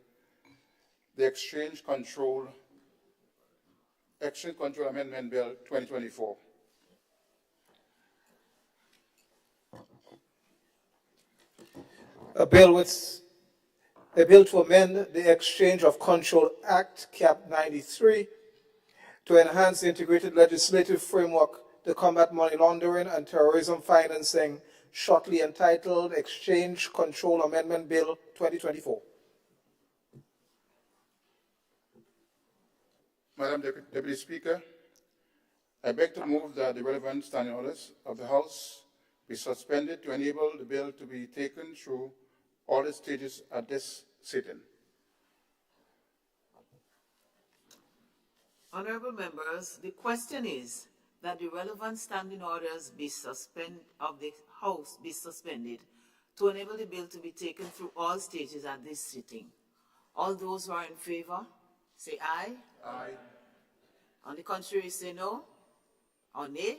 the Exchange Control Amendment Bill 2024. A bill to amend the Exchange of Control Act, Cap 93, to enhance the integrated legislative framework to combat money laundering and terrorism financing, shortly entitled Exchange Control Amendment Bill 2024. Madam Deputy Speaker, I beg to move that the relevant standing orders of the House be suspended to enable the bill to be taken through all the stages at this sitting. Honorable members, the question is that the relevant standing orders of the House be suspended to enable the bill to be taken through all stages at this sitting. All those who are in favor, say aye. Aye. On the contrary, say no or nay.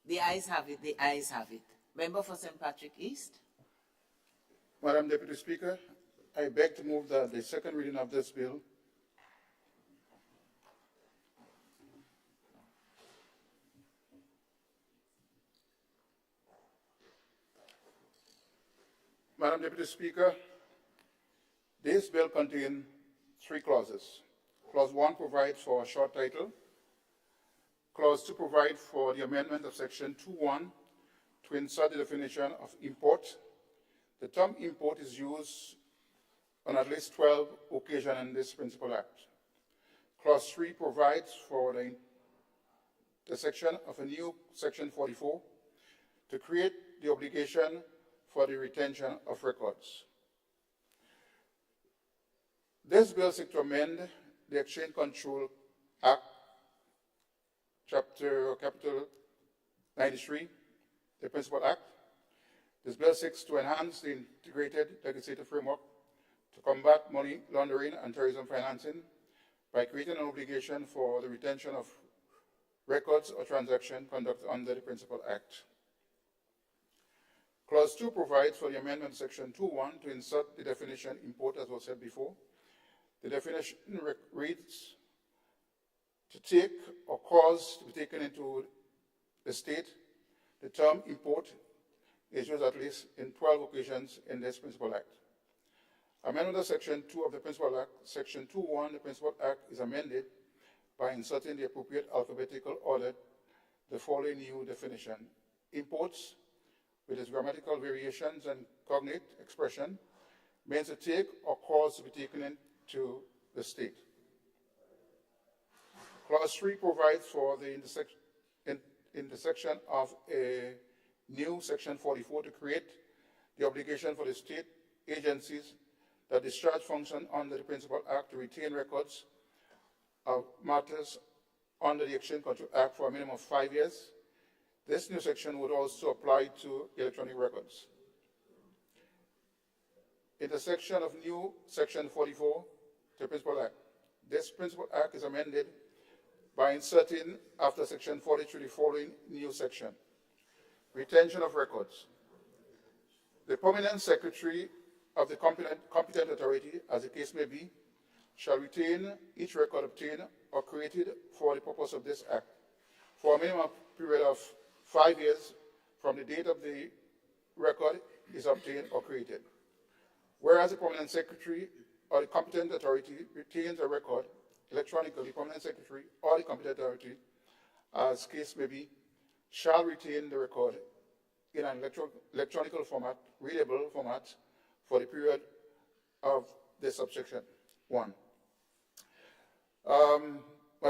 The ayes have it, the ayes have it. Member for St. Patrick East. Madam Deputy Speaker, I beg to move that the second reading of this bill Madam Deputy Speaker, this bill contains 3 clauses. Clause 1 provides for a short title. Clause 2 provides for the amendment of Section 2.1 to insert the definition of import. The term import is used on at least 12 occasions in this Principal Act. Clause 3 provides for the intersection of a new Section 44 to create the obligation for the retention of records. This bill seeks to amend the Exchange Control Act, Capital 93, the Principal Act. This bill seeks to enhance the integrated legislative framework to combat money laundering and terrorism financing by creating an obligation for the retention of records or transactions conducted under the Principal Act. Clause 2 provides for the amendment of Section 2.1 to insert the definition import, as was said before. The definition reads, to take or cause to be taken into the state. The term import is used at least in 12 occasions in this Principal Act. Amendment of Section 2 of the Principal Act, Section 2.1, the Principal Act is amended by inserting the appropriate alphabetical order the following new definition. Imports, with its grammatical variations and cognate expression, means to take or cause to be taken into the state. Clause 3 provides for the intersection of a new Section 44 to create the obligation for the state agencies that discharge function under the Principal Act to retain records of matters under the Exchange Control Act for a minimum of 5 years. This new section would also apply to electronic records. Intersection of new Section 44 to the Principal Act. This Principal Act is amended by inserting after Section 43 the following new section. Retention of records. The permanent secretary of the competent authority, as the case may be, shall retain each record obtained or created for the purpose of this act for a minimum period of 5 years from the date of the record is obtained or created. Whereas the permanent secretary or the competent authority retains a record electronically, the permanent secretary or the competent authority, as case may be, shall retain the record in an electronic format, readable format, for the period of the subsection 1. Madam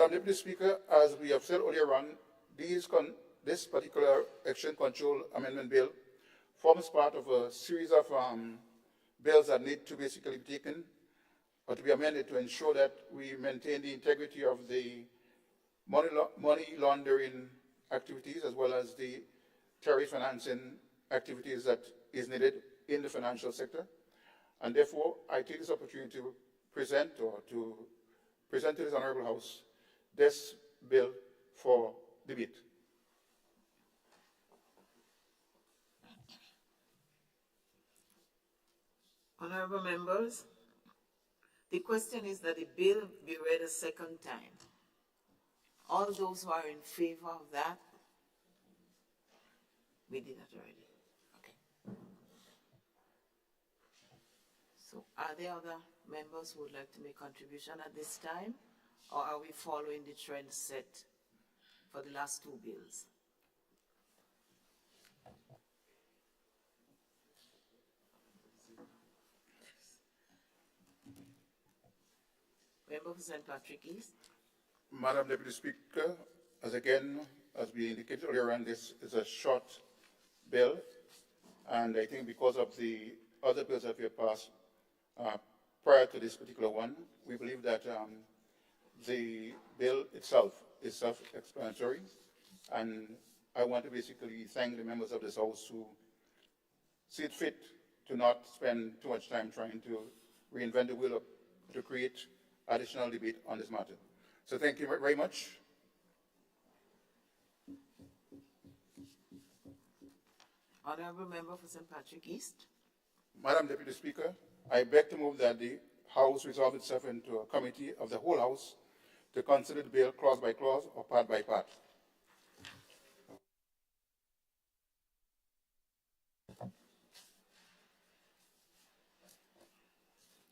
Deputy Speaker, as we have said earlier on, this particular Exchange Control Amendment Bill forms part of a series of bills that need to basically be taken or to be amended to ensure that we maintain the integrity of the money laundering activities as well as the terrorist financing activities that is needed in the financial sector. And therefore, I take this opportunity to present to this Honorable House this bill for debate. Honorable members, the question is that the bill be read a second time. All those who are in favor of that, we did that already. Okay. So are there other members who would like to make contribution at this time? Or are we following the trend set for the last two bills? Member for St. Patrick East. Madam Deputy Speaker, as we indicated earlier on, this is a short bill, and I think because of the other bills that we have passed prior to this particular one, we believe that the bill itself is self-explanatory, and I want to basically thank the members of this House who see it fit to not spend too much time trying to reinvent the wheel to create additional debate on this matter. So thank you very much. Honorable Member for St. Patrick East. Madam Deputy Speaker, I beg to move that the House resolve itself into a committee of the whole House to consider the bill clause by clause or part by part.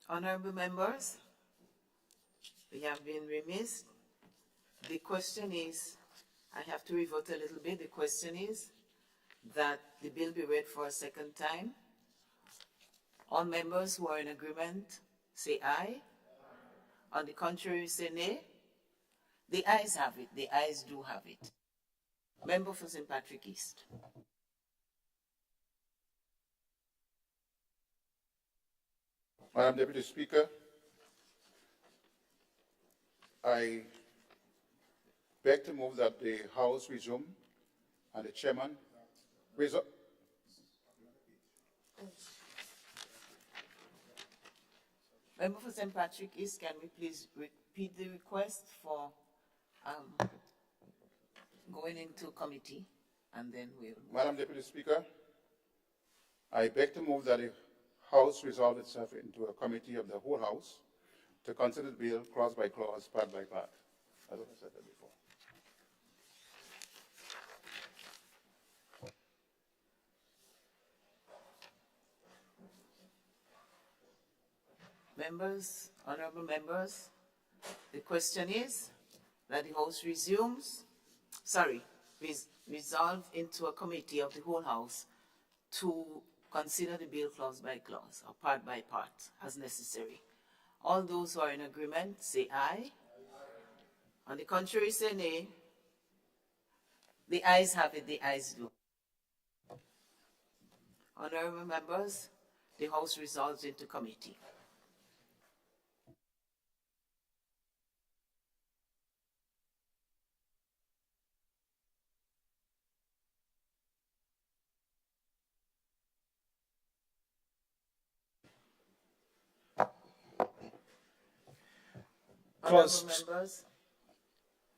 Honorable members, we have been remiss. The question is, I have to revote a little bit. The question is that the bill be read for a second time. All members who are in agreement, say aye. On the contrary, say nay. The ayes have it. The ayes do have it. Member for St. Patrick East. Madam Deputy Speaker, I beg to move that the House resume and the Chairman resume. Member for St. Patrick East, can we please repeat the request for going into committee, and then we'll... Madam Deputy Speaker, I beg to move that the House resolve itself into a committee of the whole House to consider the bill clause by clause, part by part, as I said that before. Members, honorable members, the question is that the House resolve into a committee of the whole House to consider the bill clause by clause or part by part as necessary. All those who are in agreement, say aye. On the contrary, say nay. The ayes have it, the ayes do. Honorable members, the House resolves into committee.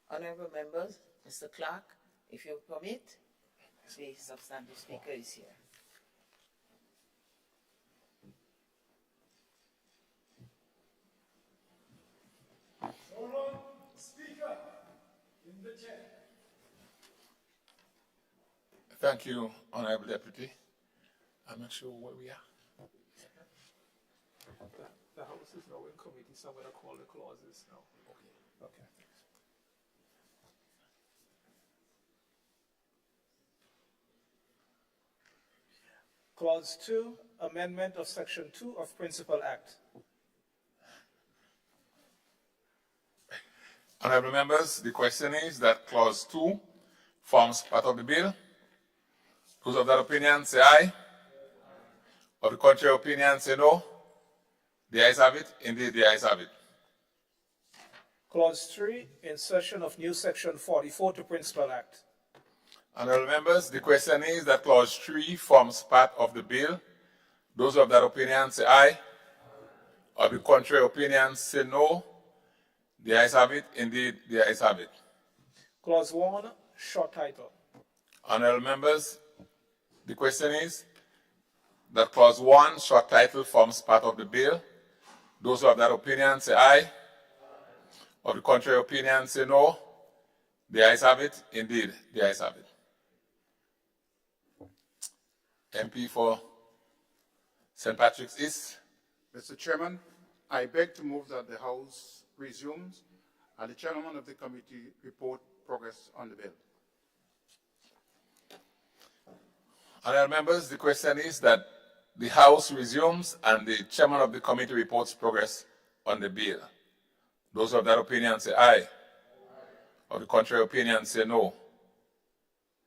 Honorable members, Mr. Clark, if you permit, the substantive speaker is here. Thank you, Honorable Deputy. I'm not sure where we are. The House is now in committee, so I'm going to call the clauses now. Okay. Clause 2, amendment of Section 2 of Principal Act. Honorable members, the question is that Clause 2 forms part of the bill. Those of that opinion say aye. Of the contrary opinion say no. The ayes have it. Indeed, the ayes have it. Clause 3, insertion of new Section 44 to Principal Act. Honorable members, the question is that Clause 3 forms part of the bill. Those of that opinion say aye. Of the contrary opinion say no. The ayes have it. Indeed, the ayes have it. Clause 1, short title. Honorable members, the question is that Clause 1, short title, forms part of the bill. Those who have that opinion say aye. Of the contrary opinion say no. The ayes have it. Indeed, the ayes have it. MP for St. Patrick's East. Mr. Chairman, I beg to move that the House resumes and the chairman of the committee report progress on the bill. Honorable members, the question is that the House resumes and the chairman of the committee reports progress on the bill. Those of that opinion say aye. Of the contrary opinion say no.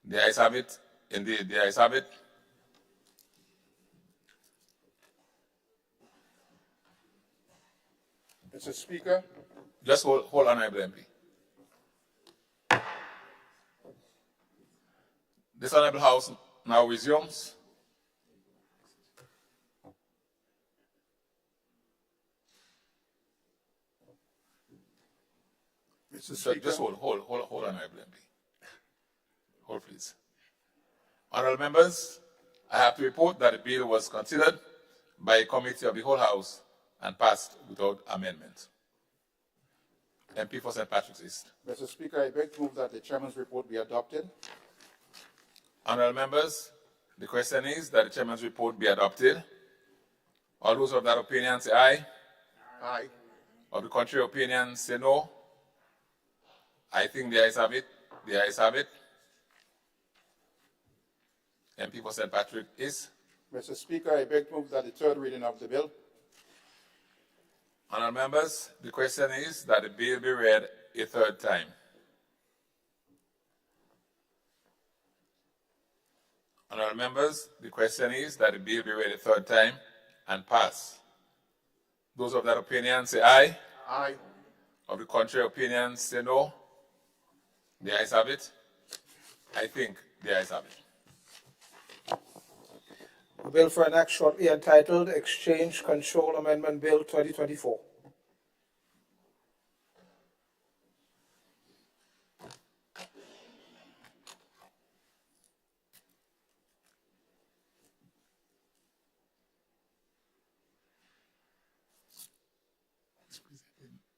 The ayes have it. Indeed, the ayes have it. Mr. Speaker, Just hold Honorable MP. This Honorable House now resumes. Mr. Speaker, Just hold Honorable MP. Hold, please. Honorable members, I have to report that the bill was considered by a committee of the whole House and passed without amendment. MP for St. Patrick's East. Mr. Speaker, I beg to move that the chairman's report be adopted. Honorable members, the question is that the chairman's report be adopted. All those of that opinion say aye. Aye. Of the contrary opinion say no. I think the ayes have it. The ayes have it. MP for St. Patrick is. Mr. Speaker, I beg to move that the third reading of the bill. Honorable members, the question is that the bill be read a third time. Honorable members, the question is that the bill be read a third time and pass. Those of that opinion say aye. Aye. Of the contrary opinion say no. The ayes have it. I think the ayes have it. A bill for an act shortly entitled Exchange Control Amendment Bill 2024.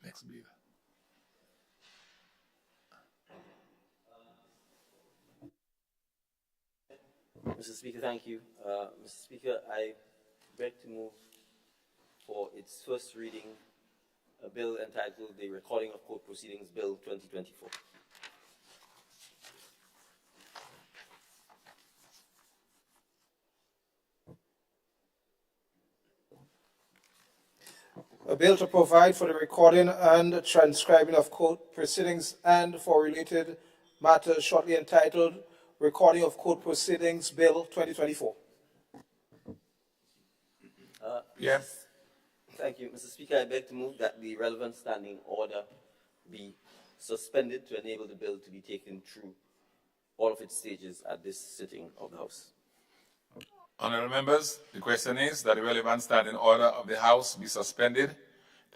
Next bill. Mr. Speaker, thank you. Mr. Speaker, I beg to move for its first reading a bill entitled the Recording of Court Proceedings Bill 2024. A bill to provide for the recording and transcribing of court proceedings and for related matters shortly entitled Recording of Court Proceedings Bill 2024. Yes. Thank you. Mr. Speaker, I beg to move that the relevant standing order be suspended to enable the bill to be taken through all of its stages at this sitting of the House. Honorable members, the question is that the relevant standing order of the House be suspended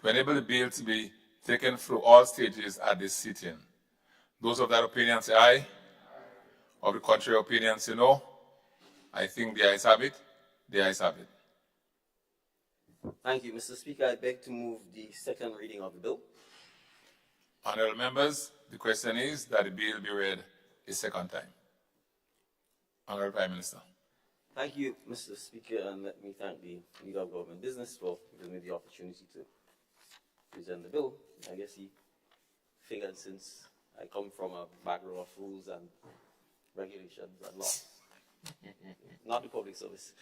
to enable the bill to be taken through all stages at this sitting. Those of that opinion say aye. Of the contrary opinion say no. I think the ayes have it. The ayes have it. Thank you. Mr. Speaker, I beg to move the second reading of the bill. Honorable members, the question is that the bill be read a second time. Honorable Prime Minister. Thank you, Mr. Speaker, and let me thank the Leader of Government Business for giving me the opportunity to present the bill. I guess he figured since I come from a background of rules and regulations and law, not the public service,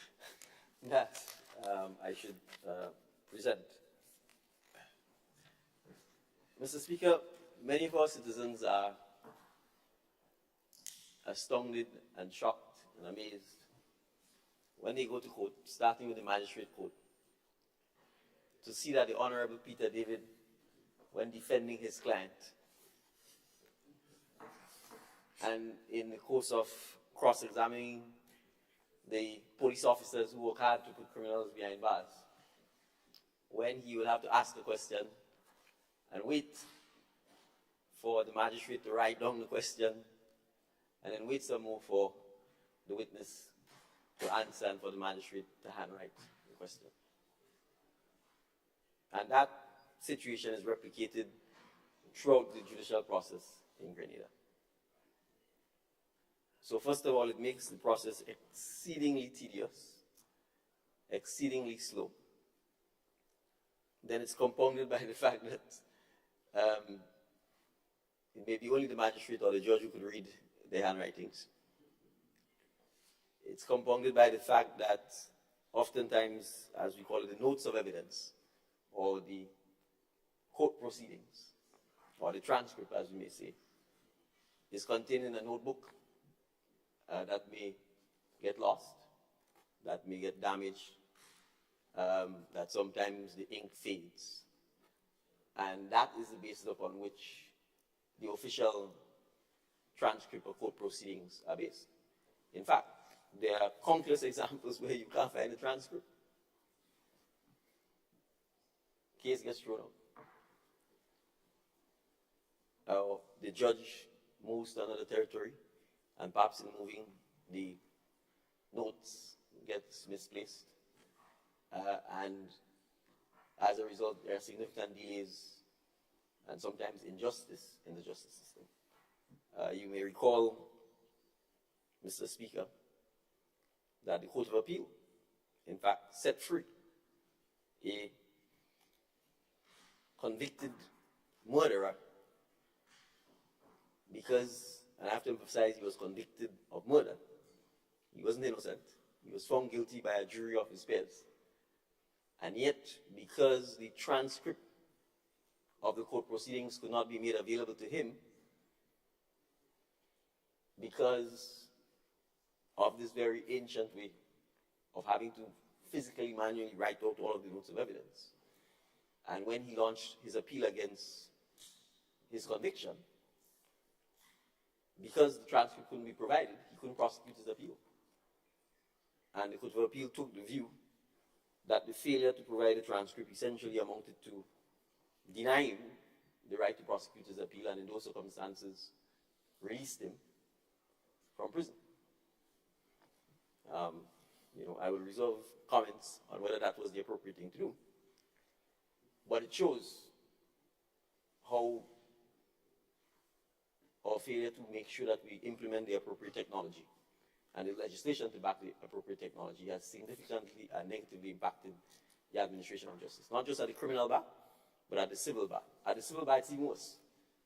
that I should present. Mr. Speaker, many of our citizens are astounded and shocked and amazed when they go to court, starting with the magistrate court, to see that the Honorable Peter David, when defending his client, and in the course of cross-examining the police officers who work hard to put criminals behind bars, when he will have to ask the question and wait for the magistrate to write down the question, and then wait some more for the witness to answer and for the magistrate to handwrite the question. And that situation is replicated throughout the judicial process in Grenada. So first of all, it makes the process exceedingly tedious, exceedingly slow. Then it's compounded by the fact that it may be only the magistrate or the judge who could read their handwritings. It's compounded by the fact that oftentimes, as we call it, the notes of evidence, or the court proceedings, or the transcript, as we may say, is contained in a notebook that may get lost, that may get damaged, that sometimes the ink fades. And that is the basis upon which the official transcript of court proceedings are based. In fact, there are countless examples where you can't find a transcript. Case gets thrown out. The judge moves to another territory, and perhaps in moving, the notes gets misplaced. And as a result, there are significant delays and sometimes injustice in the justice system. You may recall, Mr. Speaker, that the Court of Appeal, in fact, set free a convicted murderer because, and I have to emphasize, he was convicted of murder. He wasn't innocent. He was found guilty by a jury of his peers. And yet, because the transcript of the court proceedings could not be made available to him, because of this very ancient way of having to physically, manually write out all of the notes of evidence. And when he launched his appeal against his conviction, because the transcript couldn't be provided, he couldn't prosecute his appeal. And the Court of Appeal took the view that the failure to provide a transcript essentially amounted to denying him the right to prosecute his appeal, and in those circumstances, released him from prison. I will reserve comments on whether that was the appropriate thing to do. But it shows how our failure to make sure that we implement the appropriate technology and the legislation to back the appropriate technology has significantly and negatively impacted the administration of justice, not just at the criminal bar, but at the civil bar. At the civil bar, it's even worse,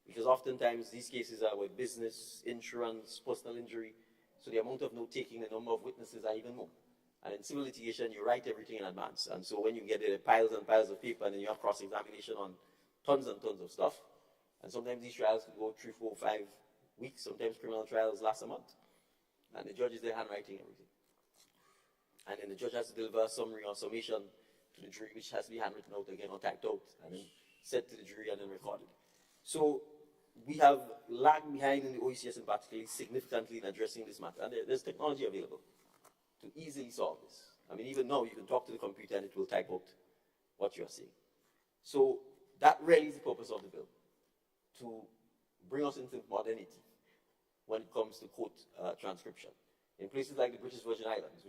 because oftentimes these cases are with business, insurance, personal injury, so the amount of note-taking, the number of witnesses are even more. And in civil litigation, you write everything in advance, and so when you get there, piles and piles of paper, and then you have cross-examination on tons and tons of stuff, and sometimes these trials could go 3, 4, 5 weeks, sometimes criminal trials last a month. And the judge is there handwriting everything. And then the judge has to deliver a summary or summation to the jury, which has to be handwritten out again or typed out, and then sent to the jury and then recorded. So we have lagged behind in the OECS in particular significantly in addressing this matter. And there's technology available to easily solve this. I mean, even now you can talk to the computer and it will type out what you're saying. So that really is the purpose of the bill, to bring us into modernity when it comes to court transcription. In places like the British Virgin Islands,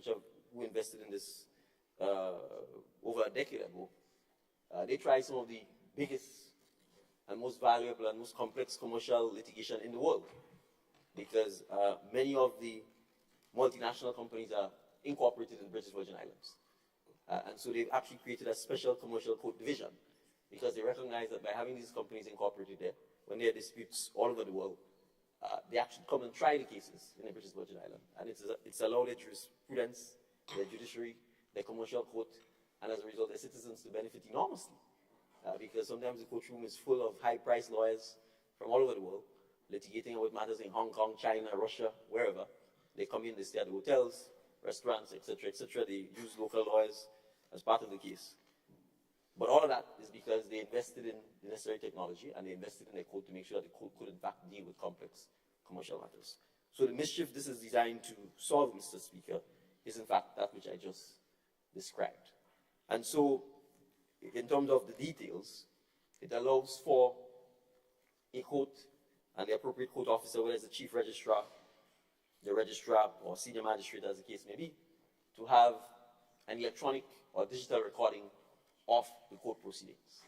who invested in this over a decade ago, they tried some of the biggest and most valuable and most complex commercial litigation in the world, because many of the multinational companies are incorporated in the British Virgin Islands. And so they've actually created a special commercial court division because they recognize that by having these companies incorporated there, when there are disputes all over the world, they actually come and try the cases in the British Virgin Islands. And it's allowed their jurisprudence, their judiciary, their commercial court, and as a result, their citizens to benefit enormously. Because sometimes the courtroom is full of high-priced lawyers from all over the world, litigating about matters in Hong Kong, China, Russia, wherever. They come in, they stay at the hotels, restaurants, etc., etc. They use local lawyers as part of the case. But all of that is because they invested in the necessary technology and they invested in their code to make sure that the code could in fact deal with complex commercial matters. So the mischief this is designed to solve, Mr. Speaker, is in fact that which I just described. And so, in terms of the details, it allows for a court and the appropriate court officer, whether it's the chief registrar, the registrar, or senior magistrate, as the case may be, to have an electronic or digital recording of the court proceedings.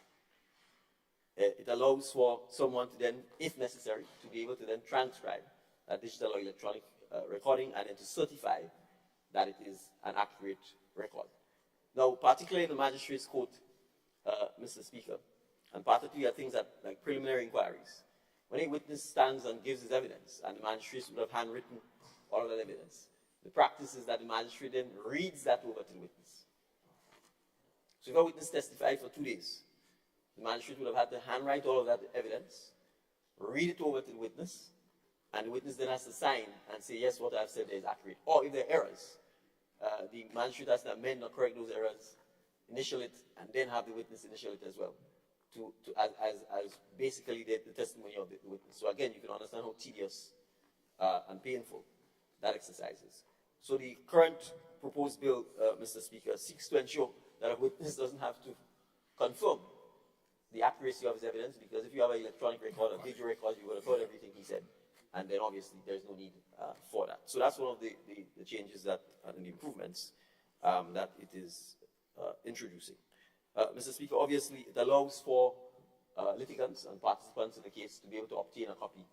It allows for someone to then, if necessary, to be able to then transcribe a digital or electronic recording and then to certify that it is an accurate record. Now, particularly in the magistrate's court, Mr. Speaker, and particularly at things like preliminary inquiries, when a witness stands and gives his evidence, and the magistrate would have handwritten all of that evidence, the practice is that the magistrate then reads that over to the witness. So if a witness testified for 2 days, the magistrate would have had to handwrite all of that evidence, read it over to the witness, and the witness then has to sign and say, yes, what I've said there is accurate. Or if there are errors, the magistrate has to amend or correct those errors, initial it, and then have the witness initial it as well, as basically the testimony of the witness. So again, you can understand how tedious and painful that exercise is. So the current proposed bill, Mr. Speaker, seeks to ensure that a witness doesn't have to confirm the accuracy of his evidence, because if you have an electronic record, a video record, you would have heard everything he said, and then obviously there's no need for that. So that's one of the changes that, and the improvements that it is introducing. Mr. Speaker, obviously it allows for litigants and participants in the case to be able to obtain a copy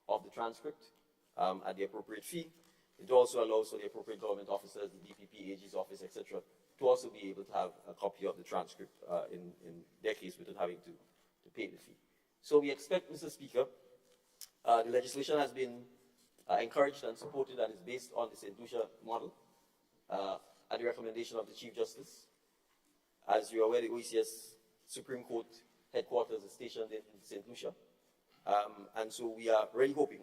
of the transcript at the appropriate fee. It also allows for the appropriate government officers, the DPP, AG's office, etc., to also be able to have a copy of the transcript in their case without having to pay the fee. So we expect, Mr. Speaker, the legislation has been encouraged and supported and is based on the St. Lucia model at the recommendation of the Chief Justice. As you are aware, the OECS Supreme Court headquarters is stationed in St. Lucia. And so we are really hoping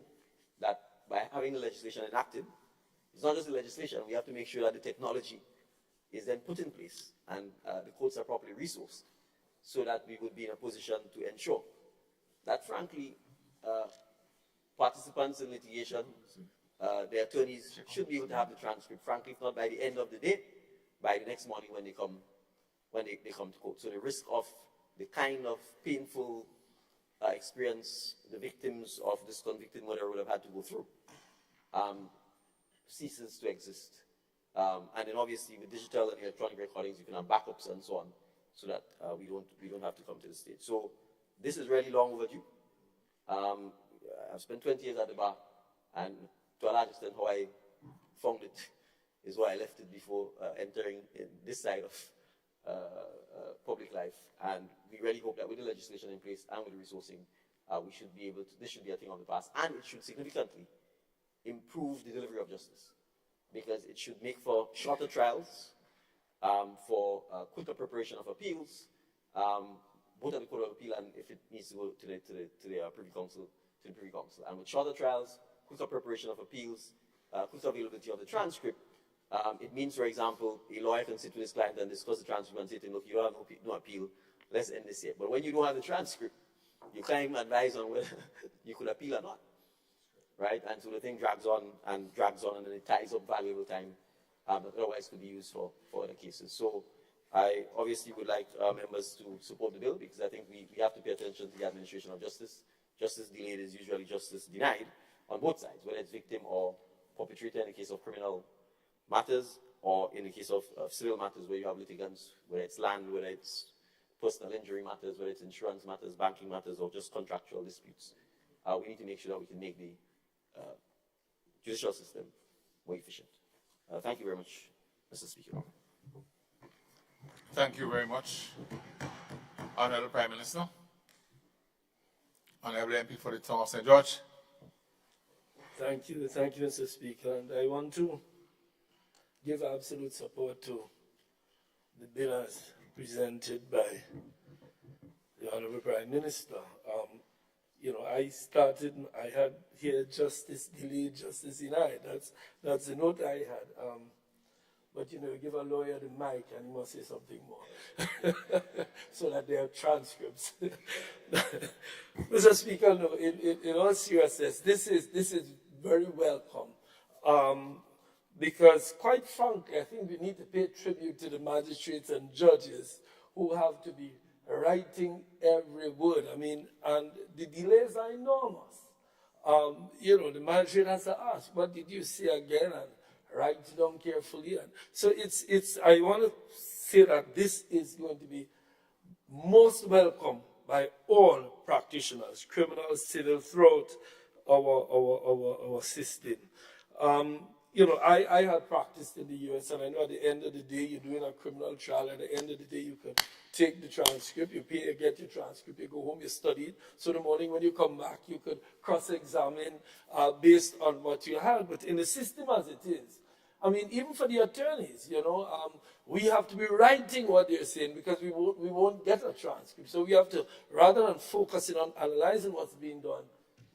that by having the legislation enacted, it's not just the legislation, we have to make sure that the technology is then put in place and the courts are properly resourced so that we would be in a position to ensure that, frankly, participants in litigation, their attorneys should be able to have the transcript, frankly, if not by the end of the day, by the next morning when they come to court. So the risk of the kind of painful experience the victims of this convicted murderer would have had to go through ceases to exist. And then obviously with digital and electronic recordings, you can have backups and so on, so that we don't have to come to the stage. So this is really long overdue. I've spent 20 years at the bar, and to a large extent how I found it is why I left it before entering in this side of public life. And we really hope that with the legislation in place and with the resourcing, we should be able to, this should be a thing of the past, and it should significantly improve the delivery of justice, because it should make for shorter trials, for quicker preparation of appeals, both at the Court of Appeal and if it needs to go to the Privy Council, And with shorter trials, quicker preparation of appeals, quicker availability of the transcript, it means, for example, a lawyer can sit with his client and discuss the transcript and say to him, look, you don't have no appeal, let's end this here. But when you don't have the transcript, you can't even advise on whether you could appeal or not, right? And so the thing drags on, and then it ties up valuable time that otherwise could be used for other cases. So I obviously would like members to support the bill, because I think we have to pay attention to the administration of justice. Justice delayed is usually justice denied on both sides, whether it's victim or perpetrator in the case of criminal matters, or in the case of civil matters where you have litigants, whether it's land, whether it's personal injury matters, whether it's insurance matters, banking matters, or just contractual disputes. We need to make sure that we can make the judicial system more efficient. Thank you very much, Mr. Speaker. Thank you very much, Honorable Prime Minister. Honorable MP for the Town of St. George. Thank you, Mr. Speaker. And I want to give absolute support to the bill as presented by the Honorable Prime Minister. I had here justice delayed, justice denied. That's the note I had. But you give a lawyer the mic and he must say something more so that they have transcripts. Mr. Speaker, no, in all seriousness, this is very welcome. Because quite frankly, I think we need to pay tribute to the magistrates and judges who have to be writing every word. I mean, and the delays are enormous. The magistrate has to ask, what did you say again? And write it down carefully. And so I want to say that this is going to be most welcome by all practitioners, criminals, civil, throughout our system. I have practiced in the US, and I know at the end of the day, you're doing a criminal trial. At the end of the day, you can take the transcript, you pay, you get your transcript, you go home, you study it. So the morning when you come back, you could cross-examine based on what you had. But in the system as it is, I mean, even for the attorneys, we have to be writing what they're saying because we won't get a transcript. So we have to, rather than focusing on analyzing what's being done,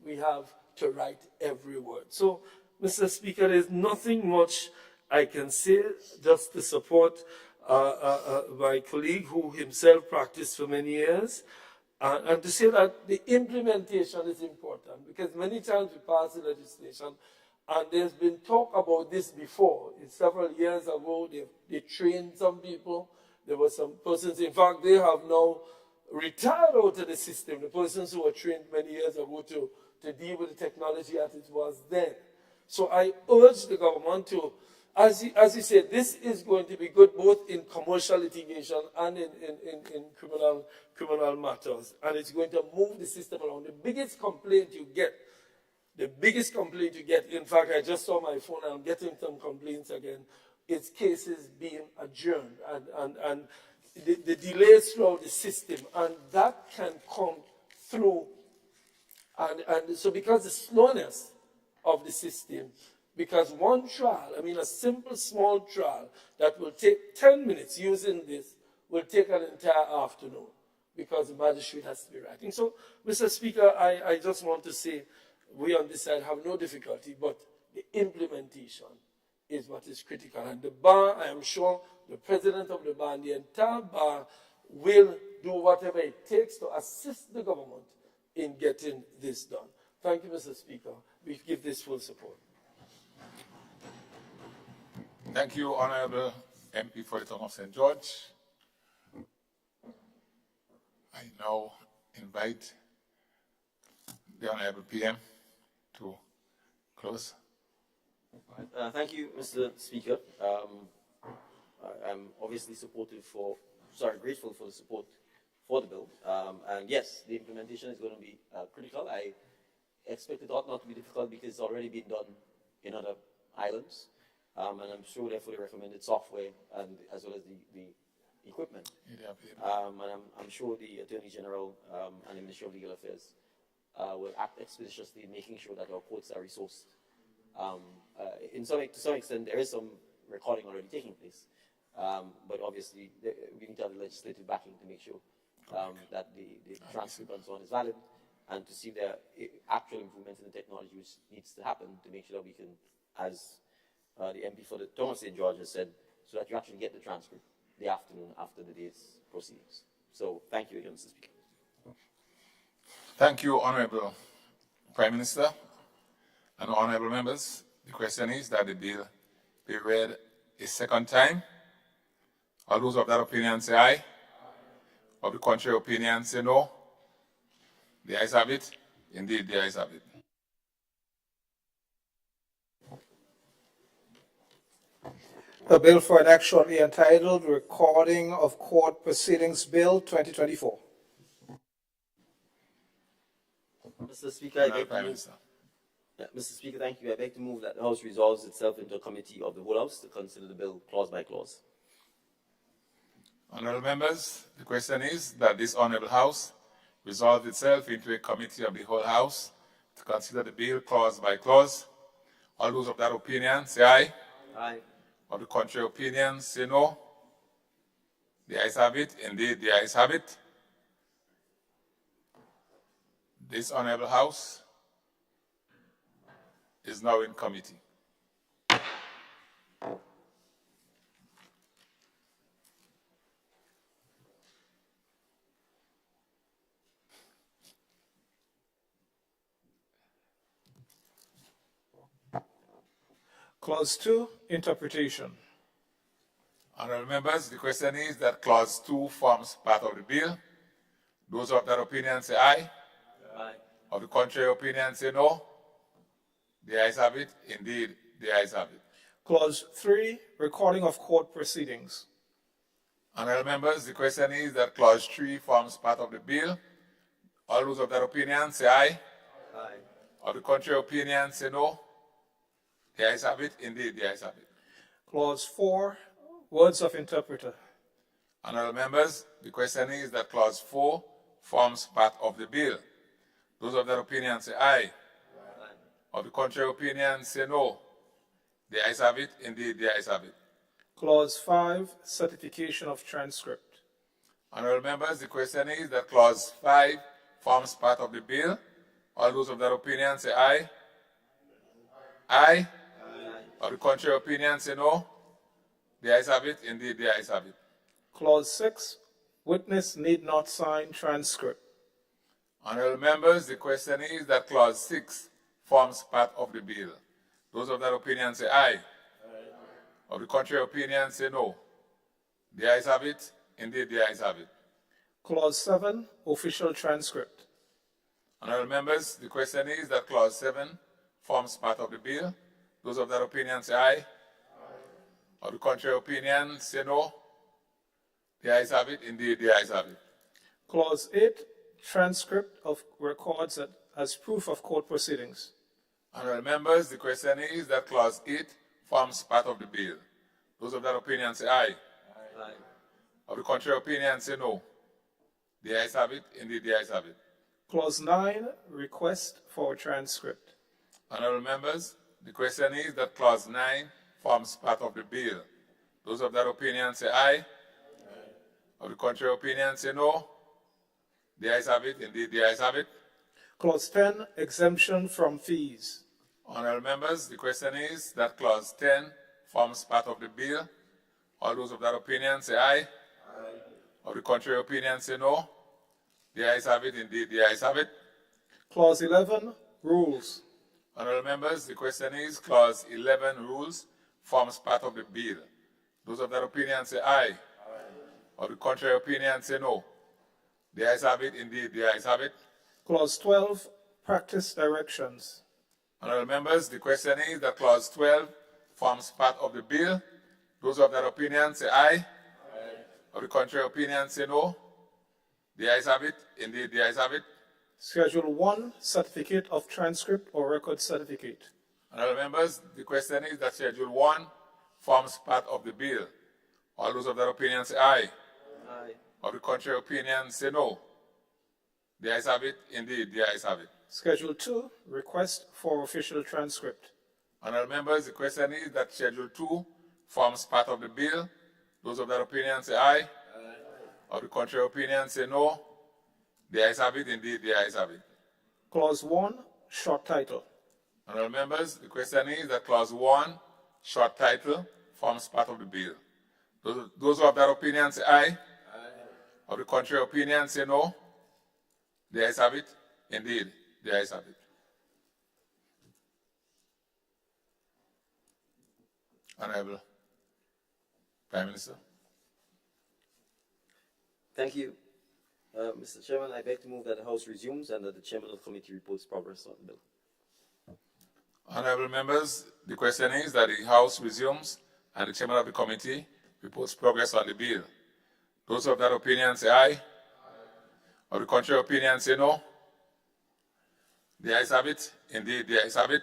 we have to write every word. So, Mr. Speaker, there's nothing much I can say just to support my colleague who himself practiced for many years and to say that the implementation is important because many times we pass the legislation and there's been talk about this before. Several years ago, they trained some people. There were some persons, in fact, they have now retired out of the system, the persons who were trained many years ago to deal with the technology as it was then. So I urge the government to, as you said, this is going to be good both in commercial litigation and in criminal matters. And it's going to move the system around. The biggest complaint you get, in fact, I just saw my phone and I'm getting some complaints again, it's cases being adjourned and the delays throughout the system. And that can come through. And so because the slowness of the system, because one trial, I mean a simple small trial that will take 10 minutes using this will take an entire afternoon because the magistrate has to be writing. So, Mr. Speaker, I just want to say we on this side have no difficulty, but the implementation is what is critical. And the bar, I am sure the president of the bar and the entire bar will do whatever it takes to assist the government in getting this done. Thank you, Mr. Speaker. We give this full support. Thank you, Honorable MP for the Town of St. George. I now invite the Honorable PM to close. Thank you, Mr. Speaker. I'm obviously grateful for the support for the bill. And yes, the implementation is going to be critical. I expect it ought not to be difficult because it's already been done in other islands. And I'm sure therefore the recommended software and as well as the equipment. And I'm sure the Attorney General and the Ministry of Legal Affairs will act expeditiously in making sure that our courts are resourced. To some extent, there is some recording already taking place. But obviously, we need to have the legislative backing to make sure that the transcript and so on is valid, and to see the actual improvements in the technology which needs to happen to make sure that we can, as the MP for the Town of St. George has said, so that you actually get the transcript the afternoon after the day's proceedings. So thank you again, Mr. Speaker. Thank you, Honorable Prime Minister and honorable members. The question is that the bill be read a second time. All those of that opinion say aye. Of the contrary opinion say no. The ayes have it. Indeed, the ayes have it. A bill for an act shortly entitled Recording of Court Proceedings Bill 2024. Mr. Speaker, I Mr. Speaker, thank you. I beg to move that the House resolves itself into a committee of the whole House to consider the bill clause by clause. Honourable members, the question is that this Honourable House resolve itself into a committee of the whole House to consider the bill clause by clause. All those of that opinion say aye. Aye. Of the contrary opinion say no. The ayes have it. Indeed, the ayes have it. This Honourable House is now in committee. Clause 2, interpretation. Honourable members, the question is that clause 2 forms part of the bill. Those of that opinion say aye. Aye. Of the contrary opinion say no. The ayes have it. Indeed, the ayes have it. Clause 3, recording of court proceedings. Honourable members, the question is that clause 3 forms part of the bill. All those of that opinion say aye. Aye. Of the contrary opinion say no. The ayes have it. Indeed, the ayes have it. Clause 4, words of interpreter. Honourable members, the question is that clause 4 forms part of the bill. Those of that opinion say aye. Aye. Of the contrary opinion say no. The ayes have it. Indeed, the ayes have it. Clause 5, certification of transcript. Honourable members, the question is that clause 5 forms part of the bill. All those of that opinion say aye. Aye. Of the contrary opinion say no. The ayes have it. Indeed, the ayes have it. Clause 6, witness need not sign transcript. Honourable members, the question is that clause 6 forms part of the bill. Those of that opinion say aye. Of the contrary opinion say no. The ayes have it. Indeed, the ayes have it. Clause 7, official transcript. Honourable members, the question is that clause 7 forms part of the bill. Those of that opinion say aye. Of the contrary opinion say no. The ayes have it. Indeed, the ayes have it. Clause 8, transcript of records as proof of court proceedings. Honourable members, the question is that clause 8 forms part of the bill. Those of that opinion say aye. Aye. Of the contrary opinion say no. The ayes have it. Indeed, the ayes have it. Clause 9, request for a transcript. Honourable members, the question is that clause 9 forms part of the bill. Those of that opinion say aye. Of the contrary opinion say no. The ayes have it. Indeed, the ayes have it. Clause 10, exemption from fees. Honourable members, the question is that clause 10 forms part of the bill. All those of that opinion say aye. Of the contrary opinion say no. The ayes have it. Indeed, the ayes have it. Clause 11, rules. Honourable members, the question is clause 11 rules forms part of the bill. Those of that opinion say aye. Of the contrary opinion say no. The ayes have it. Indeed, the ayes have it. Clause 12, practice directions. Honourable members, the question is that clause 12 forms part of the bill. Those of that opinion say aye. Of the contrary opinion say no. The ayes have it. Indeed, the ayes have it. Schedule 1, certificate of transcript or record certificate. Honourable members, the question is that Schedule 1 forms part of the bill. All those of that opinion say aye. Aye. Of the contrary opinion say no. The ayes have it. Indeed, the ayes have it. Schedule 2, request for official transcript. Honourable members, the question is that Schedule 2 forms part of the bill. Those of that opinion say aye. Of the contrary opinion say no. The ayes have it. Indeed, the ayes have it. Clause 1, short title. Honourable members, the question is that Clause 1, short title, forms part of the bill. Those of that opinion say aye. Of the contrary opinion say no. The ayes have it. Indeed, the ayes have it. Honourable Prime Minister. Thank you. Mr. Chairman, I beg to move that the House resumes and that the Chairman of the Committee reports progress on the bill. Honourable members, the question is that the House resumes and the Chairman of the Committee reports progress on the bill. Those of that opinion say aye. Of the contrary opinion say no. The ayes have it. Indeed, the ayes have it.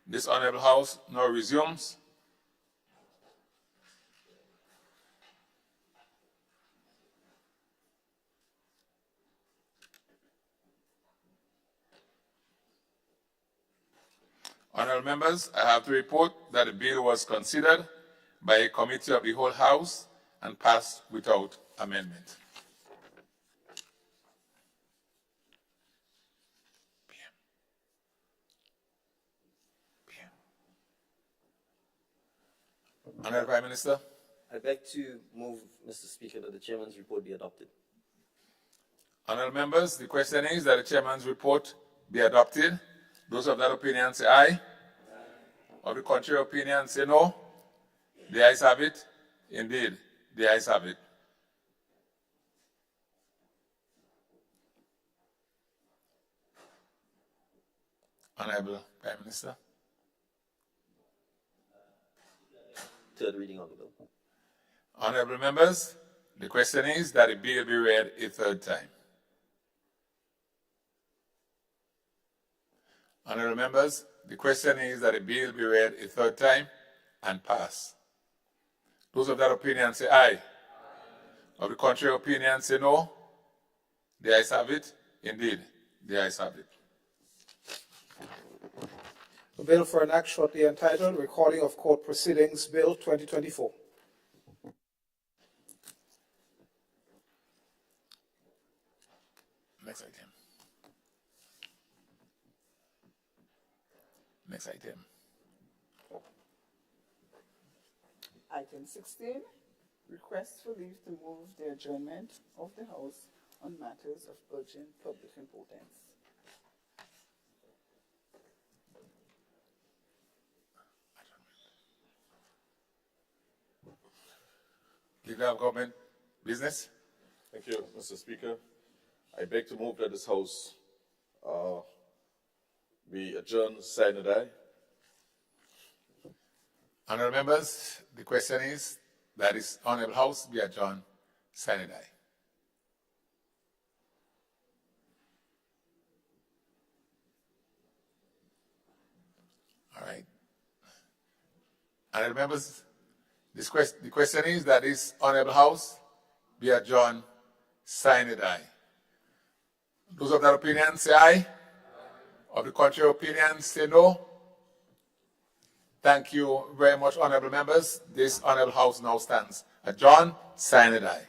This Honorable House now resumes. Honorable members, I have to report that the bill was considered by a committee of the whole House and passed without amendment. Honorable Prime Minister. I beg to move, Mr. Speaker, that the chairman's report be adopted. Honorable members, the question is that the chairman's report be adopted. Those of that opinion say aye. Of the contrary opinion say no. The ayes have it. Indeed, the ayes have it. Honorable Prime Minister. Third reading of the bill. Honorable members, the question is that the bill be read a third time. Honorable members, the question is that the bill be read a third time and pass. Those of that opinion say aye. Of the contrary opinion say no. The ayes have it. Indeed, the ayes have it. The bill for an act shortly entitled Recording of Court Proceedings, Bill 2024. Next item. Next item. Item 16, request for leave to move the adjournment of the House on matters of urgent public importance. Leader of Government Business. Thank you, Mr. Speaker. I beg to move that this House be adjourned, sine die. Honorable members, the question is that this Honorable House be adjourned, sine die. All right. Honorable members, the question is that this Honorable House be adjourned, sine die. Those of that opinion say aye. Of the contrary opinion say no. Thank you very much, honorable members. This honorable House now stands adjourned, sine die.